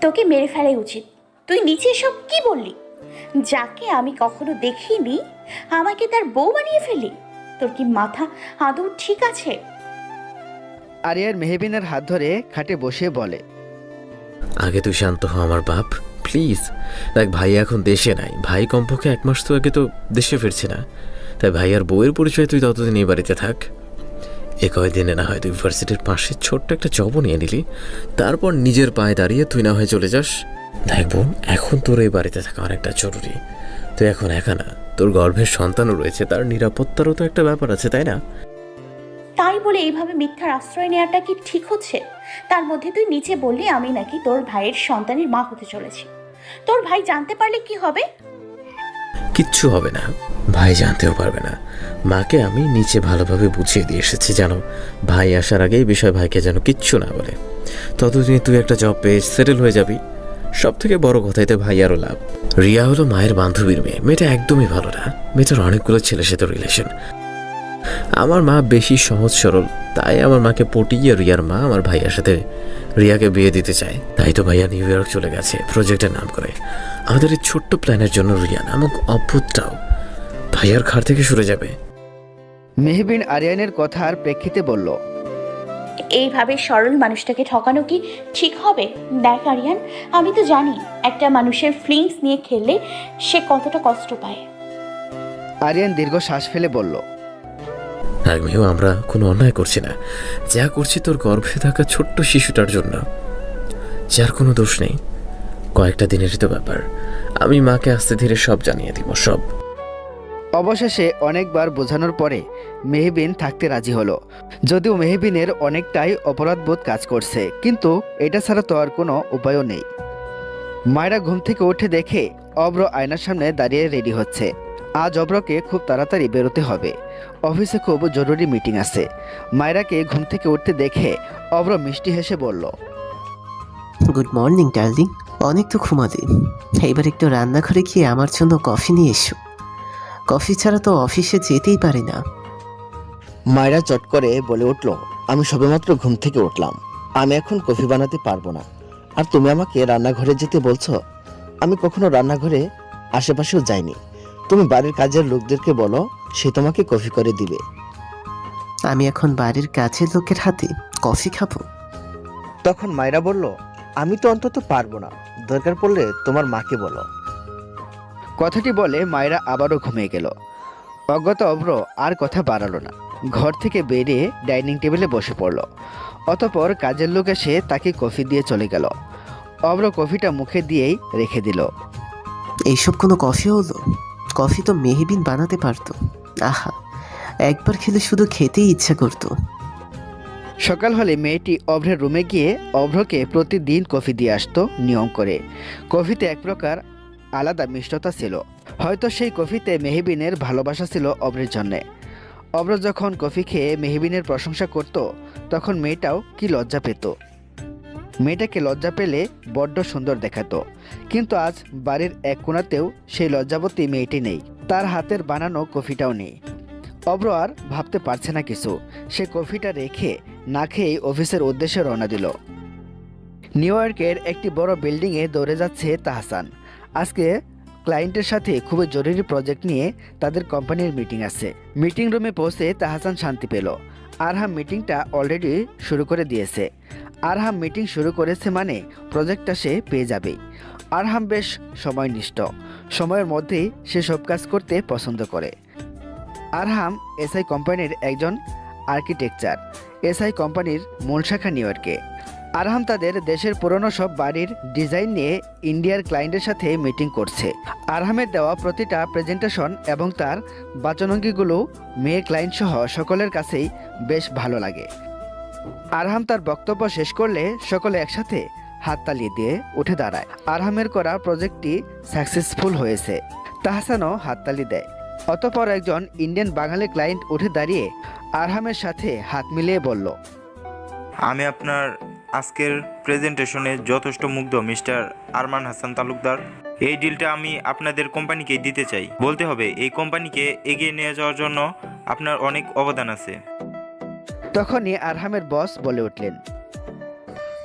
তোকে মেরে ফেলাই উচিত। তুই নিচে সব কি বললি? যাকে আমি কখনো দেখিনি আমাকে তার বউ বানিয়ে ফেলি? তোর কি মাথা আদৌ ঠিক আছে? আরিয়ান মেহবিনের হাত ধরে খাটে বসে বলে, আগে তুই শান্ত হ আমার বাপ, প্লিজ। দেখ, ভাই এখন দেশে নাই। ভাই কমপক্ষে 1 মাস তো আগে তো দেশে ফিরছে না। তাই ভাই আর বউয়ের পরিচয় তুই ততদিন এই বাড়িতে থাক। এ কয়দিনে না হয় তুই ইউনিভার্সিটির পাশে ছোট্ট একটা জবও নিয়ে নিলি, তারপর নিজের পায়ে দাঁড়িয়ে তুই না হয় চলে যাস। দেখ বোন, এখন তোর এই বাড়িতে থাকা অনেকটা জরুরি। তুই এখন একা না, তোর গর্ভের সন্তানও রয়েছে, তার নিরাপত্তারও তো একটা ব্যাপার আছে, তাই না? তাই বলে এইভাবে মিথ্যার আশ্রয় নেওয়াটা কি ঠিক হচ্ছে? তার মধ্যে তুই নিচে বললি আমি নাকি তোর ভাইয়ের সন্তানের মা হতে চলেছি। তোর ভাই জানতে পারলে কি হবে? কিচ্ছু হবে না, ভাই জানতেও পারবে না। মাকে আমি নিচে ভালোভাবে বুঝিয়ে দিয়ে এসেছি, জানো ভাই আসার আগে এই বিষয় ভাইকে যেন কিচ্ছু না বলে। ততদিনে তুই একটা জব পেয়ে সেটেল হয়ে যাবি। সব থেকে বড় কথাইতে ভাই আরও লাভ। রিয়া হলো মায়ের বান্ধবীর মেয়ে, মেয়েটা একদমই ভালো না। মেয়েটার অনেকগুলো ছেলের সাথে রিলেশন। আমার মা বেশি সহজ সরল, তাই আমার মাকে পটিয়ে রিয়ার মা আমার ভাইয়ার সাথে রিয়াকে বিয়ে দিতে চায়। তাই তো ভাইয়া নিউ ইয়র্ক চলে গেছে প্রজেক্টের নাম করে। আমাদের এই ছোট্ট প্ল্যানের জন্য রিয়া নামক অদ্ভুতটাও ভাইয়ার ঘাড় থেকে সরে যাবে। মেহবিন আরিয়ানের কথার প্রেক্ষিতে বলল, এইভাবে সরল মানুষটাকে ঠকানো কি ঠিক হবে? দেখ আরিয়ান, আমি তো জানি একটা মানুষের ফিলিংস নিয়ে খেললে সে কতটা কষ্ট পায়। আরিয়ান দীর্ঘ শ্বাস ফেলে বলল, আর মেয়েও আমরা কোনো অন্যায় করছি না, যা করছি তোর গর্ভে থাকা ছোট্ট শিশুটার জন্য, যার কোনো দোষ নেই। কয়েকটা দিনেরই তো ব্যাপার। আমি মাকে আস্তে ধীরে সব জানিয়ে দিব, সব। অবশেষে অনেকবার বোঝানোর পরে মেহবিন থাকতে রাজি হলো। যদিও মেহবিনের অনেকটাই অপরাধবোধ কাজ করছে, কিন্তু এটা ছাড়া তো আর কোনো উপায়ও নেই। মায়েরা ঘুম থেকে উঠে দেখে অব্র আয়নার সামনে দাঁড়িয়ে রেডি হচ্ছে। আজ অব্রকে খুব তাড়াতাড়ি বেরোতে হবে, অফিসে খুব জরুরি মিটিং আছে। মায়েরাকে ঘুম থেকে উঠতে দেখে অব্র মিষ্টি হেসে বলল, গুড মর্নিং ডার্লিং, অনেক তো ঘুমালে, এবার একটু রান্নাঘরে গিয়ে আমার জন্য কফি নিয়ে এসো। কফি ছাড়া তো অফিসে যেতেই পারি না। মায়েরা চট করে বলে উঠল, আমি সবেমাত্র ঘুম থেকে উঠলাম, আমি এখন কফি বানাতে পারবো না। আর তুমি আমাকে রান্নাঘরে যেতে বলছো? আমি কখনো রান্নাঘরে আশেপাশেও যাইনি। তুমি বাড়ির কাজের লোকদেরকে বলো, সে তোমাকে কফি করে দিবে। আমি এখন বাড়ির কাছের লোকের হাতে কফি খাবো? তখন মায়েরা বলল, আমি তো অন্তত পারবো না, দরকার পড়লে তোমার মাকে বলো। কথাটি বলে মায়েরা আবারও ঘুমিয়ে গেল। অজ্ঞাত অব্র আর কথা বাড়ালো না, ঘর থেকে বেরিয়ে ডাইনিং টেবিলে বসে পড়ল। অতঃপর কাজের লোক এসে তাকে কফি দিয়ে চলে গেল। অব্র কফিটা মুখে দিয়েই রেখে দিল। এইসব কোনো কফি হলো? কফি তো মেহবিন বানাতে পারতো। আহা, একবার খেলে শুধু খেতেই ইচ্ছা করতো। সকাল হলে মেয়েটি অভ্রের রুমে গিয়ে অভ্রকে প্রতিদিন কফি দিয়ে আসতো নিয়ম করে। কফিতে এক প্রকার আলাদা মিষ্টতা ছিল। হয়তো সেই কফিতে মেহবিনের ভালোবাসা ছিল অভ্রের জন্যে। অভ্র যখন কফি খেয়ে মেহবিনের প্রশংসা করত, তখন মেয়েটাও কি লজ্জা পেত। মেয়েটাকে লজ্জা পেলে বড্ড সুন্দর দেখাতো। কিন্তু আজ বাড়ির এক কোণাতেও সেই লজ্জাবতী মেয়েটি নেই, তার হাতের বানানো কফিটাও নেই। অভ্র আর ভাবতে পারছে না কিছু। সে কফিটা রেখে না খেয়েই অফিসের উদ্দেশ্যে রওনা দিল। নিউ ইয়র্কের একটি বড় বিল্ডিংয়ে দৌড়ে যাচ্ছে তাহসান। আজকে ক্লায়েন্টের সাথে খুবই জরুরি প্রজেক্ট নিয়ে তাদের কোম্পানির মিটিং আছে। মিটিং রুমে পৌঁছে তাহসান শান্তি পেল। আরহাম মিটিংটা অলরেডি শুরু করে দিয়েছে। আরহাম মিটিং শুরু করেছে মানে প্রজেক্টটা সে পেয়ে যাবেই। আরহাম বেশ সময়নিষ্ঠ, সময়ের মধ্যেই সে সব কাজ করতে পছন্দ করে। আরহাম এসআই কোম্পানির একজন আর্কিটেকচার। এসআই কোম্পানির মূল শাখা নিউ ইয়র্কে। আরহাম তাদের দেশের পুরনো সব বাড়ির ডিজাইন নিয়ে ইন্ডিয়ার ক্লায়েন্টের সাথে মিটিং করছে। আরহামের দেওয়া প্রতিটা প্রেজেন্টেশন এবং তার বাচনভঙ্গিগুলো মেয়ে ক্লায়েন্ট সহ সকলের কাছেই বেশ ভালো লাগে। আরহাম তার বক্তব্য শেষ করলে সকলে একসাথে হাততালি দিয়ে উঠে দাঁড়ায়। আরহামের করা প্রজেক্টটি সাকসেসফুল হয়েছে। তাহসানও হাততালি দেয়। অতঃপর একজন ইন্ডিয়ান বাঙালি ক্লায়েন্ট উঠে দাঁড়িয়ে আরহামের সাথে হাত মিলিয়ে বলল, আমি আপনার আজকের প্রেজেন্টেশনে যথেষ্ট মুগ্ধ মিস্টার আরমান হাসান তালুকদার। এই ডিলটা আমি আপনাদের কোম্পানিকে দিতে চাই। বলতে হবে এই কোম্পানিকে এগিয়ে নিয়ে যাওয়ার জন্য আপনার অনেক অবদান আছে। তখনই আরহামের বস বলে উঠলেন,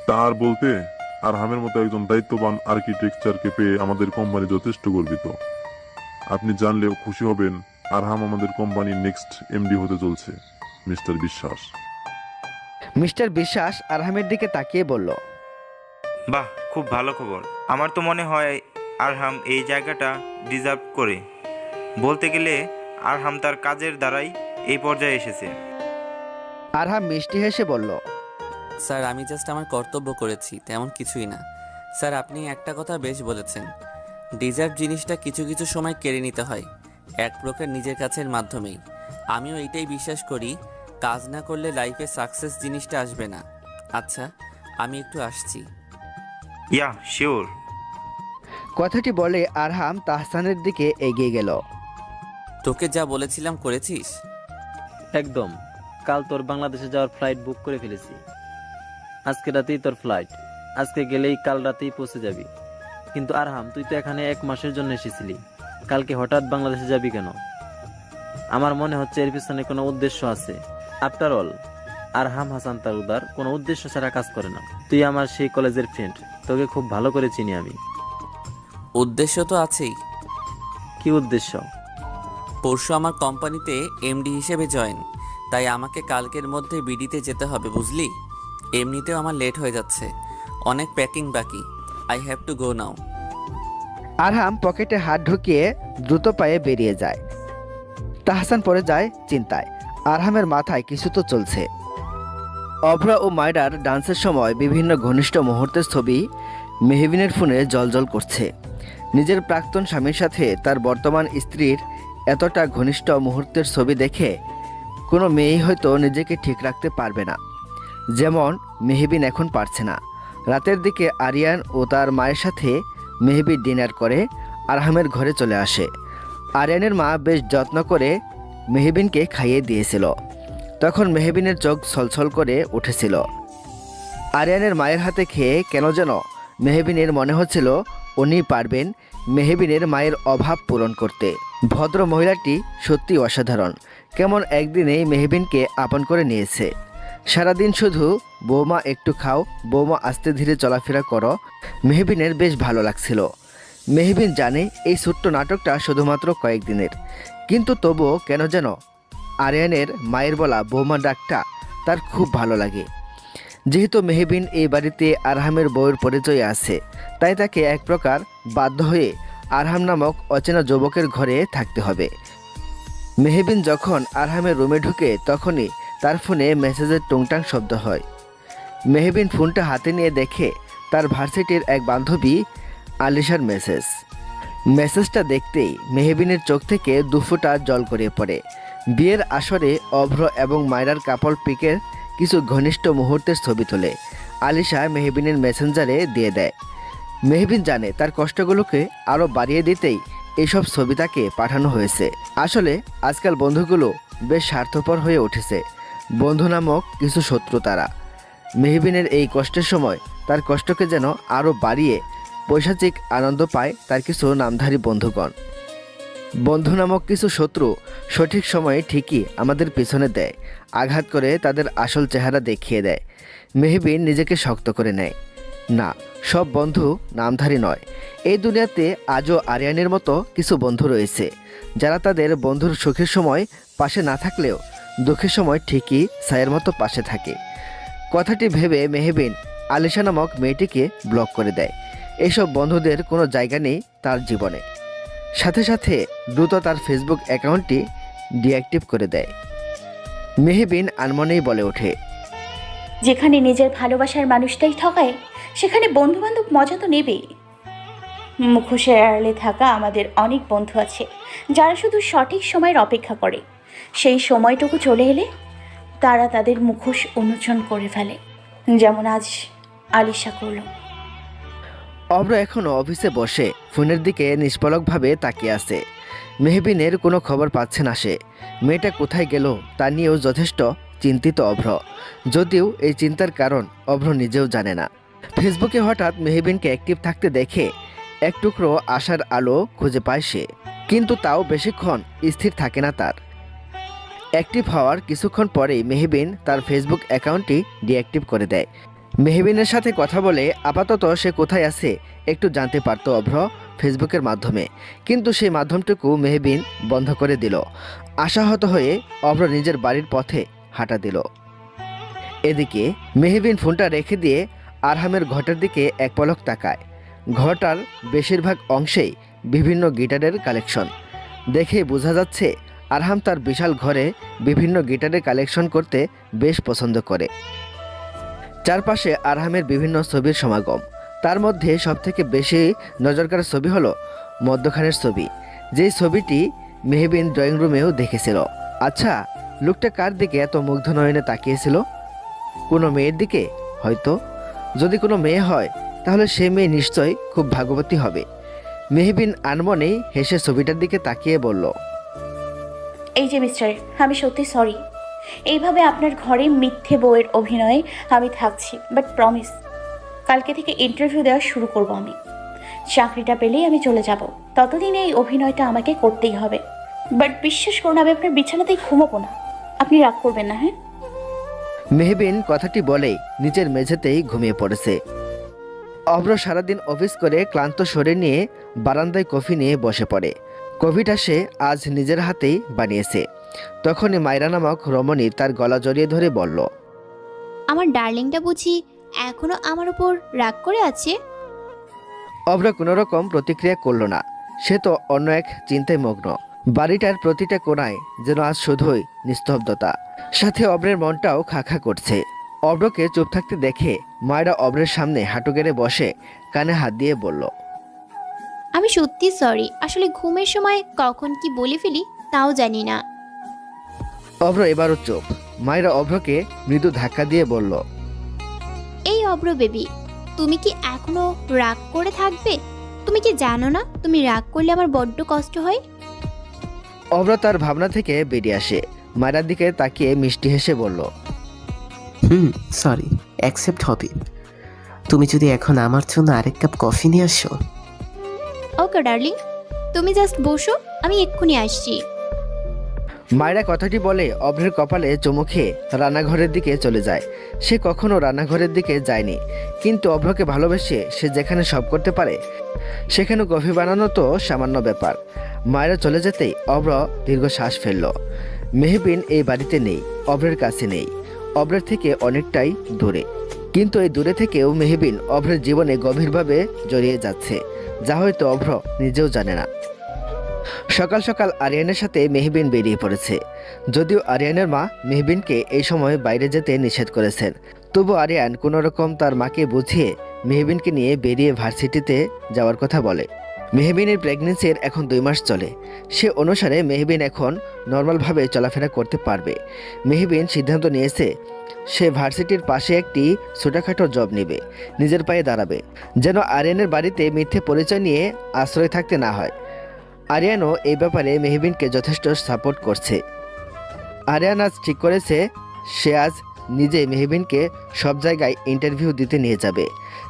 তার বলতে আরহামের মতো একজন দায়িত্ববান আর্কিটেকচারকে পেয়ে আমাদের কোম্পানি যথেষ্ট গর্বিত। আপনি জানলেও খুশি হবেন, আরহাম আমাদের কোম্পানির নেক্সট এমডি হতে চলছে, মিস্টার বিশ্বাস। মিস্টার বিশ্বাস আরহামের দিকে তাকিয়ে বলল, বাহ, খুব ভালো খবর। আমার তো মনে হয় আরহাম এই জায়গাটা ডিজার্ভ করে। বলতে গেলে আরহাম তার কাজের দ্বারাই এই পর্যায়ে এসেছে। আরহাম মিষ্টি হেসে বলল, স্যার আমি জাস্ট আমার কর্তব্য করেছি, তেমন কিছুই না। স্যার আপনি একটা কথা বেশ বলেছেন, ডিজার্ভ জিনিসটা কিছু কিছু সময় কেড়ে নিতে হয়, এক প্রকার নিজের কাছের মাধ্যমেই। আমিও এটাই বিশ্বাস করি, কাজ না করলে লাইফে সাকসেস জিনিসটা আসবে না। আচ্ছা, আমি একটু আসছি। Yeah sure. কথাটি বলে আরহাম তাহসানের দিকে এগিয়ে গেল। তোকে যা বলেছিলাম করেছিস? একদম। কাল তোর বাংলাদেশে যাওয়ার ফ্লাইট বুক করে ফেলেছি। আজকে রাতেই তোর ফ্লাইট। আজকে গেলেই কাল রাতেই পৌঁছে যাবি। কিন্তু আরহাম, তুই তো এখানে 1 মাসের জন্য এসেছিলি, কালকে হঠাৎ বাংলাদেশে যাবি কেন? আমার মনে হচ্ছে এর পিছনে কোনো উদ্দেশ্য আছে। আফটার অল আরহাম হাসান তালুকদার কোনো উদ্দেশ্য ছাড়া কাজ করে না। তুই আমার সেই কলেজের ফ্রেন্ড, তোকে খুব ভালো করে চিনি আমি। উদ্দেশ্য তো আছেই। কি উদ্দেশ্য? পরশু আমার কোম্পানিতে এমডি হিসেবে জয়েন, তাই আমাকে কালকের মধ্যে বিডিতে যেতে হবে, বুঝলি? এমনিতেও আমার লেট হয়ে যাচ্ছে, অনেক প্যাকিং বাকি। আই হ্যাভ টু গো নাও। আরহাম পকেটে হাত ঢুকিয়ে দ্রুত পায়ে বেরিয়ে যায়। তাহসান পড়ে যায় চিন্তায়। আরহামের মাথায় কিছু তো চলছে। অভ্র ও মায়রার ডান্সের সময় বিভিন্ন ঘনিষ্ঠ মুহূর্তের ছবি মেহবিনের ফোনে জ্বলজ্বল করছে। নিজের প্রাক্তন স্বামীর সাথে তার বর্তমান স্ত্রীর এতটা ঘনিষ্ঠ মুহূর্তের ছবি দেখে কোনো মেয়েই হয়তো নিজেকে ঠিক রাখতে পারবে না, যেমন মেহবিন এখন পারছে না। রাতের দিকে আরিয়ান ও তার মায়ের সাথে মেহবি ডিনার করে আরহামের ঘরে চলে আসে। আরিয়ানের মা বেশ যত্ন করে মেহবিনকে খাইয়ে দিয়েছিল। তখন মেহবিনের চোখ ছলছল করে উঠেছিল। আরিয়ানের মায়ের হাতে খেয়ে কেন যেন মেহবিনের মনে হচ্ছিল উনি পারবেন মেহবিনের মায়ের অভাব পূরণ করতে। ভদ্র মহিলাটি সত্যি অসাধারণ। কেমন একদিনেই মেহবিনকে আপন করে নিয়েছে। সারাদিন শুধু বৌমা একটু খাও, বৌমা আস্তে ধীরে চলাফেরা করো, মেহবিনের বেশ ভালো লাগছিল। মেহবিন জানে এই ছোট্ট নাটকটা শুধুমাত্র কয়েকদিনের, কিন্তু তবুও কেন যেন আরিয়ানের মায়ের বলা বৌমা ডাকটা তার খুব ভালো লাগে। যেহেতু মেহবিন এই বাড়িতে আরহামের বউয়ের পরিচয় আছে, তাই তাকে এক প্রকার বাধ্য হয়ে আরহাম নামক অচেনা যুবকের ঘরে থাকতে হবে। মেহবিন যখন আরহামের রুমে ঢুকে তখনই তার ফোনে মেসেজের টুংটাং শব্দ হয়। মেহবিন ফোনটা হাতে নিয়ে দেখে তার ভার্সিটির এক বান্ধবী আলিশার মেসেজ। মেসেজটা দেখতেই মেহবিনের চোখ থেকে দুফোঁটা জল গড়িয়ে পড়ে। বিয়ের আসরে অভ্র এবং মায়রার কাপড় পিকের কিছু ঘনিষ্ঠ মুহূর্তের ছবি তোলে আলিশা মেহবিনের মেসেঞ্জারে দিয়ে দেয়। মেহবিন জানে তার কষ্টগুলোকে আরও বাড়িয়ে দিতেই এইসব ছবি তাকে পাঠানো হয়েছে। আসলে আজকাল বন্ধুগুলো বেশ স্বার্থপর হয়ে উঠেছে। বন্ধু নামক কিছু শত্রু তারা। মেহবিনের এই কষ্টের সময় তার কষ্টকে যেন আরও বাড়িয়ে পৈশাচিক আনন্দ পায় তার কিছু নামধারী বন্ধুগণ। বন্ধু নামক কিছু শত্রু সঠিক সময়ে ঠিকই আমাদের পিছনে দেয়, আঘাত করে তাদের আসল চেহারা দেখিয়ে দেয়। মেহবিন নিজেকে শক্ত করে নেয়। না, সব বন্ধু নামধারী নয়। এই দুনিয়াতে আজও আরিয়ানের মতো কিছু বন্ধু রয়েছে যারা তাদের বন্ধুর সুখের সময় পাশে না থাকলেও দুঃখের সময় ঠিকই ছায়ের মতো পাশে থাকে। কথাটি ভেবে মেহবিন আলিশা নামক মেয়েটিকে ব্লক করে দেয়। এসব বন্ধুদের কোনো জায়গা নেই তার জীবনে। সাথে সাথে দ্রুত তার ফেসবুক অ্যাকাউন্টটি ডিঅ্যাক্টিভ করে দেয়। মেহবিন আনমনেই বলে ওঠে, যেখানে নিজের ভালোবাসার মানুষটাই ঠকায় সেখানে বন্ধুবান্ধব মজা তো নেবেই। মুখোশের আড়ালে থাকা আমাদের অনেক বন্ধু আছে যারা শুধু সঠিক সময়ের অপেক্ষা করে। সেই সময়টুকু চলে এলে তারা তাদের মুখোশ উন্মোচন করে ফেলে, যেমন আজ আলিশা করল। অভ্র এখনও অফিসে বসে ফোনের দিকে নিষ্পলকভাবে তাকিয়ে আছে। মেহবিনের কোনো খবর পাচ্ছে না সে। মেয়েটা কোথায় গেল তা নিয়েও যথেষ্ট চিন্তিত অভ্র, যদিও এই চিন্তার কারণ অভ্র নিজেও জানে না। ফেসবুকে হঠাৎ মেহবিনকে অ্যাক্টিভ থাকতে দেখে এক টুকরো আশার আলো খুঁজে পায় সে, কিন্তু তাও বেশিক্ষণ স্থির থাকে না তার। অ্যাক্টিভ হওয়ার কিছুক্ষণ পরেই মেহবিন তার ফেসবুক অ্যাকাউন্টটি ডিঅ্যাক্টিভ করে দেয়। মেহবিনের সাথে কথা বলে আপাতত সে কোথায় আছে একটু জানতে পারত অভ্র ফেসবুকের মাধ্যমে, কিন্তু সেই মাধ্যমটুকু মেহবিন বন্ধ করে দিল। আশাহত হয়ে অভ্র নিজের বাড়ির পথে হাঁটা দিল। এদিকে মেহবিন ফোনটা রেখে দিয়ে আরহামের ঘরটার দিকে এক পলক তাকায়। ঘরটার বেশিরভাগ অংশেই বিভিন্ন গিটারের কালেকশন। দেখে বোঝা যাচ্ছে আরহাম তার বিশাল ঘরে বিভিন্ন গিটারের কালেকশন করতে বেশ পছন্দ করে। চারপাশে আরহামের বিভিন্ন ছবির সমাগম। তার মধ্যে সবথেকে বেশি নজরকাড়া ছবি হলো মদ্যখানের ছবি, যেই ছবিটি মেহবিন ড্রয়িং রুমেও দেখেছিল। আচ্ছা, লোকটা কার দিকে এত মুগ্ধ নয়নে তাকিয়েছিল? কোনো মেয়ের দিকে হয়তো। যদি কোনো মেয়ে হয় তাহলে সে মেয়ে নিশ্চয়ই খুব ভাগ্যবতী হবে। মেহবিন আনমনেই হেসে ছবিটার দিকে তাকিয়ে বলল, এই যে মিস্টার, আমি সত্যি সরি। এইভাবে আপনার ঘরে মিথ্যে বউয়ের অভিনয়ে আমি থাকছি, বাট প্রমিস কালকে থেকে ইন্টারভিউ দেওয়া শুরু করব আমি। চাকরিটা পেলেই আমি চলে যাব, ততদিন এই অভিনয়টা আমাকে করতেই হবে। বাট বিশ্বাস করুন, আমি আপনার বিছানাতেই ঘুমাবো না। আপনি রাগ করবেন না, হ্যাঁ? মেহবিন কথাটি বলেই নিচের মেঝেতেই ঘুমিয়ে পড়েছে। অভ্র সারাদিন অফিস করে ক্লান্ত শরীর নিয়ে বারান্দায় কফি নিয়ে বসে পড়ে। কফিটা সে আজ নিজের হাতেই বানিয়েছে। তখনই মায়রা নামক রমণী তার গলা জড়িয়ে ধরে বলল, আমার ডার্লিংটা বুঝি এখনো আমার উপর রাগ করে আছে? অভ্র কোনো রকম প্রতিক্রিয়া করল না। সে তো অন্য এক চিন্তায় মগ্ন। বাড়িটার প্রতিটা কোণায় যেন আজ শুধুই নিস্তব্ধতা, সাথে অভ্রের মনটাও খাখা করছে। অভ্রকে চুপ থাকতে দেখে মায়েরা অভ্রের সামনে হাঁটু গেড়ে বসে কানে হাত দিয়ে বলল, আমি সত্যি সরি, আসলে ঘুমের সময় কখন কি বলে ফেলি তাও জানি না। অভ্র এবারও চুপ। মায়েরা অভ্রকে মৃদু ধাক্কা দিয়ে বলল, এই অব্র বেবি, তুমি কি এখনো রাগ করে থাকবে? তুমি কি জানো না তুমি রাগ করলে আমার বড্ড কষ্ট হয়? অভ্র তার ভাবনা থেকে বেরিয়ে আসে। মায়েরার দিকে তাকিয়ে মিষ্টি হেসে বলল, সরি, অ্যাকসেপ্ট হবে। তুমি যদি এখন আমার জন্য আরেক কাপ কফি নিয়ে আসো। ওকে ডার্লিং, তুমি জাস্ট বসো, আমি এক্ষুনি আসছি। মায়েরা কথাটি বলে অভ্রের কপালে চুমু খেয়ে রান্নাঘরের দিকে চলে যায়। সে কখনো রান্নাঘরের দিকে যায়নি, কিন্তু অভ্রকে ভালোবেসে সে যেখানে সব করতে পারে সেখানে কফি বানানো তো সামান্য ব্যাপার। মায়েরা চলে যেতেই অভ্র দীর্ঘ শ্বাস ফেলল। মেহবিন এই বাড়িতে নেই, অভ্রের কাছে নেই, অভ্রের থেকে অনেকটাই দূরে। কিন্তু এই দূরে থেকেও মেহবিন অভ্রের জীবনে গভীরভাবে জড়িয়ে যাচ্ছে, যা হয়তো অভ্র নিজেও জানে না। সকাল সকাল আরিয়ানের সাথে মেহবিন বেরিয়ে পড়েছে। যদিও আরিয়ানের মা মেহবিনকে এই সময় বাইরে যেতে নিষেধ করেছেন, তবু আরিয়ান কোনো রকম তার মাকে বুঝিয়ে মেহবিনকে নিয়ে বেরিয়ে ভার্সিটিতে যাওয়ার কথা বলে। মেহবিনের প্রেগনেন্সির এখন 2 মাস চলে। সে অনুসারে মেহবিন এখন নর্মালভাবে চলাফেরা করতে পারবে। মেহবিন সিদ্ধান্ত নিয়েছে সে ভার্সিটির পাশে একটি ছোটোখাটো জব নেবে, নিজের পায়ে দাঁড়াবে, যেন আরিয়ানের বাড়িতে মিথ্যে পরিচয় নিয়ে আশ্রয় থাকতে না হয়। আরিয়ানও এই ব্যাপারে মেহবিনকে যথেষ্ট সাপোর্ট করছে। আরিয়ান আজ ঠিক করেছে সে আজ নিজে মেহবিনকে সব জায়গায় ইন্টারভিউ দিতে নিয়ে যাবে,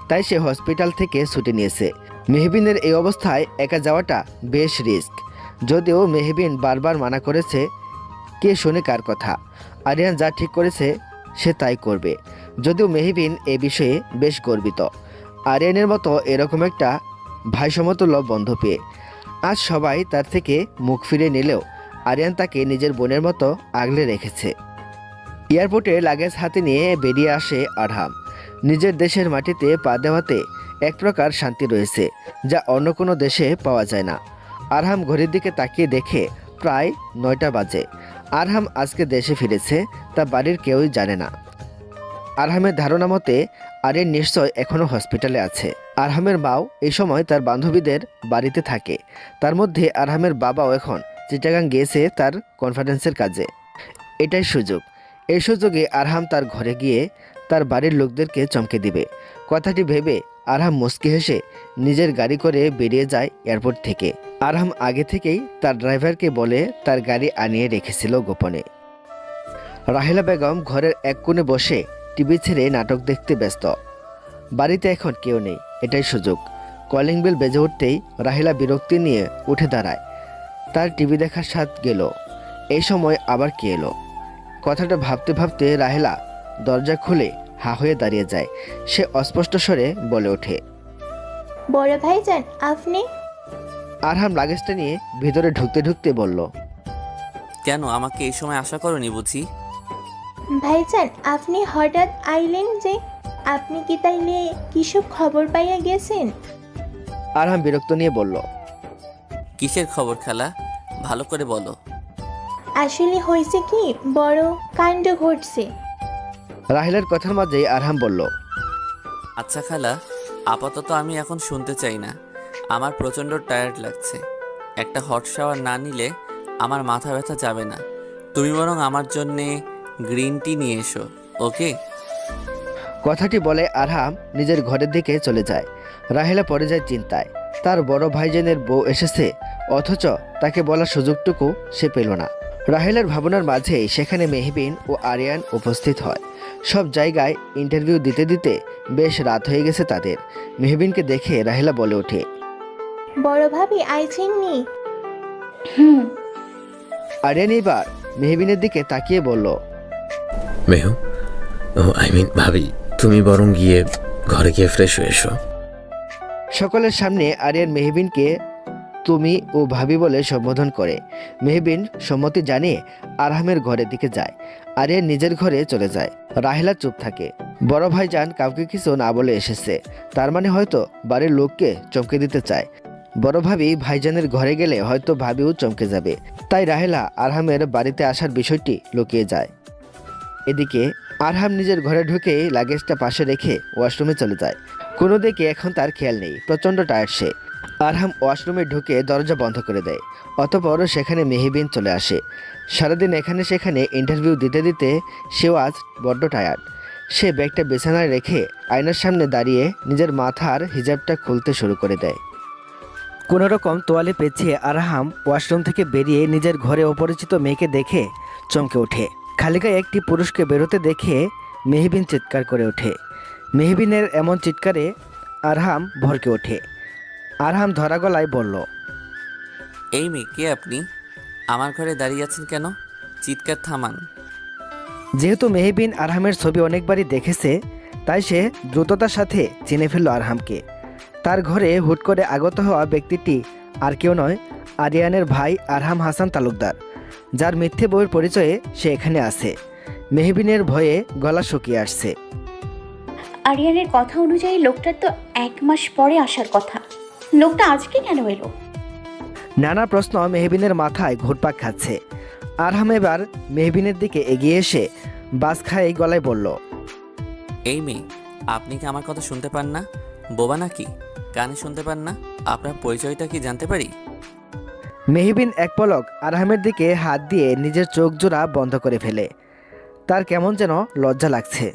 তাই সে হসপিটাল থেকে ছুটি নিয়েছে। মেহবিনের এই অবস্থায় একা যাওয়াটা বেশ রিস্ক। যদিও মেহবিন বারবার মানা করেছে, কে শোনে কার কথা। আরিয়ান যা ঠিক করেছে সে তাই করবে। যদিও মেহবিন এ বিষয়ে বেশ গর্বিত আরিয়ানের মতো এরকম একটা ভাইসমতুল্য বন্ধু পেয়ে। আজ সবাই তার থেকে মুখ ফিরে নিলেও আরিয়ান তাকে নিজের বোনের মতো আগলে রেখেছে। এয়ারপোর্টে লাগেজ হাতে নিয়ে বেরিয়ে আসে আরহাম। নিজের দেশের মাটিতে পা দেওয়াতে এক প্রকার শান্তি রয়েছে, যা অন্য কোনো দেশে পাওয়া যায় না। আরহাম ঘড়ির দিকে তাকিয়ে দেখে প্রায় 9টা বাজে। আরহাম আজকে দেশে ফিরেছে তা বাড়ির কেউই জানে না। আরহামের ধারণা মতে আরিয়ান নিশ্চয় এখনও হসপিটালে আছে। আরহামের মাও এই সময় তার বান্ধবীদের বাড়িতে থাকে। তার মধ্যে আরহামের বাবাও এখন চিটাগাং গিয়েছে তার কনফারেন্সের কাজে। এটাই সুযোগ। এই সুযোগে আরহাম তার ঘরে গিয়ে তার বাড়ির লোকদেরকে চমকে দিবে। কথাটি ভেবে আরহাম মুচকি হেসে নিজের গাড়ি করে বেরিয়ে যায় এয়ারপোর্ট থেকে। আরহাম আগে থেকেই তার ড্রাইভারকে বলে তার গাড়ি আনিয়ে রেখেছিল গোপনে। রাহেলা বেগম ঘরের এক কোণে বসে টিভি ছেড়ে নাটক দেখতে ব্যস্ত। বাড়িতে এখন কেউ নেই, এটাই সুযোগ। কলিং বেল বেজে উঠতেই রাহেলা বিরক্তি নিয়ে উঠে দাঁড়ায়। তার টিভি দেখার স্বাদ গেল। এই সময় আবার কে এলো? কথাটা ভাবতে ভাবতে রাহেলা দরজা খুলে হা হয়ে দাঁড়িয়ে যায়। সে অস্পষ্ট স্বরে বলে ওঠে, বড় ভাইজান আপনি? আরহাম লাগেজটা নিয়ে ভিতরে ঢুকতে ঢুকতে বলল, কেন আমাকে এই সময় আশা করনি বুঝি? ভাইজান আপনি হঠাৎ আইলেন যে, আপনি কি তাইলে কিসব খবর পাইয়া গেছেন? আরহাম বিরক্ত নিয়ে বলল, কিসের খবর খালা, ভালো করে বলো। আসলে হয়েছে কি, বড় কাণ্ড ঘটছে। রাহেলার কথার মাঝেই আরহাম বলল, আচ্ছা খালা, আপাতত আমি এখন শুনতে চাই না। আমার প্রচণ্ড টায়ার্ড লাগছে। একটা হট শাওয়ার না নিলে আমার মাথা ব্যথা যাবে না। তুমি বরং আমার জন্যে গ্রিন টি নিয়ে এসো, ওকে? কথাটি বলে আরহাম নিজের ঘরের দিকে চলে যায়। রাহেলা পড়ে যায় চিন্তায়। তার বড় ভাইজানের বউ এসেছে, অথচ তাকে বলার সুযোগটুকু সে পেল না। রাহেলার ভাবনার মাঝেই সেখানে মেহবিন ও আরিয়ান উপস্থিত হয়। সব জায়গায় ইন্টারভিউ দিতে দিতে বেশ রাত হয়ে গেছে তাদের। মেহবিনকে দেখে রাহেলা বলে ওঠে, বড় ভাবি আইছেননি? হুম। আরিয়ান এবার মেহবিনের দিকে তাকিয়ে বলল, মেহু, ও ভাবি, তুমি বরং গিয়ে ঘরে গিয়ে ফ্রেশ হয়ে এসো। সকলের সামনে আরিয়ান মেহবিনকে তুমি ও ভাবি বলে সম্বোধন করে। মেহবিন সম্মতি জানিয়ে আরহামের ঘরের দিকে যায়। আরিয়ান নিজের ঘরে চলে যায়। রাহেলা চুপ থাকে। বড় ভাইজান কাউকে কিছু না বলে এসেছে, তার মানে হয়তো বাড়ির লোককে চমকে দিতে চায়। বড় ভাবি ভাইজানের ঘরে গেলে হয়তো ভাবিও চমকে যাবে, তাই রাহেলা আরহামের বাড়িতে আসার বিষয়টি লুকিয়ে যায়। এদিকে আরহাম নিজের ঘরে ঢুকে লাগেজটা পাশে রেখে ওয়াশরুমে চলে যায়। কোনো দিকে এখন তার খেয়াল নেই, প্রচণ্ড টায়ার্ড সে। আরহাম ওয়াশরুমে ঢুকে দরজা বন্ধ করে দেয়। অতঃপর সেখানে মেহবিন চলে আসে। সারাদিন এখানে সেখানে ইন্টারভিউ দিতে দিতে সেও আজ বড্ড টায়ার্ড। সে ব্যাগটা বিছানায় রেখে আয়নার সামনে দাঁড়িয়ে নিজের মাথার হিজাবটা খুলতে শুরু করে দেয়। কোনো রকম তোয়ালে পেঁচিয়ে আরহাম ওয়াশরুম থেকে বেরিয়ে নিজের ঘরে অপরিচিত মেয়েকে দেখে চমকে ওঠে। খালি গায়ে একটি পুরুষকে বেরোতে দেখে মেহবিন চিৎকার করে ওঠে। মেহবিনের এমন চিৎকারে আরহাম ভরকে ওঠে। আরহাম ধরা গলায় বলল, এই মেয়ে, কে আপনি? আমার ঘরে দাঁড়িয়ে আছেন কেন? চিৎকার থামান। যেহেতু মেহবিন আরহামের ছবি অনেকবারই দেখেছে, তাই সে দ্রুততার সাথে চিনে ফেলল আরহামকে। তার ঘরে হুট করে আগত হওয়া ব্যক্তিটি আর কেউ নয়, আরিয়ানের ভাই আরহাম হাসান তালুকদার, যার মিথ্যে বউয়ের পরিচয়ে সে এখানে আছে। মেহবিনের ভয়ে গলা শুকিয়ে আসছে। আরিয়ানের কথা অনুযায়ী লোকটার তো 1 মাস পরে আসার কথা। লোকটা আজকে কেন এলো? নানা প্রশ্ন মেহবিনের মাথায় ঘুরপাক খাচ্ছে। আরহাম এবার মেহবিনের দিকে এগিয়ে এসে বাস খাই গলায় বলল, এই মেয়ে, আপনি কি আমার কথা শুনতে পান না? বোবা নাকি? কানে শুনতে পান না? আপনার পরিচয়টা কি জানতে পারি? মেহবিন এক পলক আরহামের দিকে হাত দিয়ে নিজের চোখ জোড়া বন্ধ করে ফেলে। তার কেমন যেন লজ্জা লাগছে।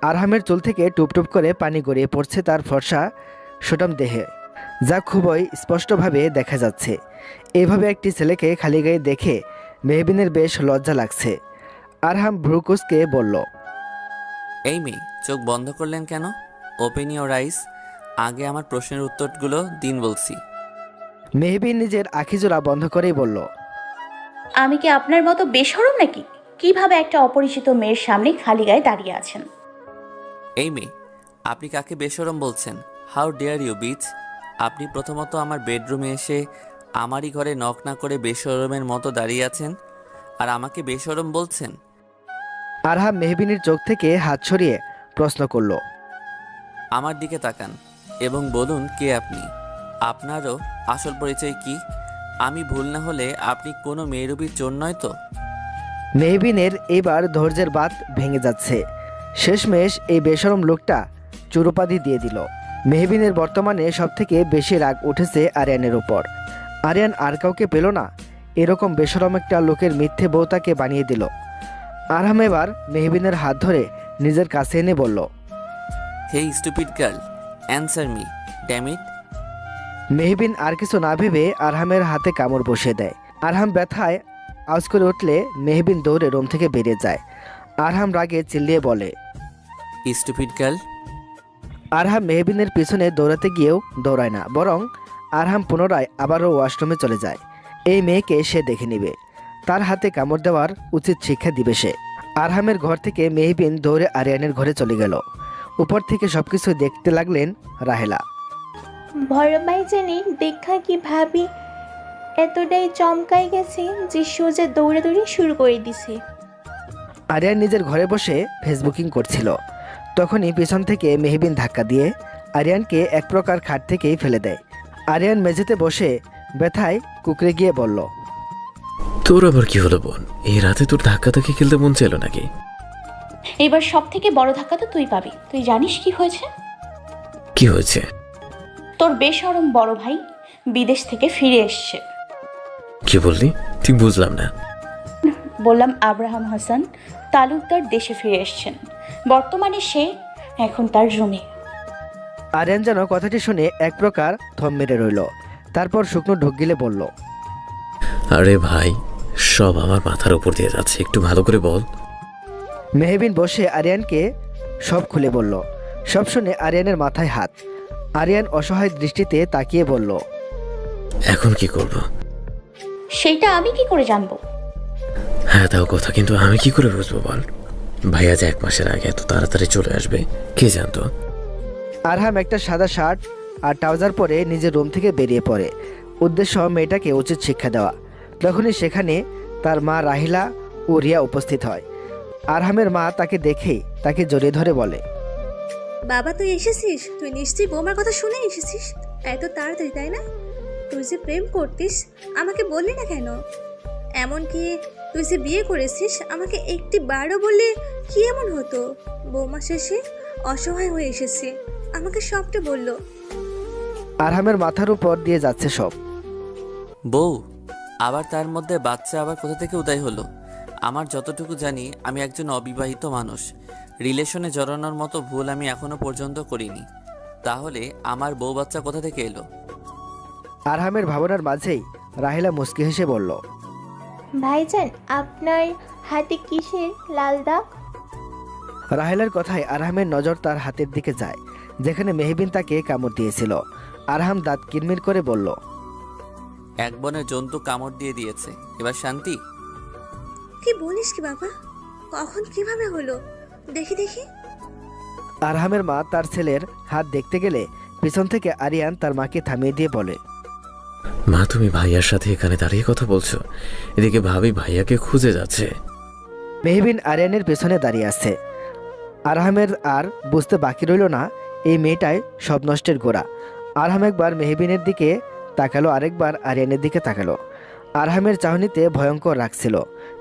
আরহামের চুল থেকে টুপটুপ করে পানি গড়িয়ে পড়ছে তার ফর্সা সুঠাম দেহে, যা খুবই স্পষ্টভাবে দেখা যাচ্ছে। এভাবে একটি ছেলেকে খালি গায়ে দেখে মেহবিনের বেশ লজ্জা লাগছে। আরহাম ভ্রুকুসকে বলল, এই মেয়ে, চোখ বন্ধ করলেন কেন? ওপেন ইওর আইস। আগে আমার প্রশ্নের উত্তরগুলো দিন বলছি। মেহবিন নিজের আখিজোড়া বন্ধ করেই বলল, আমি কি আপনার মতো বেশরম নাকি? কিভাবে একটা অপরিচিত মেয়ের সামনে খালি গায়ে দাঁড়িয়ে আছেন? এই মেয়ে, আপনি কাকে বেশরম বলছেন? How dare you bitch! আপনি প্রথমত আমার বেডরুমে এসে আমারই ঘরে নক না করে বেশরমের মতো দাঁড়িয়ে আছেন, আর আমাকে বেশরম বলছেন? আরহাম মেহবিনের চোখ থেকে হাত সরিয়ে প্রশ্ন করল, আমার দিকে তাকান এবং বলুন কে আপনি। আপনারও আসল পরিচয় কি? আমি ভুল না হলে আপনি কোনো মেয়েরূপীর চোর নয় তো? মেহবিনের এবার ধৈর্যের বাঁধ ভেঙে যাচ্ছে। শেষমেশ এই বেশরম লোকটা চুরোপাধি দিয়ে দিল। মেহবিনের বর্তমানে সবথেকে বেশি রাগ উঠেছে আরিয়ানের উপর। আরিয়ান আর কাউকে পেল না, এরকম বেশরম একটা লোকের মিথ্যে বউ তাকে বানিয়ে দিল। আরহাম এবার মেহবিনের হাত ধরে নিজের কাছে এনে বলল, hey stupid girl, answer me, damn it! Mehbin আর কিছু না ভেবে আরহামের হাতে কামড় বসিয়ে দেয়। আরহাম ব্যথায় আওয়াজ করে উঠলে মেহবিন দৌড়ে রুম থেকে বেরিয়ে যায়। আরহাম রাগে চিল্লিয়ে বলে, স্টুপিড গার্ল! আরহাম মেহবিনের পিছনে দৌড়াতে গিয়েও দৌড়ায় না, বরং আরহাম পুনরায় আবারও ওয়াশরুমে চলে যায়। এই মেয়েকে সে দেখে নিবে, তার হাতে কামড় দেওয়ার উচিত শিক্ষা দিবে সে। আরহামের ঘর থেকে মেহবিন দৌড়ে আরিয়ানের ঘরে চলে গেল। উপর থেকে সবকিছু দেখতে লাগলেন রাহেলা। বড় ভাইজানি দেখা কি ভাবি এতটাই চমকাই গেছে যে সোজা দৌড়াদৌড়ি শুরু করে দিছে। আরিয়ান নিজের ঘরে বসে ফেসবুকিং করছিল। তখনই পিছন থেকে মেহবিন ধাক্কা দিয়ে আরিয়ানকে এক প্রকার খাট থেকেই ফেলে দেয়। আরিয়ান মেঝেতে বসে ব্যথায় কুকড়ে গিয়ে বলল, তোর আবার কি হলো বোন? এই রাতে তোর ধাক্কা ধাক্কি খেলতে মন চাইলো নাকি? এবার সব থেকে বড় ধাক্কা তো তুই পাবি। তুই জানিস কি হয়েছে? কি হয়েছে? তোর বেশরম বড় ভাই বিদেশ থেকে ফিরে এসছে। কি বললি? ঠিক বুঝলাম না। বললাম আব্রাহাম হাসান তালুকদার দেশে ফিরে এসেছেন। বর্তমানে সে এখন তার রুমে। আরিয়ান যেন কথাটি শুনে এক প্রকার থম মেরে রইল। তারপর শুকনো ঢোক গিলে বলল, আরে ভাই, সব আমার মাথার উপর দিয়ে যাচ্ছে, একটু ভালো করে বল। মেহবিন বসে আরিয়ানকে সব খুলে বলল। সব শুনে আরিয়ানের মাথায় হাত। আরিয়ান অসহায় দৃষ্টিতে তাকিয়ে বলল, এখন কি করব? সেইটা আমি কি করে জানবো? হ্যাঁ তাও কথা, কিন্তু আমি কি করে বুঝবো বল? ভাইয়া যে 1 মাসের আগে এত তাড়াতাড়ি চলে আসবে কে জানতো? আরহাম একটা সাদা শার্ট আর ট্রাউজার পরে নিজের রুম থেকে বেরিয়ে পড়ে। উদ্দেশ্য মেয়েটাকে উচিত শিক্ষা দেওয়া। তখনই সেখানে তার মা রাহিলা ও রিয়া উপস্থিত হয়। আরহামের মা তাকে দেখেই তাকে জড়িয়ে ধরে বলে, বাবা তুই এসেছিস? তুই নিশ্চয়ই বৌমার কথা শুনে এসেছিস এত তাড়াতাড়ি, তাই না? তুই যে প্রেম করতিস আমাকে বললি না কেন? এমনকি তুই যে বিয়ে করেছিস আমাকে একটি বারও বললে কি এমন হতো? বৌমা শেষে অসহায় হয়ে এসেছে, আমাকে সবটা বললো। আরহামের মাথার উপর দিয়ে যাচ্ছে সব। বউ, আবার তার মধ্যে বাচ্চা আবার কোথা থেকে উদয় হলো? আমার যতটুকু জানি আমি একজন অবিবাহিত মানুষ। রিলেশনে জড়ানোর মতো ভুল আমি এখনো পর্যন্ত করিনি। তাহলে আমার বউ বাচ্চা কোথা থেকে এলো? আরহামের ভাবনার মাঝেই রাহিলা মুচকি হেসে বলল, ভাইজান আপনার হাতে কিসের লাল দাগ? রাহেলার কথায় আরহামের নজর তার হাতের দিকে যায়, যেখানে মেহবিন তাকে কামড় দিয়েছিল। আরহাম দাঁত কিরমির করে বলল, এক বনের জন্তু কামড় দিয়ে দিয়েছে, এবার শান্তি? কি বলিস কি বাবা? কখন কিভাবে হলো? দেখি দেখি। আরহামের মা তার ছেলের হাত দেখতে গেলে পিছন থেকে আরিয়ান তার মাকে থামিয়ে দিয়ে বলে, মা তুমি ভাইয়ার সাথে এখানে দাঁড়িয়ে কথা বলছো? এদিকে ভাবি ভাইয়াকে খুঁজে যাচ্ছে। মেহবিন আরিয়ানের পেছনে দাঁড়িয়ে আছে। আরহামের আর বুঝতে বাকি রইল না এই মেয়েটাই সব নষ্টের গোড়া। আরহাম একবার মেহবিনের দিকে তাকালো, আরেকবার আরিয়ানের দিকে তাকালো। আরহামের চাহনিতে ভয়ঙ্কর রাখছিল,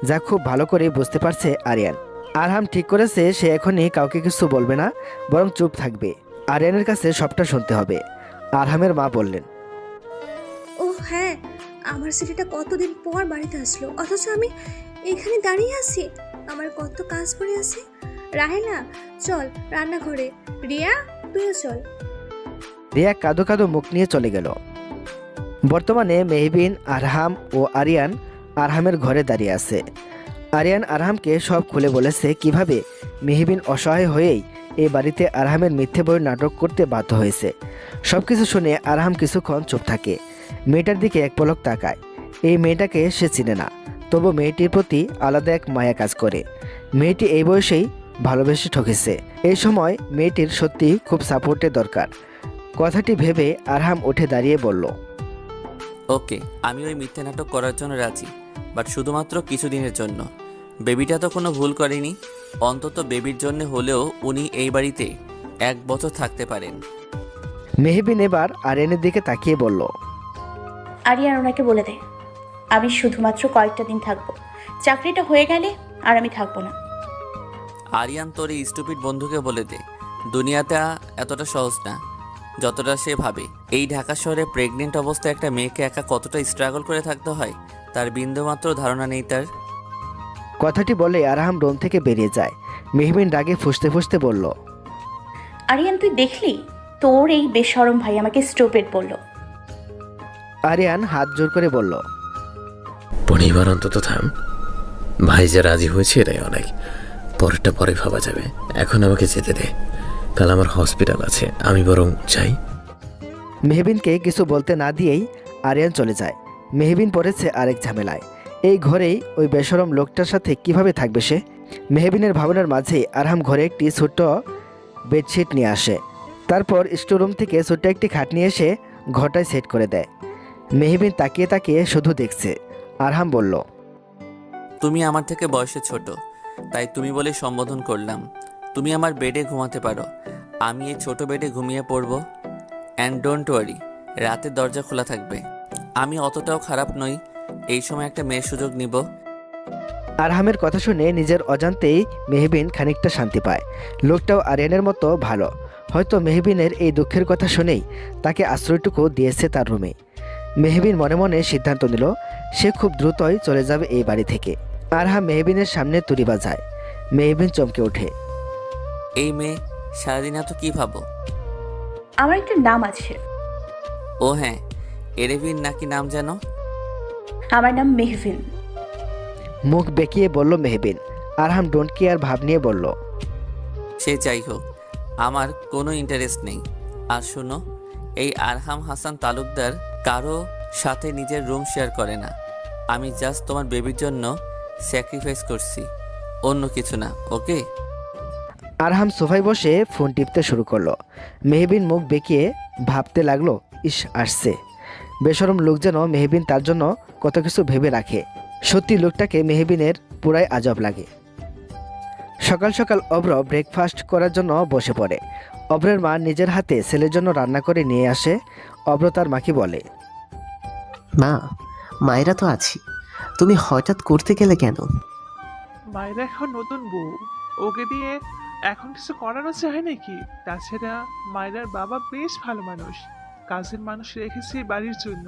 যা খুব ভালো করে বুঝতে পারছে আরিয়ান। আরহাম ঠিক করেছে সে এখনই কাউকে কিছু বলবে না, বরং চুপ থাকবে। আরিয়ানের কাছে সবটা শুনতে হবে। আরহামের মা বললেন, ও হ্যাঁ, আমার ছেলেটা কতদিন পর বাড়িতে আসলো, অথচ আমি এখানে দাঁড়িয়ে আছি। আমার কত কাজ পড়ে আছে। রাহেলা চল রান্নাঘরে, রিয়া তুইও চল। রিয়া কাঁদো কাঁদো মুখ নিয়ে চলে গেল। বর্তমানে মেহবিন, আরহাম ও আরিয়ান আরহামের ঘরে দাঁড়িয়ে আছে। আরিয়ান আরহামকে সব খুলে বলেছে কিভাবে মেহবিন অসহায় হয়েই এই বাড়িতে আরহামের মিথ্যে বই নাটক করতে বাধ্য হয়েছে। সব কিছু শুনে আরহাম কিছুক্ষণ চুপ থাকে, মেয়েটার দিকে এক পলক তাকায়। এই মেয়েটাকে সে চিনে না, তবু মেয়েটির প্রতি আলাদা এক মায়া কাজ করে। মেয়েটি এই বয়সেই ভালোবেসে ঠকেছে। এই সময় মেয়েটির সত্যি খুব সাপোর্টের দরকার। কথাটি ভেবে আরহাম উঠে দাঁড়িয়ে বলল, ওকে, আমি ওই মিথ্যে নাটক করার জন্য রাজি, বাট শুধুমাত্র কিছুদিনের জন্য। বেবিটা তো কোনো ভুল করেনি, অন্তত বেবির জন্য হলেও উনি এই বাড়িতে 1 বছর থাকতে পারেন। মেহবিন এবার আরিয়ানের দিকে তাকিয়ে বলল, আরিয়ান ওনাকে বলে দে আমি শুধুমাত্র কয়েকটা দিন থাকবো। চাকরিটা হয়ে গেলে আর আমি থাকবো না। আরিয়ান তোর এই স্টুপিড বন্ধুকে বলে দে দুনিয়াটা এতটা সহজ না যতটা সে ভাবে। এই ঢাকা শহরে প্রেগনেন্ট অবস্থায় একটা মেয়েকে একা কতটা স্ট্রাগল করে থাকতে হয় তার বিন্দুমাত্র ধারণা নেই তার। কথাটি বলে আরহাম রুম থেকে বেরিয়ে যায়। মেহবিন রাগে ফুঁসতে ফুঁসতে বলল, আরিয়ান তুই দেখলি তোর এই বেশরম ভাই আমাকে স্টুপিড বলল। আরিয়ান হাত জোর করে বলল, পরিবার অন্তত থাম, ভাই যে রাজি হয়েছে এটাই অনেক, পরেরটা পরে ভাবা যাবে। এখন আমাকে যেতে দে, কাল আমার হসপিটাল আছে, আমি বরং যাই। মেহবিনকে কিছু বলতে না দিয়েই আরিয়ান চলে যায়। মেহবিন পড়েছে আরেক ঝামেলায়। এই ঘরেই ওই বেশরম লোকটার সাথে কিভাবে থাকবে সে? মেহবিনের ভাবনার মাঝে আরহাম ঘরে একটি ছোট্ট বেডশিট নিয়ে আসে। তারপর স্টোররুম থেকে ছোট্ট একটি খাট নিয়ে এসে ঘরটায় সেট করে দেয়। মেহবিন তাকিয়ে তাকিয়ে শুধু দেখছে। আরহাম বলল, তুমি আমার থেকে বয়সে ছোট, তাই তুমি বলে সম্বোধন করলাম। তুমি আমার বেডে ঘুমাতে পারো, আমি এই ছোট বেডে ঘুমিয়ে পড়ব। অ্যান্ড ডোন্ট ওয়ারি, রাতের দরজা খোলা থাকবে। আমি অতটাও খারাপ নই, এই সময় একটা মেয়ের সুযোগ নিব। আরহামের কথা শুনে নিজের অজান্তেই মেহবিন খানিকটা শান্তি পায়। লোকটাও আরিয়ানের মতো ভালো। হয়তো মেহবিনের এই দুঃখের কথা শুনেই তাকে আশ্রয়টুকু দিয়েছে তার রুমে। মেহবিন মনে মনে সিদ্ধান্ত নিল সে খুব দ্রুতই চলে যাবে এই বাড়ি থেকে। আরহাম মেহবিনের সামনে তুড়ি বাজায়। মেহবিন চমকে ওঠে। এই মেয়ে সারাদিন এত কি ভাবো? আমার একটা নাম আছে। ও হ্যাঁ, এরেবিন নাকি নাম যেন? আমার নাম মেহবিন। মুখ বেঁকিয়ে বলল মেহবিন। আরহাম ডোন্ট কেয়ার ভাব নিয়ে বলল, সে যাই হোক, আমার কোনো ইন্টারেস্ট নেই। আর শোনো, এই আরহাম হাসান তালুকদার কারো সাথে নিজের রুম শেয়ার করে না। আমি জাস্ট তোমার বেবির জন্য স্যাক্রিফাইস করছি, অন্য কিছু না। ওকে? আরহাম সোফায় বসে ফোন টিপতে শুরু করলো। মেহবিন মুখ বেঁকিয়ে ভাবতে লাগলো, ইস আসছে। বেশরম লোক যেন মেহবিন তার জন্য কত কিছু ভেবে রাখে। সত্যি লোকটাকে মেহবিনের পুরাই আজব লাগে। সকাল সকাল অব্র ব্রেকফাস্ট করার জন্য বসে পড়ে। অব্রের মা নিজের হাতে ছেলের জন্য রান্না করে নিয়ে আসে। অব্র তার মাকে বলে, মা, মায়েরা তো আছি, তুমি হঠাৎ করতে গেলে কেন? মায়েরা এখন নতুন বউ, ওকে দিয়ে এখন কিছু করানো চায় নাকি? তাছাড়া মায়েরার বাবা বেশ ভালো মানুষ, কাজের মানুষ রেখেছে বাড়ির জন্য।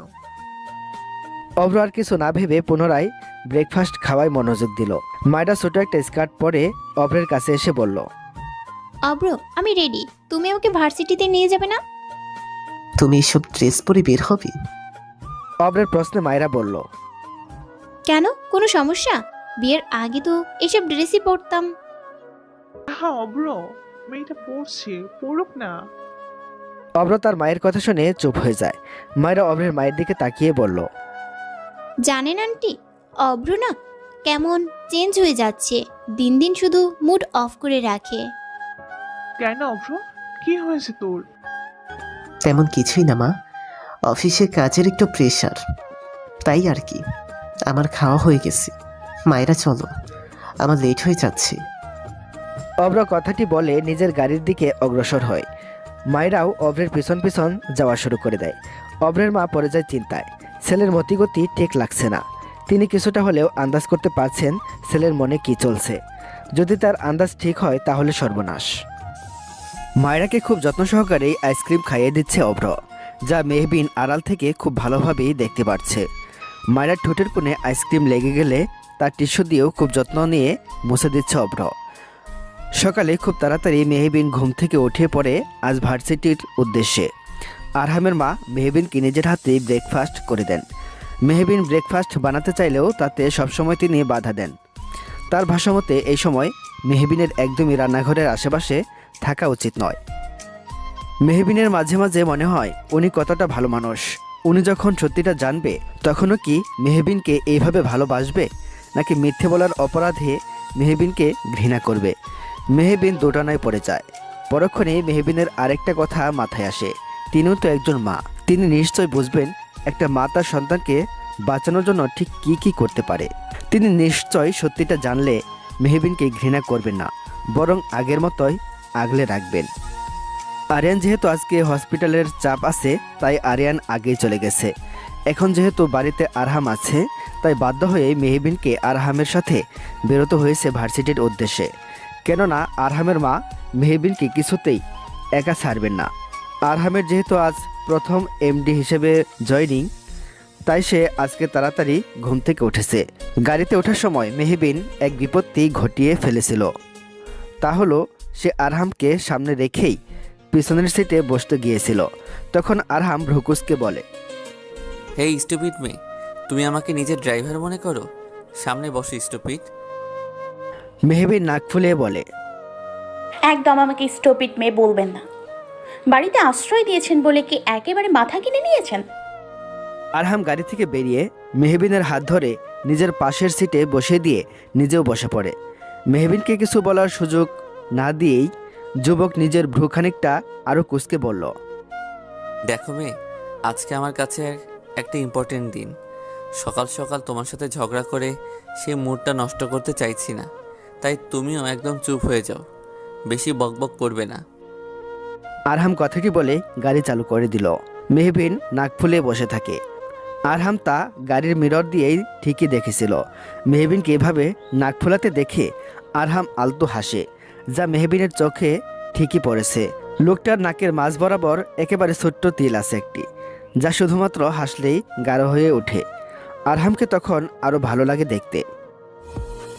অব্র আর কিছু না ভেবে পুনরায় ব্রেকফাস্ট খাওয়ায় মনোযোগ দিল। মায়েরা ছোট একটা স্কার্ট পরে অব্রের কাছে এসে বলল, অব্র, আমি রেডি, তুমি আমাকে ভার্সিটিতে নিয়ে যাবে না? তুমি এসব ড্রেস পরে বের হবে? অব্রের প্রশ্নে মায়েরা বলল, কেন, কোনো সমস্যা? বিয়ের আগে তো এসব ড্রেসই পরতাম। হ্যাঁ অব্র, মেয়েটা পড়ছে, পড়ুক না। অব্র তার মায়ের কথা শুনে চুপ হয়ে যায়। মায়েরা অব্রের মায়ের দিকে তাকিয়ে বলল, জানেন আন্টি, অব্র না কেমন চেঞ্জ হয়ে যাচ্ছে, দিন দিন শুধু মুড অফ করে রাখে। কেন অব্র, কি হয়েছে তোর? তেমন কিছুই না মা, অফিসে কাজের একটু প্রেশার, তাই আর কি। আমার খাওয়া হয়ে গেছে, মায়েরা চলো, আমার লেট হয়ে যাচ্ছে। অব্র কথাটি বলে নিজের গাড়ির দিকে অগ্রসর হয়। মায়েরাও অব্রের পিছন পিছন যাওয়া শুরু করে দেয়। অব্রের মা পড়ে যায় চিন্তায়। ছেলের মতিগতি ঠিক লাগছে না। তিনি কিছুটা হলেও আন্দাজ করতে পারছেন ছেলের মনে কি চলছে। যদি তার আন্দাজ ঠিক হয় তাহলে সর্বনাশ। মায়েরাকে খুব যত্ন সহকারে আইসক্রিম খাইয়ে দিচ্ছে অব্র, যা মেহবিন আড়াল থেকে খুব ভালোভাবেই দেখতে পাচ্ছে। মায়েরার ঠোঁটের কোণে আইসক্রিম লেগে গেলে তার টিস্যু দিয়েও খুব যত্ন নিয়ে মুছে দিচ্ছে অব্র। সকালে খুব তাড়াতাড়ি মেহবিন ঘুম থেকে উঠে পড়ে আজ ভার্সিটির উদ্দেশ্যে। আরহামের মা মেহবিনকে নিজের হাতে ব্রেকফাস্ট করে দেন। মেহবিন ব্রেকফাস্ট বানাতে চাইলেও তাতে সবসময় তিনি বাধা দেন। তার ভাষামতে এই সময় মেহবিনের একদমই রান্নাঘরের আশেপাশে থাকা উচিত নয়। মেহবিনের মাঝে মাঝে মনে হয় উনি কতটা ভালো মানুষ। উনি যখন সত্যিটা জানবে তখনও কি মেহবিনকে এইভাবে ভালোবাসবে, নাকি মিথ্যে বলার অপরাধে মেহবিনকে ঘৃণা করবে। মেহবিন দোটানায় পড়ে যায়। পরক্ষণে মেহবিনের আরেকটা কথা মাথায় আসে, তিনিও তো একজন মা। তিনি নিশ্চয় বুঝবেন একটা মা তার সন্তানকে বাঁচানোর জন্য ঠিক কি কি করতে পারে। তিনি নিশ্চয় সত্যিটা জানলে মেহবিনকে ঘৃণা করবেন না, বরং আগের মতোই আগলে রাখবেন। আরিয়ান যেহেতু আজকে হসপিটালের চাপ আছে, তাই আরিয়ান আগেই চলে গেছে। এখন যেহেতু বাড়িতে আরহাম আছে, তাই বাধ্য হয়ে মেহবিনকে আরহামের সাথে বেরোতে হয়েছে ভার্সিটির উদ্দেশ্যে। কেননা আরহামের মা মেহবিনকে কিছুতেই একা ছাড়বেন না। আরহামের যেহেতু আজ প্রথম এমডি হিসেবে জয়নিং, তাই সে আজকে তাড়াতাড়ি ঘুম থেকে উঠেছে। গাড়িতে ওঠার সময় মেহবিন এক বিপত্তি ঘটিয়ে ফেলেছিল। তা হলো সে আরহামকে সামনে রেখেই পিছনের সিটে বসতে গিয়েছিল। তখন আরহাম ভ্রুকুসকে বলে, হেই স্টুপিড মেয়ে, তুমি আমাকে নিজের ড্রাইভার মনে করো? সামনে বসো স্টুপিড। মেহবিন নাক ফুলিয়ে বলে, একদম আমাকে স্টপিড মেয়ে বলবেন না। বাড়িতে আশ্রয় দিয়েছেন বলে কি একেবারে মাথা কিনে নিয়েছেন? আরহাম গাড়ি থেকে বেরিয়ে মেহবিনের হাত ধরে নিজের পাশের সিটে বসিয়ে দিয়ে নিজেও বসে পড়ে। মেহবিনকে কিছু বলার সুযোগ না দিয়েই যুবক নিজের ভ্রু খানিকটা আরও কুঁচকে বলল, দেখো মেয়ে, আজকে আমার কাছে একটা ইম্পর্টেন্ট দিন। সকাল সকাল তোমার সাথে ঝগড়া করে সেই মুডটা নষ্ট করতে চাইছি না, তাই তুমিও একদম চুপ হয়ে যাও, বেশি বকবক করবে না। আরহাম কথাটি বলে গাড়ি চালু করে দিল। মেহবিন নাক ফুলিয়ে বসে থাকে। আরহাম তা গাড়ির মিরর দিয়েই ঠিকই দেখেছিল। মেহবিনকে এভাবে নাক ফোলাতে দেখে আরহাম আলতো হাসে, যা মেহবিনের চোখে ঠিকই পড়েছে। লোকটার নাকের মাঝ বরাবর একেবারে ছোট্ট তিল আছে একটি, যা শুধুমাত্র হাসলেই গাঢ় হয়ে ওঠে। আরহামকে তখন আরও ভালো লাগে দেখতে।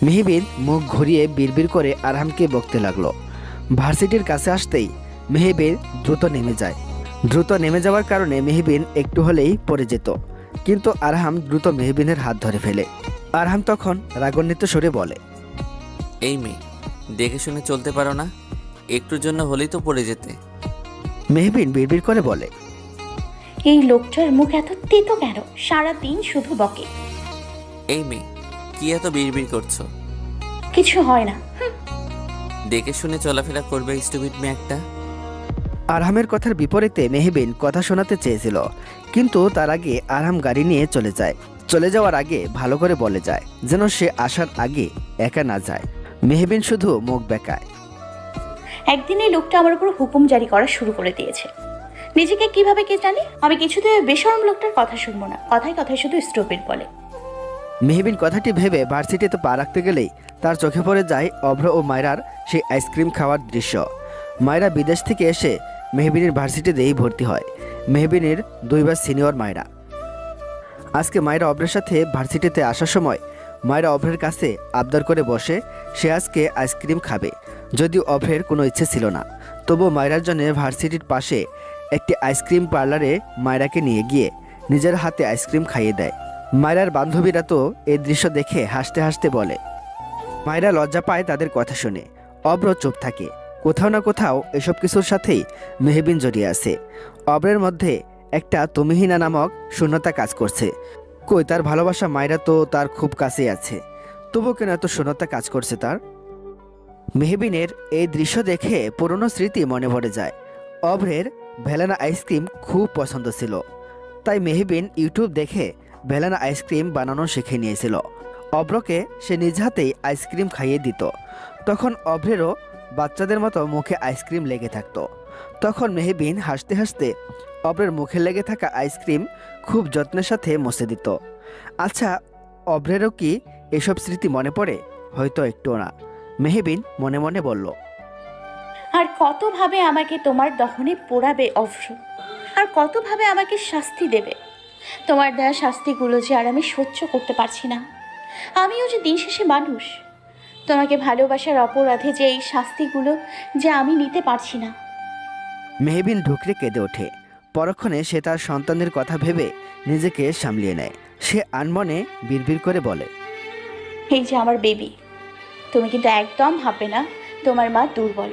মেহবিন মুখ ঘুরিয়ে বিড়বিড় করে আরহামকে বকতে লাগলো। ভার্সিটির কাছে আসতেই মেহবিন দ্রুত নেমে যায়। দ্রুত নেমে যাওয়ার কারণে মেহবিন একটু হলেই পড়ে যেত, কিন্তু আরহাম দ্রুত মেহবিনের হাত ধরে ফেলে। আরহাম তখন রাগান্বিত সুরে বলে, এই মেয়ে, দেখে শুনে চলতে পারো না? একটুর জন্য হলেই তো পড়ে যেতে। মেহবিন বিড়বিড় করে বলে, এই লোকটার মুখ এত তেতো কেন? সারাদিন শুধু বকে। এই মেয়ে, কি এত বিড়বিড় করছো? কিছু হয় না। দেখে শুনে চলাফেরা করবে স্টুপিড মেয়ে একটা। আরহামের কথার বিপরীতে মেহবিন কথা শোনাতে চেয়েছিল, কিন্তু তার আগে আরহাম গাড়ি নিয়ে চলে যায়। চলে যাওয়ার আগে ভালো করে বলে যায় যেন সে আসার আগে একা না যায়। মেহবিন শুধু মুখ বেঁকায়। একদিন এই লোকটা আমার উপর হুকুম জারি করা শুরু করে দিয়েছে। নিজেকে কিভাবে কে জানে? আমি কিছুতে বেশরম লোকটার কথা শুনবো না। কথায় কথায় শুধু স্টুপিড বলে। মেহবিন কথাটি ভেবে ভার্সিটিতে পা রাখতে গেলেই তার চোখে পড়ে যায় অভ্র ও মায়রার সেই আইসক্রিম খাওয়ার দৃশ্য। মায়রা বিদেশ থেকে এসে মেহবিনের ভার্সিটিতেই ভর্তি হয়। মেহবিনের 2 বার সিনিয়র মায়রা। আজকে মায়রা অভ্রের সাথে ভার্সিটিতে আসার সময় মায়রা অভ্রের কাছে আবদার করে বসে সে আজকে আইসক্রিম খাবে। যদিও অভ্রের কোনো ইচ্ছে ছিল না, তবু মায়রার জন্য ভার্সিটির পাশে একটি আইসক্রিম পার্লারে মায়রাকে নিয়ে গিয়ে নিজের হাতে আইসক্রিম খাইয়ে দেয়। মায়রার বান্ধবীরা তো এই দৃশ্য দেখে হাসতে হাসতে বলে। মায়রা লজ্জা পায় তাদের কথা শুনে। অভ্র চুপ থাকে। কোথাও না কোথাও এসব কিছুর সাথেই মেহবিন জড়িয়ে আছে। অভ্রের মধ্যে একটা তুমিহিনা নামক শূন্যতা কাজ করছে। কই তার ভালোবাসা মায়রা তো তার খুব কাছেই আছে, তবু কেন এত শূন্যতা কাজ করছে তার? মেহবিনের এই দৃশ্য দেখে পুরনো স্মৃতি মনে পড়ে যায়। অভ্রের ভ্যালেনা আইসক্রিম খুব পছন্দ ছিল, তাই মেহবিন ইউটিউব দেখে ভ্যালেনা আইসক্রিম বানানো শিখে নিয়েছিল। অভ্রকে সে নিজ হাতেই আইসক্রিম খাইয়ে দিত। তখন অভ্রেরও বাচ্চাদের মতো মুখে আইসক্রিম লেগে থাকতো। তখন মেহবিন হাসতে হাসতে অভ্রের মুখে লেগে থাকা আইসক্রিম খুব যত্নের সাথে মুছে দিত। আচ্ছা, অভ্রেরও কি এসব স্মৃতি মনে পড়ে? হয়তো একটুও না। মেহবিন মনে মনে বলল, আর কতভাবে আমাকে তোমার দহনে পোড়াবে অভ্র? আর কতভাবে আমাকে শাস্তি দেবে? তোমার দেওয়া শাস্তিগুলো যে আর আমি সহ্য করতে পারছি না। আমিও যে দিন শেষে মানুষ। তোমাকে ভালোবাসার অপরাধে যে এই শাস্তিগুলো যে আমি নিতে পারছি না। মেহবিন ঢুকরে কেঁদে ওঠে। পরক্ষণে সে তার সন্তানের কথা ভেবে নিজেকে সামলিয়ে নেয়। সে আনমনে বিড়বিড় করে বলে, এই যে আমার বেবি, তুমি কিন্তু একদম ভাববে না তোমার মা দুর্বল।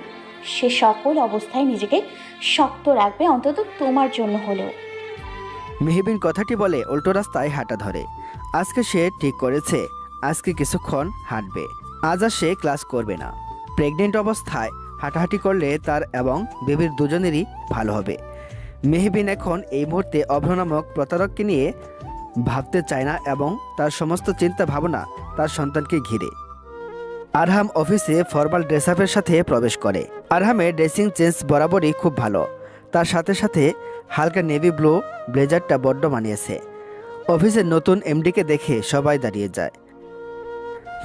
সে সকল অবস্থায় নিজেকে শক্ত রাখবে, অন্তত তোমার জন্য হলেও। মেহবিন কথাটি বলে উল্টো রাস্তায় হাঁটা ধরে। আজকে সে ঠিক করেছে আজকে কিছুক্ষণ হাঁটবে। আজ আর সে ক্লাস করবে না। প্রেগনেন্ট অবস্থায় হাঁটাহাঁটি করলে তার এবং বেবির দুজনেরই ভালো হবে। মেহবিন এখন এই মুহূর্তে অভ্র নামক প্রতারককে নিয়ে ভাবতে চায় না এবং তার সমস্ত চিন্তা ভাবনা তার সন্তানকে ঘিরে। আরহাম অফিসে ফর্মাল ড্রেস আপের সাথে প্রবেশ করে। আরহামের ড্রেসিং চেঞ্জ বরাবরই খুব ভালো। তার সাথে সাথে হালকা নেভি ব্লু ব্লেজারটা বড্ড মানিয়েছে। অফিসের নতুন এমডিকে দেখে সবাই দাঁড়িয়ে যায়।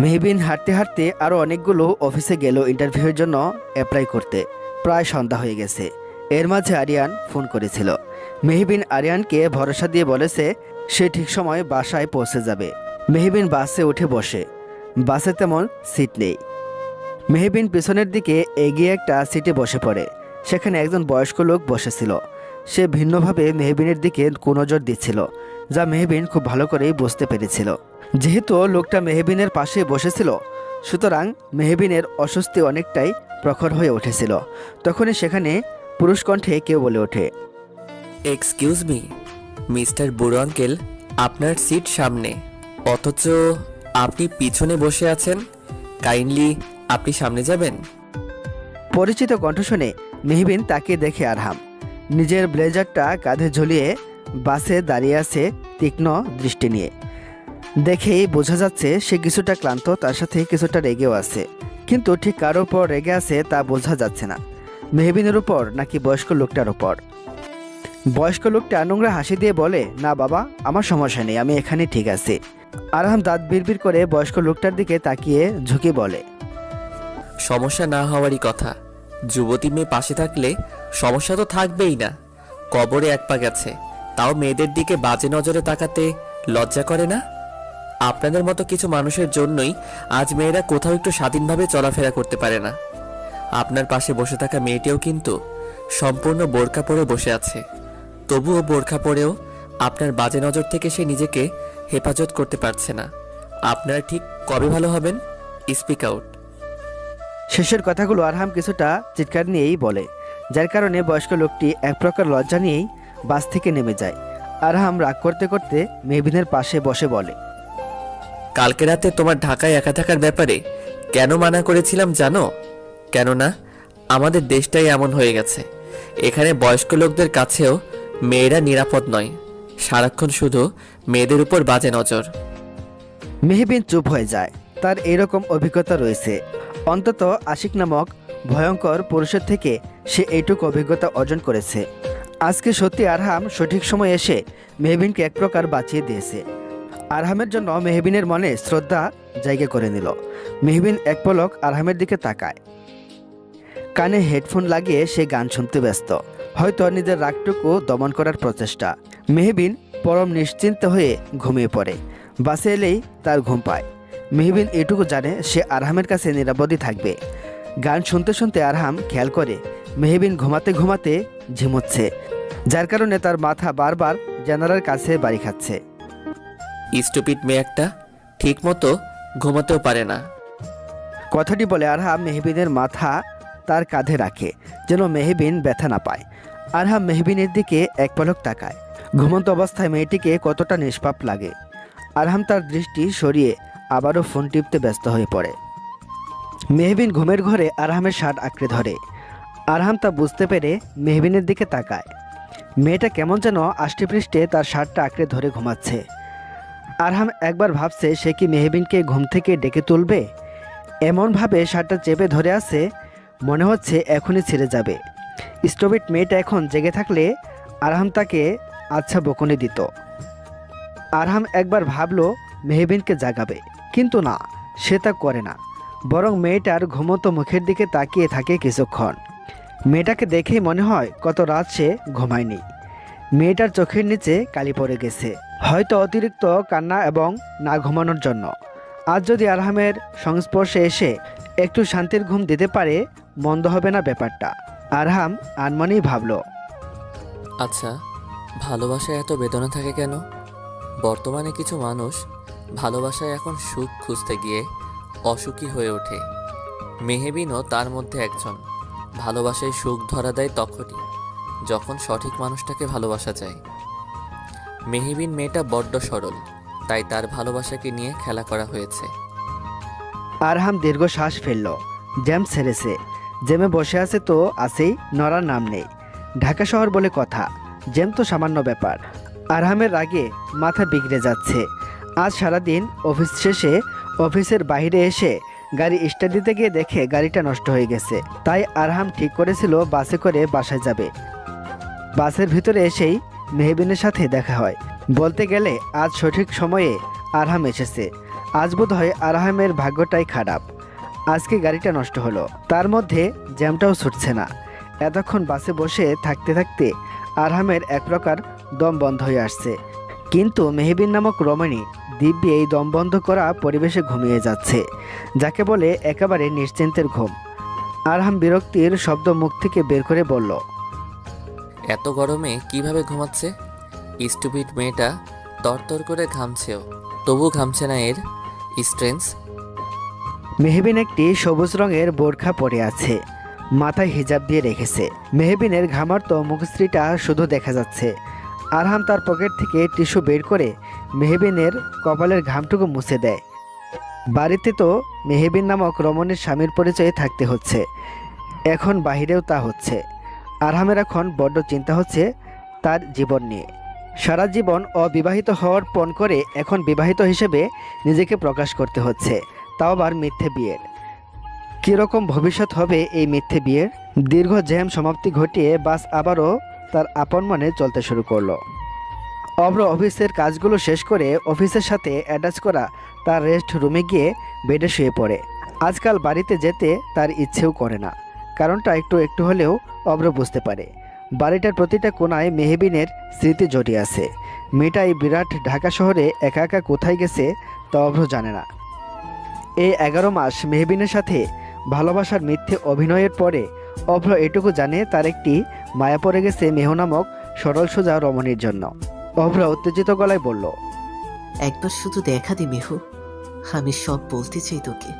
মেহবিন হাঁটতে হাঁটতে আরও অনেকগুলো অফিসে গেল ইন্টারভিউয়ের জন্য অ্যাপ্লাই করতে। প্রায় সন্ধ্যা হয়ে গেছে। এর মাঝে আরিয়ান ফোন করেছিল। মেহবিন আরিয়ানকে ভরসা দিয়ে বলেছে সে ঠিক সময় বাসায় পৌঁছে যাবে। মেহবিন বাসে উঠে বসে। বাসে তেমন সিট নেই। মেহবিন পিছনের দিকে এগিয়ে একটা সিটে বসে পড়ে। সেখানে একজন বয়স্ক লোক বসেছিল। সে ভিন্নভাবে মেহবিনের দিকে কুনজর দিচ্ছিল, যা মেহবিন খুব ভালো করেই বুঝতে পেরেছিল। যেহেতু লোকটা মেহবিনের পাশে বসেছিল, সুতরাং মেহবিনের অস্বস্তি অনেকটাই প্রখর হয়ে উঠেছিল। তখনই সেখানে পুরুষ কণ্ঠে কেউ বলে ওঠে, এক্সকিউজ মি, মিস্টার বুড়ো আঙ্কেল, আপনার সিট সামনে, অথচ আপনি পিছনে বসে আছেন। কাইন্ডলি আপনি সামনে যাবেন। পরিচিত কণ্ঠ শুনে মেহবিন তাকে দেখে আরহাম নিজের ব্লেজারটা কাঁধে ঝুলিয়ে বাসে দাঁড়িয়ে আছে তীক্ষ্ণ দৃষ্টি নিয়ে। দেখেই বোঝা যাচ্ছে সে কিছুটা ক্লান্ত, তার সাথে কিছুটা রেগেও আছে, কিন্তু ঠিক কারোর উপর রেগে আছে তা বোঝা যাচ্ছে না। মেহবিনের উপর নাকি বয়স্ক লোকটার উপর। বয়স্ক লোকটা নোংরা হাসি দিয়ে বলে, না বাবা, আমার সমস্যা নেই, আমি এখানে ঠিক আছি। আরহাম দাঁত বিড়বিড় করে বয়স্ক লোকটার দিকে তাকিয়ে ঝুঁকে বলে, সমস্যা না হওয়ারই কথা। যুবতী মেয়ে পাশে থাকলে সমস্যা তো থাকবেই না। কবরে এক পা গেছে, তাও মেয়েদের দিকে বাজে নজরে তাকাতে লজ্জা করে না? আপনাদের মতো কিছু মানুষের জন্যই আজ মেয়েরা কোথাও একটু স্বাধীনভাবে চলাফেরা করতে পারে না। আপনার পাশে বসে থাকা মেয়েটিও কিন্তু সম্পূর্ণ বোরকা পরে বসে আছে, তবুও বোরকা পরেও আপনার বাজে নজর থেকে সে নিজেকে হেফাজত করতে পারছে না। আপনারা ঠিক কবে ভালো হবেন? Speak out. শেষের কথাগুলো আরহাম কিছুটা চিৎকার নিয়েই বলে, যার কারণে বয়স্ক লোকটি এক প্রকার লজ্জা নিয়েই বাস থেকে নেমে যায়। আরহাম রাগ করতে করতে মেহবিনের পাশে বসে বলে, কালকে রাতে তোমার ঢাকায় একা থাকার ব্যাপারে কেন মানা করেছিলাম জানো? কেননা আমাদের দেশটাই এমন হয়ে গেছে, এখানে বয়স্ক লোকদের কাছেও মেয়েরা নিরাপদ নয়, সারাক্ষণ শুধু মেয়েদের উপর বাজে নজর। মেহবিন চুপ হয়ে যায়। তার এরকম অভিজ্ঞতা রয়েছে, অন্তত আশিক নামক ভয়ঙ্কর পুরুষের থেকে সে এইটুকু অভিজ্ঞতা অর্জন করেছে। আজকে সত্যি আরহাম সঠিক সময় এসে মেহবিনকে এক প্রকার বাঁচিয়ে দিয়েছে। আরহামের জন্য মেহবিনের মনে শ্রদ্ধা জায়গা করে নিল। মেহবিন এক পলক আরহামের দিকে তাকায়। কানে হেডফোন লাগিয়ে সে গান শুনতে ব্যস্ত, হয়তো নিজের রাগটুকু দমন করার প্রচেষ্টা। মেহবিন পরম নিশ্চিন্ত হয়ে ঘুমিয়ে পড়ে। বাসে এলেই তার ঘুম পায়। মেহবিন এটুকু জানে সে আরহামের কাছে নিরাপদই থাকবে। গান শুনতে শুনতে আরহাম খেয়াল করে মেহবিন ঘুমাতে ঘুমাতে ঝিমুচ্ছে, যার কারণে তার মাথা বারবার জানালার কাছে বাড়ি খাচ্ছে। স্টুপিড মেয়ে একটা, ঠিক মতো ঘুমাতেও পারে না। কথাটি বলে আরহাম মেহবিনের মাথা তার কাঁধে রাখে, যেন মেহবিন ব্যথা না পায়। আরহাম মেহবিনের দিকে এক পলক তাকায়। ঘুমন্ত অবস্থায় মেয়েটিকে কতটা নিষ্পাপ লাগে। আরহাম তার দৃষ্টি সরিয়ে আবারও ফোন টিপতে ব্যস্ত হয়ে পড়ে। মেহবিন ঘুমের ঘরে আরহামের শার্ট আঁকড়ে ধরে। আরহাম তা বুঝতে পেরে মেহবিনের দিকে তাকায়। মেয়েটা কেমন যেন আষ্টেপৃষ্ঠে তার শার্টটা আঁকড়ে ধরে ঘুমাচ্ছে। আরহাম একবার ভাবছে সে কি মেহবিনকে ঘুম থেকে ডেকে তুলবে। এমনভাবে শার্টটা চেপে ধরে আছে, মনে হচ্ছে এখনই ছেড়ে যাবে। স্টুপিড মেয়েটা এখন জেগে থাকলে আরহাম তাকে আচ্ছা বকুনি দিত। আরহাম একবার ভাবলো মেহবিনকে জাগাবে, কিন্তু না, সে তা করে না। বরং মেয়েটার ঘুমন্ত মুখের দিকে তাকিয়ে থাকে কিছুক্ষণ। মেয়েটাকে দেখেই মনে হয় কত রাত সে ঘুমায়নি। মেয়েটার চোখের নিচে কালি পড়ে গেছে, হয়তো অতিরিক্ত কান্না এবং না ঘুমানোর জন্য। আজ যদি আরহামের সংস্পর্শে এসে একটু শান্তির ঘুম দিতে পারে, মন্দ হবে না ব্যাপারটা। আরহাম আনমনেই ভাবল, আচ্ছা, ভালোবাসায় এত বেদনা থাকে কেন? বর্তমানে কিছু মানুষ ভালোবাসায় এখন সুখ খুঁজতে গিয়ে অসুখী হয়ে ওঠে। মেহবিনও তার মধ্যে একজন। ভালোবাসায় সুখ ধরা দেয় তখনই যখন সঠিক মানুষটাকে ভালোবাসা যায়। মেহবিন মেয়েটা বড্ড সরল, তাই তার ভালোবাসাকে নিয়ে খেলা করা হয়েছে। আরহাম দীর্ঘ শ্বাস ফেলল। জ্যাম ছেড়েছে, জ্যামে বসে আছে তো আছেই, নড়ার নাম নেই। ঢাকা শহর বলে কথা, জ্যাম তো সামান্য ব্যাপার। আরহামের রাগে মাথা বিগড়ে যাচ্ছে। আজ সারাদিন অফিস শেষে অফিসের বাইরে এসে গাড়ি স্টার্ট দিতে গিয়ে দেখে গাড়িটা নষ্ট হয়ে গেছে। তাই আরহাম ঠিক করেছিল বাসে করে বাসায় যাবে। বাসের ভিতরে এসেই মেহবিনের সাথে দেখা হয়। বলতে গেলে আজ সঠিক সময়ে আরহাম এসেছে। আজ বোধহয় আরহামের ভাগ্যটাই খারাপ। আজকে গাড়িটা নষ্ট হলো, তার মধ্যে জ্যামটাও ছুটছে না। এতক্ষণ বাসে বসে থাকতে থাকতে আরহামের এক প্রকার দম বন্ধ হয়ে আসছে। কিন্তু মেহবিন নামক রমণী দিব্যি এই দম বন্ধ করা পরিবেশে ঘুমিয়ে যাচ্ছে, যাকে বলে একেবারে নিশ্চিন্তের ঘুম। আরহাম বিরক্তির শব্দ মুখ থেকে বের করে বলল, এত গরমে কিভাবে ঘুমাচ্ছে? স্টুপিড মেয়েটা তরতর করে ঘামছেও, তবু ঘামছে না এর স্ট্রেন্থ। মেহবিন একটি সবুজ রঙের বোরখা পরে আছে, মাথায় হিজাব দিয়ে রেখেছে। মেহবিনের ঘামার্ত মুখশ্রীটা শুধু দেখা যাচ্ছে। আরহাম তার পকেট থেকে টিস্যু বের করে মেহবিনের কপালের ঘামটুকু মুছে দেয়। বাড়িতে তো মেহবিন নামক রমণীর স্বামীর পরিচয়ে থাকতে হচ্ছে, এখন বাহিরেও তা হচ্ছে। আরহামের এখন বড্ড চিন্তা হচ্ছে তার জীবন নিয়ে। সারা জীবন অবিবাহিত হওয়ার পণ করে এখন বিবাহিত হিসেবে নিজেকে প্রকাশ করতে হচ্ছে, তাও আবার মিথ্যে বিয়ের। কীরকম ভবিষ্যৎ হবে এই মিথ্যে বিয়ের? দীর্ঘ জ্যাম সমাপ্তি ঘটিয়ে বাস আবারও তার আপন মনে চলতে শুরু করলো। অব্র অফিসের কাজগুলো শেষ করে অফিসের সাথে অ্যাটাচ করা তার রেস্ট রুমে গিয়ে বেডে শুয়ে পড়ে। আজকাল বাড়িতে যেতে তার ইচ্ছেও করে না। কারণটা একটু একটু হলেও অব্র বুঝতে পারে। বাড়িটার প্রতিটা কোণায় মেহবিনের স্মৃতি জড়িয়ে আছে। মেয়েটা এই বিরাট ঢাকা শহরে একা একা কোথায় গেছে তা অভ্র জানে না। এই 11 মাস মেহবিনের সাথে ভালোবাসার মিথ্যে অভিনয়ের পরে অভ্র এটুকু জানে তার একটি মায়া পড়ে গেছে মেহ নামক সরল সোজা রমণীর জন্য। অভ্র উত্তেজিত গলায় বলল, একবার শুধু দেখা দে মেহু, আমি সব বলতে চাই তোকে।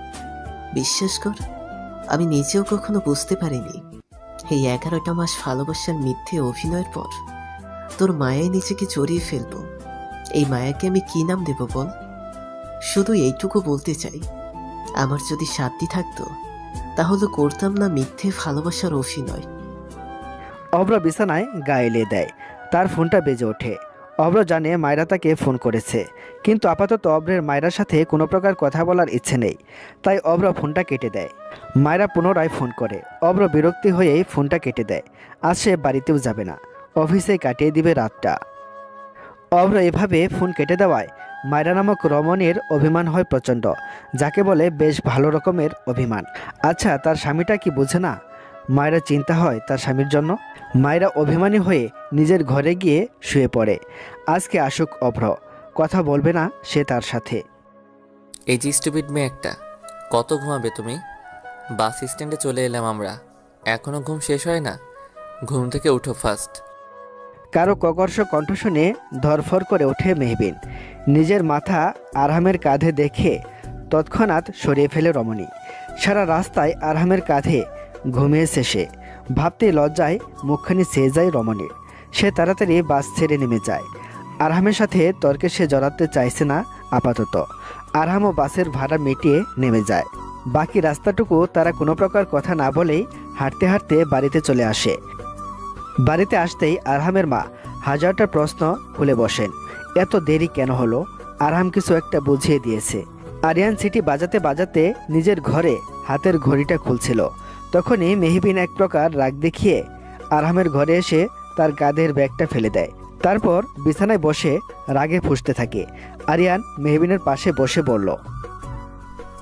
বিশ্বাস কর, আমি নিজেও কখনো বুঝতে পারিনি এই 11টা মাস ভালোবাসার মিথ্যে অভিনয়ের পর তোর মায়ায় নিজেকে জড়িয়ে ফেলবো। এই মায়াকে আমি কি নাম দেব বল? শুধু এইটুকু বলতে চাই, আমার যদি শান্তি থাকতো তাহলে করতাম না মিথ্যে ভালোবাসার অভিনয়। অভ্র বিছানায় গা এলিয়ে দেয়। তার ফোনটা বেজে ওঠে। অভ্র জানে মায়রা তাকে ফোন করেছে, কিন্তু আপাতত অভ্রের মায়রার সাথে কোনো প্রকার কথা বলার ইচ্ছে নেই, তাই অভ্র ফোনটা কেটে দেয়। মায়রা পুনরায় ফোন করে। অভ্র বিরক্তি হয়েই ফোনটা কেটে দেয়। আজ সে বাড়িতেও যাবে না, অফিসে কাটিয়ে দিবে রাতটা। অভ্র এভাবে ফোন কেটে দেওয়ায় মায়রা নামক রমণীর অভিমান হয় প্রচণ্ড, যাকে বলে বেশ ভালো রকমের অভিমান। আচ্ছা, তার স্বামীটা কি বোঝে না? মায়রা চিন্তা হয় তার স্বামীর জন্য। মায়রা অভিমানী হয়ে নিজের ঘরে গিয়ে শুয়ে পড়ে। আজকে আসুক অভ্র, কথা বলবে না সে তার সাথে। এই যে স্টুপিড মেয়ে একটা, কত ঘুমাবে তুমি? বাস স্ট্যান্ডে চলে এলাম আমরা, এখনো ঘুম শেষ হয় না? ঘুম থেকে উঠো ফার্স্ট। কারো ককর্ষ কণ্ঠ শুনে ধরফর করে ওঠে মেহবিন। নিজের মাথা আরহামের কাঁধে দেখে তৎক্ষণাৎ সরিয়ে ফেলে রমণী। সারা রাস্তায় আরহামের কাঁধে ঘুমিয়েছে সে। ভাবতেই লজ্জায় মুখখানি চেয়ে যায় রমণীর। সে তাড়াতাড়ি বাস ছেড়ে নেমে যায়। আরহামের সাথে তর্কে সে জড়াতে চাইছে না আপাতত। আরহামও বাসের ভাড়া মিটিয়ে নেমে যায়। বাকি রাস্তাটুকু তারা কোনো প্রকার কথা না বলেই হাঁটতে হাঁটতে বাড়িতে চলে আসে। বাড়িতে আসতেই আরহামের মা হাজারটা প্রশ্ন খুলে বসেন। এত দেরি কেন হলো? আরহাম কিছু একটা বুঝিয়ে দিয়েছে। আরিয়ান সিটি বাজাতে বাজাতে নিজের ঘরে হাতের ঘড়িটা খুলছিল। তখনই মেহবিন এক প্রকার রাগ দেখিয়ে আরহামের ঘরে এসে তার কাঁধের ব্যাগটা ফেলে দেয়। তারপর বিছানায় বসে রাগে ফুঁসতে থাকে। আরিয়ান মেহবিনের পাশে বসে বলল,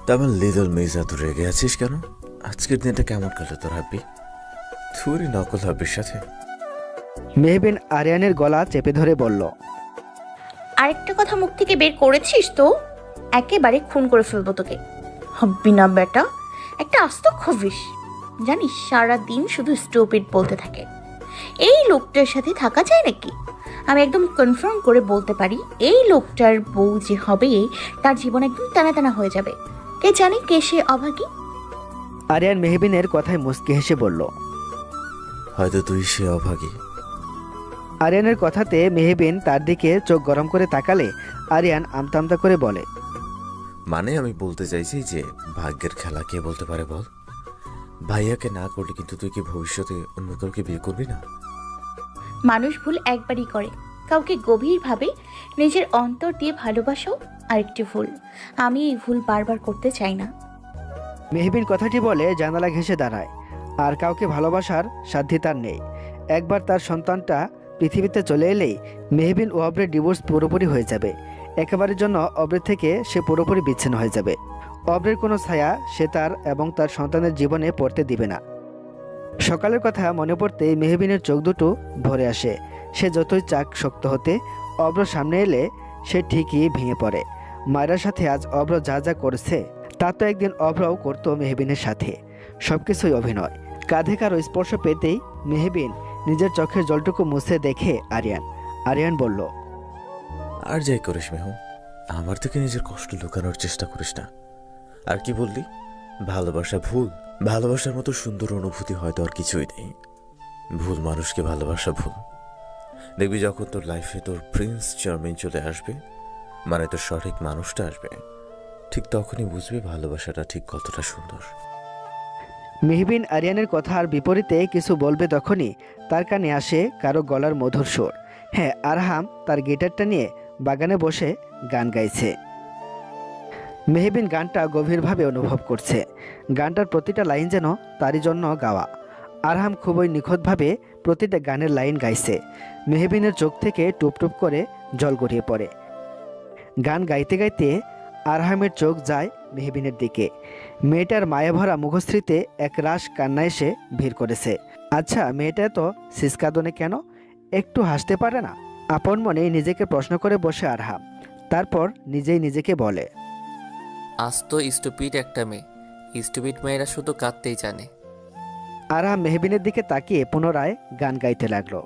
তেমন লিটল মিস এত রেগে আছিস কেন? আজকের দিনটা কেমন কাটলো তোর হাব্বি? থুরি নকল হাব্বির সাথে। মেহবিন আরিয়ানের গলা চেপে ধরে বলল, আরেকটা কথা মুখ থেকে বের করেছিস তো একেবারে খুন করে ফেলবো তোকে। হব্বি না বেটা, একটা আস্ত খবিস। জানিস সারা দিন শুধু স্টুপিড বলতে থাকে। এই লোকটার সাথে থাকা যায় নাকি? আমি একদম কনফার্ম করে বলতে পারি, এই লোকটার বউ যে হবে তার জীবন একদম টানা টানা হয়ে যাবে। কে জানে কে সে অভাগী। আরিয়ান মেহবিনের কথায় মুচকি হেসে বলল, হয়তো তুই সে অভাগী। আরিয়ানের কথাতে মেহবিন তার দিকে চোখ গরম করে তাকালে আরিয়ান আমতামতা করে বলে, মানে আমি বলতে চাইছি যে ভাগ্যের খেলা কে বলতে পারে বল? ভাইয়াকে না করলে কিন্তু তুই কি ভবিষ্যতে অন্য কাউকে বিয়ে করবি না? মানুষ ভুল একবারই করে, কাউকে গভীরভাবে নিজের অন্তর দিয়ে ভালোবাসো আরেকটি ভুল। আমি এই ভুল বারবার করতে চাই না। মেহবিন কথাটি বলে জানালা ঘেঁষে দাঁড়ায়। আর কাউকে ভালোবাসার সাধ্য তার নেই। একবার তার সন্তানটা পৃথিবীতে চলে এলেই মেহবিন ও অব্রের ডিভোর্স পুরোপুরি হয়ে যাবে। একেবারের জন্য অব্রের থেকে সে পুরোপুরি বিচ্ছিন্ন হয়ে যাবে। অব্রের কোনো ছায়া সে তার এবং তার সন্তানের জীবনে পড়তে দিবে না। সকালের কথা মনে পড়তেই মেহবিনের চোখ দুটো ভরে আসে। সে যতই চাক শক্ত হতে অব্র সামনে এলে সে ঠিকই ভেঙে পড়ে। মায়ের সাথে আজ অব্র যা যা করছে তা তো একদিন অব্রও করতো মেহবিনের সাথে। সবকিছুই অভিনয়। কাঁধে কারো স্পর্শ পেতেই মেহবিন নিজের চোখের জলটুকু মুছে দেখে আরিয়ান বলল, আর যাই করিস মেহু, আমার থেকে নিজের কষ্ট লুকানোর চেষ্টা করিস না। আর কি বললি? ভালোবাসা ভুল? ভালোবাসার মতো সুন্দর অনুভূতি হয়তো আর কিছুই নেই। ভুল মানুষকে ভালোবাসা ভুল। দেখবি যখন তোর লাইফে তোর প্রিন্স চার্মিং চলে আসবে, মানে তোর সঠিক মানুষটা আসবে, ঠিক তখনই বুঝবি ভালোবাসাটা ঠিক কতটা সুন্দর। মেহবিন আরিয়ানের কথার বিপরীতে কিছু বলবে তখনই তার কানে আসে কারো গলার মধুর সুর। হ্যাঁ, আরহাম তার গিটারটা নিয়ে বাগানে বসে গান গাইছে। মেহবিন গানটা গভীরভাবে অনুভব করছে। গানটার প্রতিটা লাইন যেন তারই জন্য গাওয়া। আরহাম খুবই নিখুঁতভাবে প্রতিটা গানের লাইন গাইছে। মেহবিনের চোখ থেকে টুপ টুপ করে জল গড়িয়ে পড়ে। গান গাইতে গাইতে আরহামের চোখ যায় মেহবিনের দিকে। মেয়েটার মায়াভরা মুখশ্রীতে এক রাশ কান্না এসে ভিড় করেছে। আচ্ছা, মেয়েটা তো সিসকাদনে কেন? একটু হাসতে পারে না? আপন মনে নিজেকে প্রশ্ন করে বসে আরহাম। তারপর নিজেই নিজেকে বলে, আজ তো স্টুপিড একটা মেয়ে। স্টুপিড মেয়েরা শুধু কাঁদতেই জানে। আরহাম মেহবিনের দিকে তাকিয়ে পুনরায় গান গাইতে লাগলো।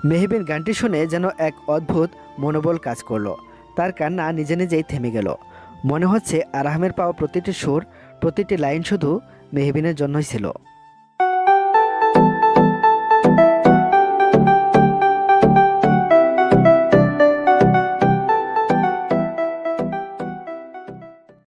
মেহবিন গানটি শুনে যেন এক অদ্ভুত মনোবল কাজ করলো। তার কান্না নিজে নিজেই থেমে গেল। মনে হচ্ছে আরহামের পাওয়া প্রতিটি সুর, প্রতিটি লাইন শুধু মেহবিনের জন্যই ছিল।